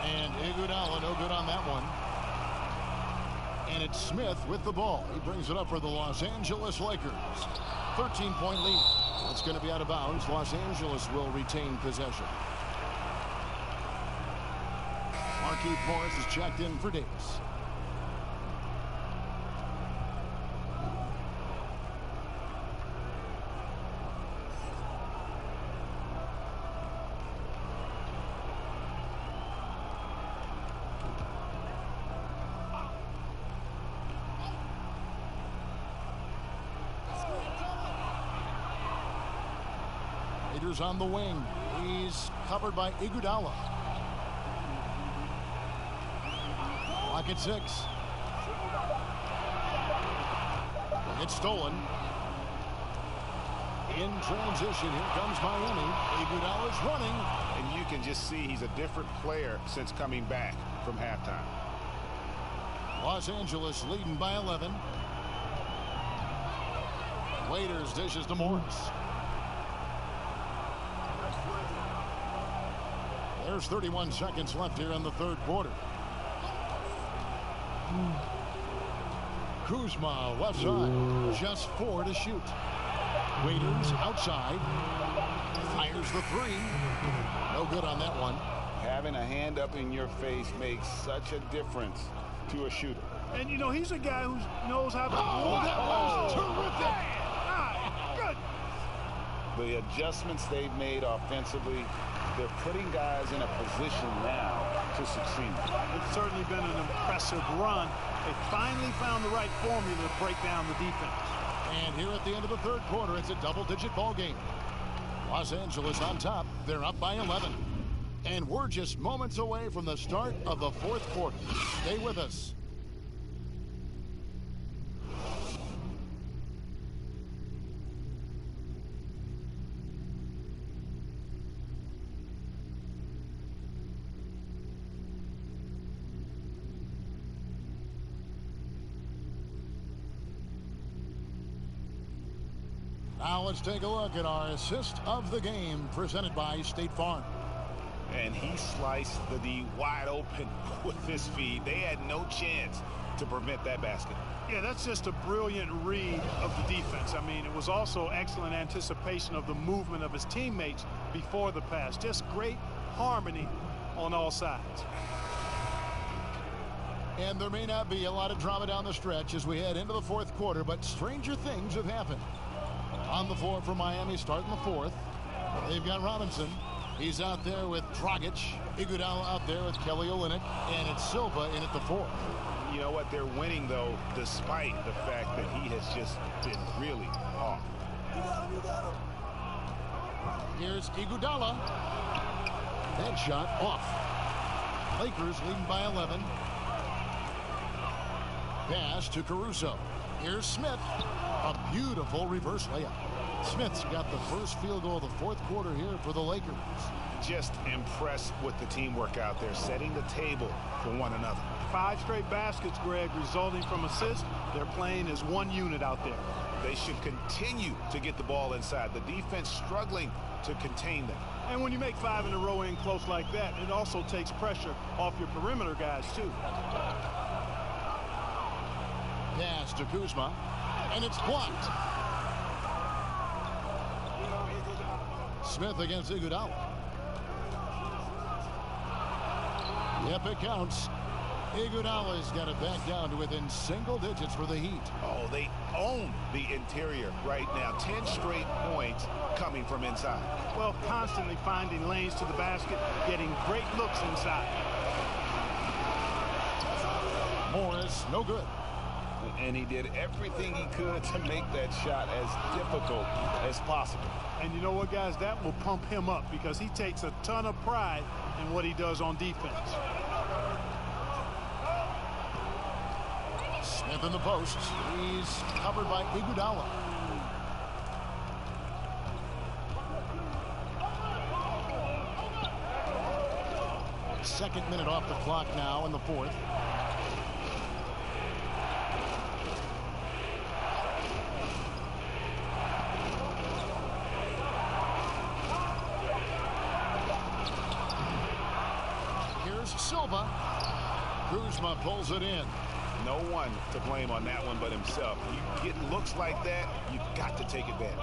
And Iguodala no good on that one. And it's Smith with the ball. He brings it up for the Los Angeles Lakers. 13-point lead. It's going to be out of bounds. Los Angeles will retain possession. Markieff Morris is checked in for Davis. Raiders on the wing. He's covered by Iguodala. Clock at 6. It's stolen. In transition, here comes Miami. Iguodala's running. And you can just see he's a different player since coming back from halftime. Los Angeles leading by 11. Waiters dishes to Morris. There's 31 seconds left here in the third quarter. Kuzma left side. Just 4 to shoot. Waiters outside. Fires the 3. No good on that one. Having a hand up in your face makes such a difference to a shooter. And, you know, he's a guy who knows how to... Oh, that was terrific! My The adjustments they've made offensively, they're putting guys in a position now to succeed. It's certainly been an impressive run. They finally found the right formula to break down the defense. And here at the end of the third quarter, it's a double-digit ball game. Los Angeles on top. They're up by 11. And we're just moments away from the start of the fourth quarter. Stay with us. Now let's take a look at our assist of the game presented by State Farm. And he sliced the D wide open with his feed. They had no chance to prevent that basket. Yeah, that's just a brilliant read of the defense. I mean, it was also excellent anticipation of the movement of his teammates before the pass. Just great harmony on all sides. And there may not be a lot of drama down the stretch as we head into the fourth quarter, but stranger things have happened. On the floor for Miami, starting the fourth. They've got Robinson. He's out there with Dragic. Iguodala out there with Kelly Olynyk. And it's Silva in at the fourth. You know what? They're winning, though, despite the fact that he has just been really off. Here's Iguodala. Headshot off. Lakers leading by 11. Pass to Caruso. Here's Smith. A beautiful reverse layup. Smith's got the first field goal of the fourth quarter here for the Lakers. Just impressed with the teamwork out there, setting the table for one another. 5 straight baskets, Greg, resulting from assists. They're playing as one unit out there. They should continue to get the ball inside. The defense struggling to contain them. And when you make 5 in a row in close like that, it also takes pressure off your perimeter guys, too. Pass to Kuzma. And it's blocked. Smith against Iguodala. Yep, it counts. Iguodala's got it back down to within single digits for the Heat. Oh, they own the interior right now. 10 straight points coming from inside. Well, constantly finding lanes to the basket, getting great looks inside. Morris, no good. And he did everything he could to make that shot as difficult as possible. And you know what, guys? That will pump him up because he takes a ton of pride in what he does on defense. Smith in the post. He's covered by Iguodala. Second minute off the clock now in the fourth. Here's Silva. Kuzma pulls it in. No one to blame on that one but himself. You get looks like that, you got to take advantage.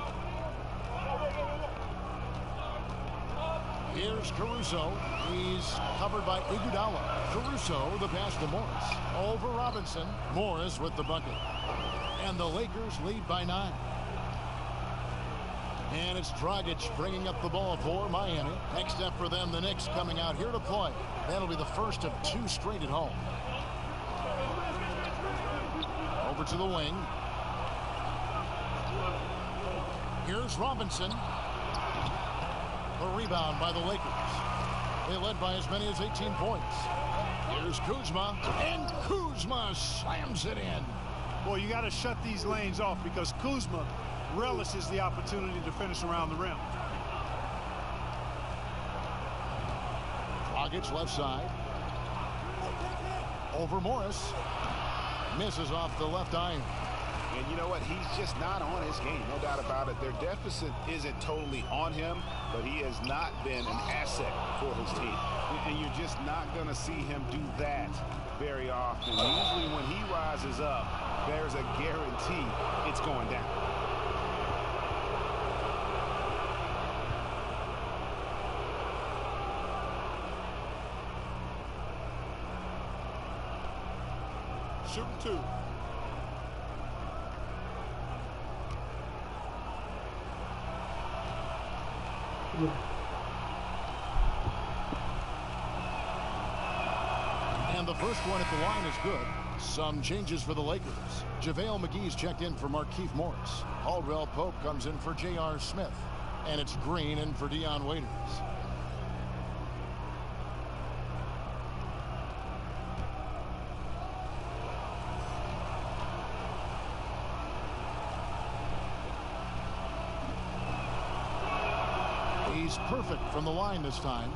Here's Caruso. He's covered by Iguodala. Caruso, the pass to Morris. Over Robinson. Morris with the bucket. And the Lakers lead by 9. And it's Dragic bringing up the ball for Miami. Next up for them, the Knicks coming out here to play. That'll be the first of 2 straight at home. Over to the wing. Here's Robinson. The rebound by the Lakers. They led by as many as 18 points. Here's Kuzma. And Kuzma slams it in. Boy, you got to shut these lanes off because Kuzma relishes the opportunity to finish around the rim. Dragic left side. Over Morris. Misses off the left iron. And you know what? He's just not on his game. No doubt about it. Their deficit isn't totally on him, but he has not been an asset for his team. And you're just not going to see him do that very often. Usually when he rises up, there's a guarantee it's going down. Shooting 2. And the first one at the line is good. Some changes for the Lakers. JaVale McGee's checked in for Markieff Morris. Caldwell Pope comes in for J.R. Smith. And it's Green in for Dion Waiters. He's perfect from the line this time.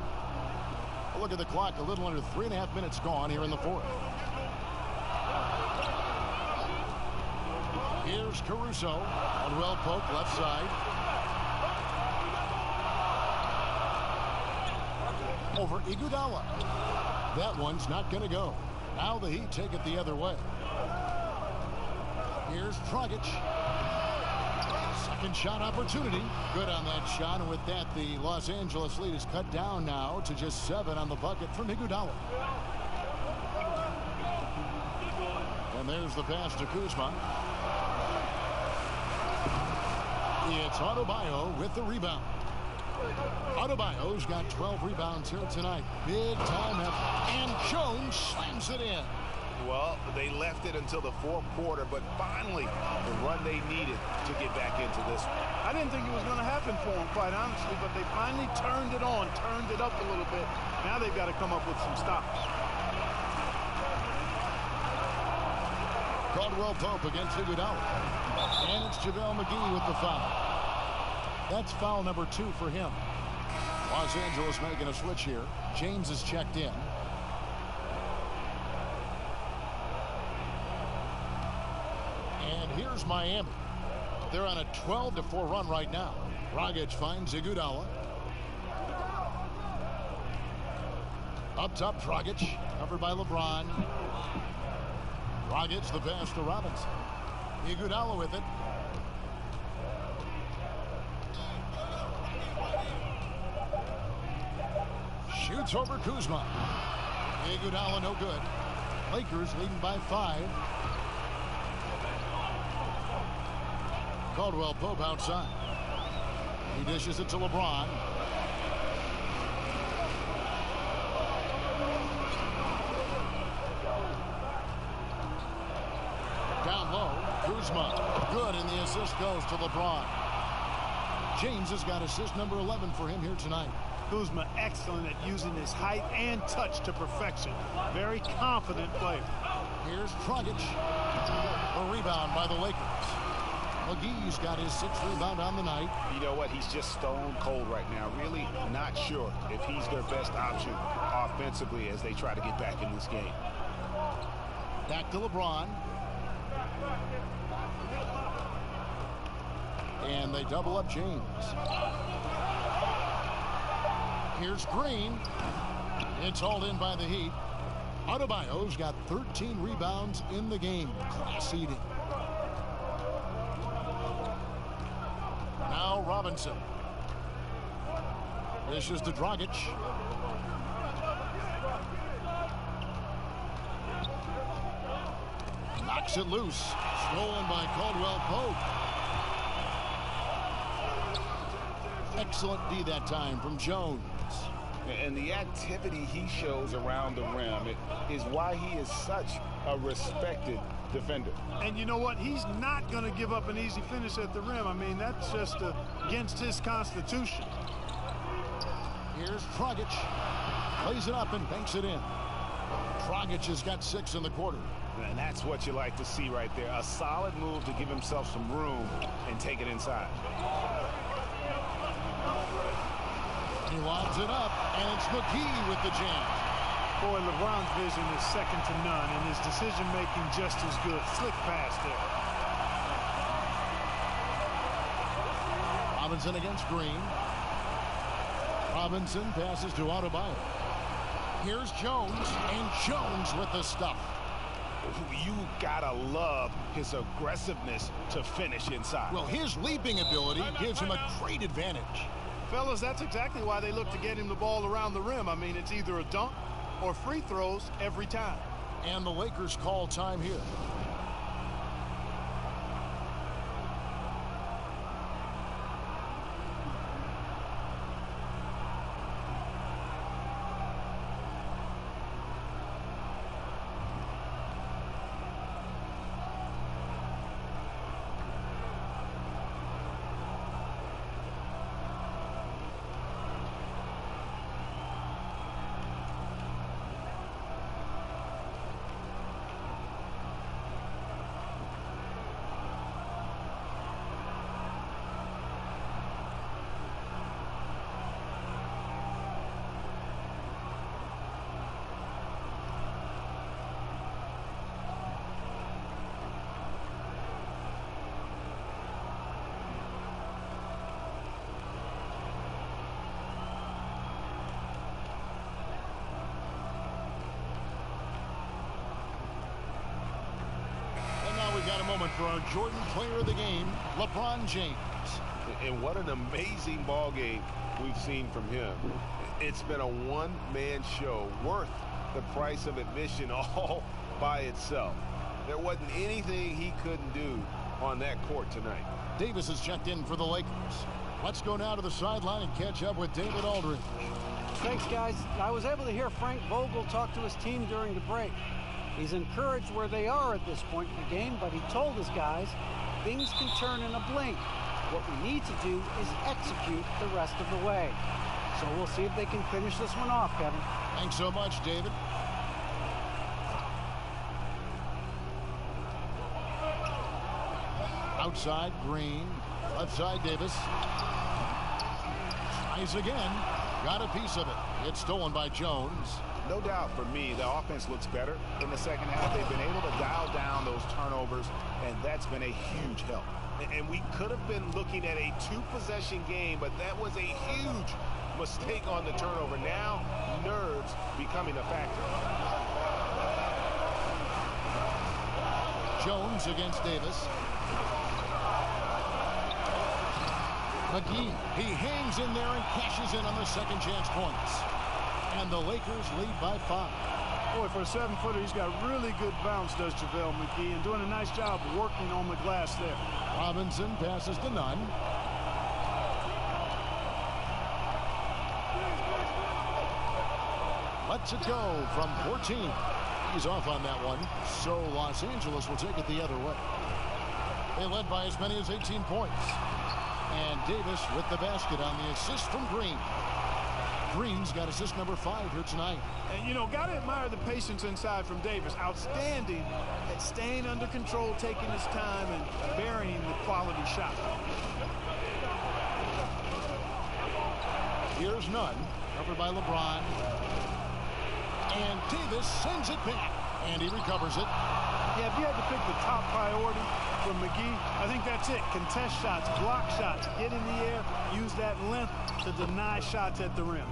Look at the clock, a little under 3.5 minutes gone here in the fourth. Here's Caruso. Caldwell Pope left side. Over Iguodala. That one's not going to go. Now the Heat take it the other way. Here's Dragic. Second shot opportunity. Good on that shot, and with that, the Los Angeles lead is cut down now to just 7 on the bucket from Iguodala. And there's the pass to Kuzma. It's Adebayo with the rebound. Adebayo's got 12 rebounds here tonight. Big time effort. And Jones slams it in. Well, they left it until the fourth quarter, but finally the run they needed to get back into this one. I didn't think it was going to happen for them, quite honestly, but they finally turned it on, turned it up a little bit. Now they've got to come up with some stops. Caldwell Pope against Iguodala. And it's JaVale McGee with the foul. That's foul number 2 for him. Los Angeles making a switch here. James is checked in. And here's Miami. They're on a 12-4 run right now. Dragic finds Iguodala. Up top, Dragic, covered by LeBron. Dragic, the pass to Robinson. Iguodala with it. Shoots over Kuzma. Iguodala no good. Lakers leading by 5. Caldwell Pope outside. He dishes it to LeBron. Down low, Kuzma. Good, and the assist goes to LeBron. James has got assist number 11 for him here tonight. Kuzma excellent at using his height and touch to perfection. Very confident player. Here's Dragic. A rebound by the Lakers. McGee's got his 6th rebound on the night. You know what? He's just stone cold right now. Really not sure if he's their best option offensively as they try to get back in this game. Back to LeBron. And they double up James. Here's Green. It's hauled in by the Heat. Adebayo's got 13 rebounds in the game. Class eating. Now Robinson. Dishes to Dragic. Knocks it loose. Stolen by Caldwell Pope. Excellent D that time from Jones. And the activity he shows around the rim is why he is such a respected defender. And you know what? He's not going to give up an easy finish at the rim. I mean, that's just against his constitution. Here's Dragic. Plays it up and banks it in. Dragic has got 6 in the quarter. And that's what you like to see right there. A solid move to give himself some room and take it inside. He lobs it up, and it's McGee with the jam. Boy, LeBron's vision is second to none, and his decision-making just as good. Slick pass there. Robinson against Green. Robinson passes to Adebayo. Here's Jones, and Jones with the stuff. You gotta love his aggressiveness to finish inside. Well, his leaping ability gives him a great advantage. Fellas, that's exactly why they look to get him the ball around the rim. I mean, it's either a dunk or free throws every time. And the Lakers call time here. Got a moment for our Jordan player of the game, LeBron James. And what an amazing ball game we've seen from him. It's been a one-man show worth the price of admission all by itself. There wasn't anything he couldn't do on that court tonight. Davis has checked in for the Lakers. Let's go now to the sideline and catch up with David Aldridge. Thanks, guys. I was able to hear Frank Vogel talk to his team during the break. He's encouraged where they are at this point in the game, but he told his guys things can turn in a blink. What we need to do is execute the rest of the way. So we'll see if they can finish this one off, Kevin. Thanks so much, David. Outside, Green. Left side, Davis. Tries again. Got a piece of it. It's stolen by Jones. No doubt for me, the offense looks better in the second half. They've been able to dial down those turnovers, and that's been a huge help. And we could have been looking at a two-possession game, but that was a huge mistake on the turnover. Now, nerves becoming a factor. Jones against Davis. McGee, he hangs in there and cashes in on the second chance points. And the Lakers lead by 5. Boy, for a 7-footer, he's got really good bounce, does JaVale McGee, and doing a nice job working on the glass there. Robinson passes to Nunn. Lets it go from 14. He's off on that one, so Los Angeles will take it the other way. They led by as many as 18 points. And Davis with the basket on the assist from Green. Green's got assist number 5 here tonight. And, you know, got to admire the patience inside from Davis. Outstanding at staying under control, taking his time, and burying the quality shot. Here's Nunn, covered by LeBron. And Davis sends it back, and he recovers it. Yeah, if you had to pick the top priority for McGee, I think that's it. Contest shots, block shots, get in the air, use that length to deny shots at the rim.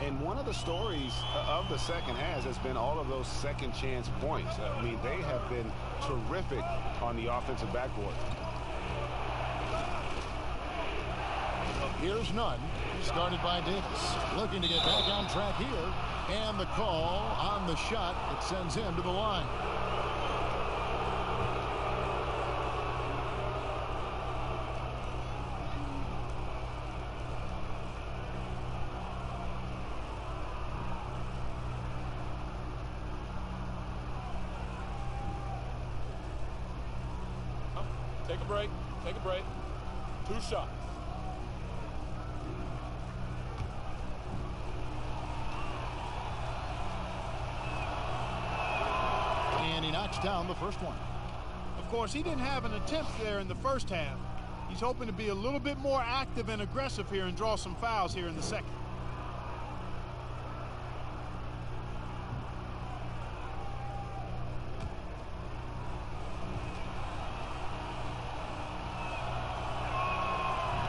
And one of the stories of the second half has been all of those second chance points. I mean, they have been terrific on the offensive backboard. Here's Nunn, started by Davis. Looking to get back on track here. And the call on the shot, it sends him to the line. Take a break. Take a break. 2 shots. And he knocks down the first one. Of course, he didn't have an attempt there in the first half. He's hoping to be a little bit more active and aggressive here and draw some fouls here in the second.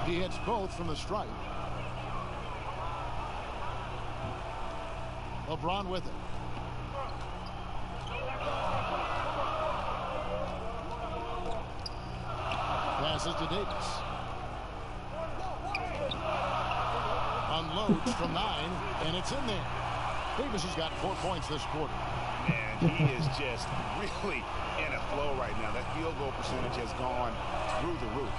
He hits both from the stripe. LeBron with it. Passes to Davis. Unloads from 9, and it's in there. Davis has got 4 points this quarter. Man, he is just really in a flow right now. That field goal percentage has gone through the roof.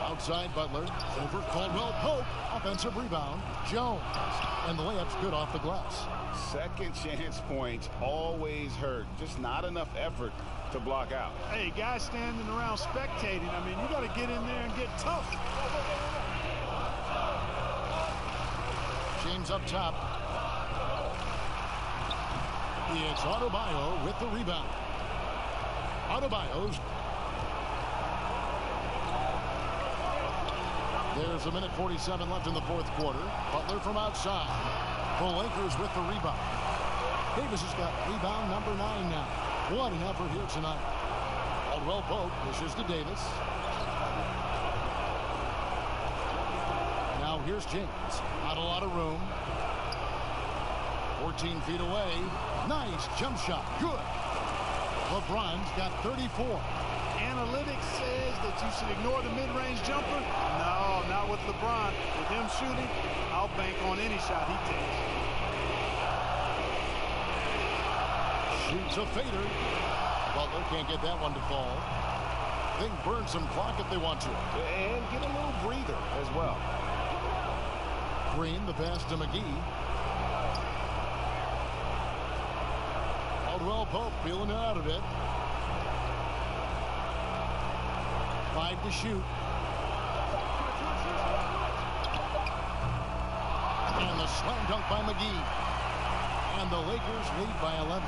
Outside Butler, over Caldwell Pope, offensive rebound, Jones, and the layup's good off the glass. Second chance points always hurt. Just not enough effort to block out. Hey, guys standing around spectating, I mean, you got to get in there and get tough. James up top. It's Adebayo with the rebound. Adebayo's. There's a minute 47 left in the fourth quarter. Butler from outside. The Lakers with the rebound. Davis has got rebound number 9 now. What an effort here tonight. Caldwell Pope pushes to Davis. Now here's James. Not a lot of room. 14 feet away. Nice jump shot. Good. LeBron's got 34. Analytics says that you should ignore the mid-range jumper. No, not with LeBron. With him shooting, I'll bank on any shot he takes. Shoots a fader. Butler can't get that one to fall. They can burn some clock if they want to. And get a little breather as well. Green, the pass to McGee. Caldwell Pope feeling it out a bit. 5 to shoot. And the slam dunk by McGee. And the Lakers lead by 11.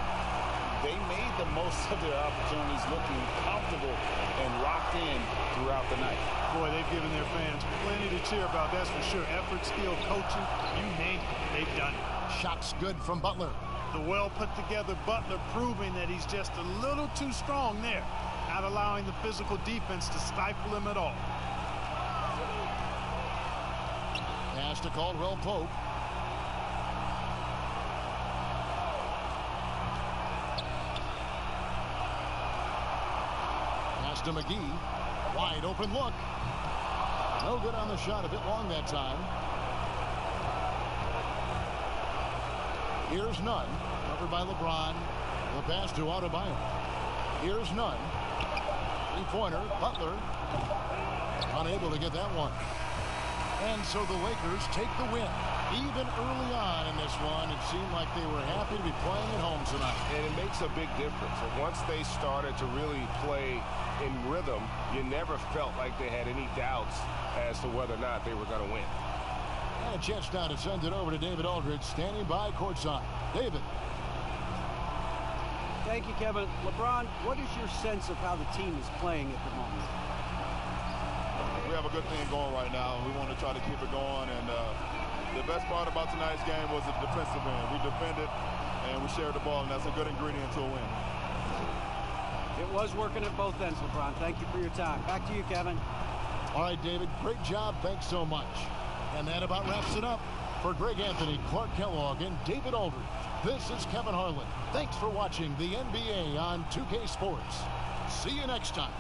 They made the most of their opportunities, looking comfortable and locked in throughout the night. Boy, they've given their fans plenty to cheer about, that's for sure. Effort, skill, coaching, you name it, they've done it. Shots good from Butler. The well put together Butler proving that he's just a little too strong there, not allowing the physical defense to stifle him at all. Pass to Caldwell Pope. Pass to McGee. Wide open look. No good on the shot, a bit long that time. Here's none. Covered by LeBron. The pass to Adebayo. Here's none. Three-pointer. Butler. Unable to get that one. And so the Lakers take the win. Even early on in this one, it seemed like they were happy to be playing at home tonight. And it makes a big difference. And once they started to really play in rhythm, you never felt like they had any doubts as to whether or not they were going to win. And a chance now to send it over to David Aldridge, standing by courtside. David. Thank you, Kevin. LeBron, what is your sense of how the team is playing at the moment? We have a good thing going right now. We want to try to keep it going. And the best part about tonight's game was the defensive end. We defended and we shared the ball, and that's a good ingredient to a win. It was working at both ends, LeBron. Thank you for your time. Back to you, Kevin. All right, David, great job. Thanks so much. And that about wraps it up. For Greg Anthony, Clark Kellogg, and David Aldridge, this is Kevin Harlan. Thanks for watching the NBA on 2K Sports. See you next time.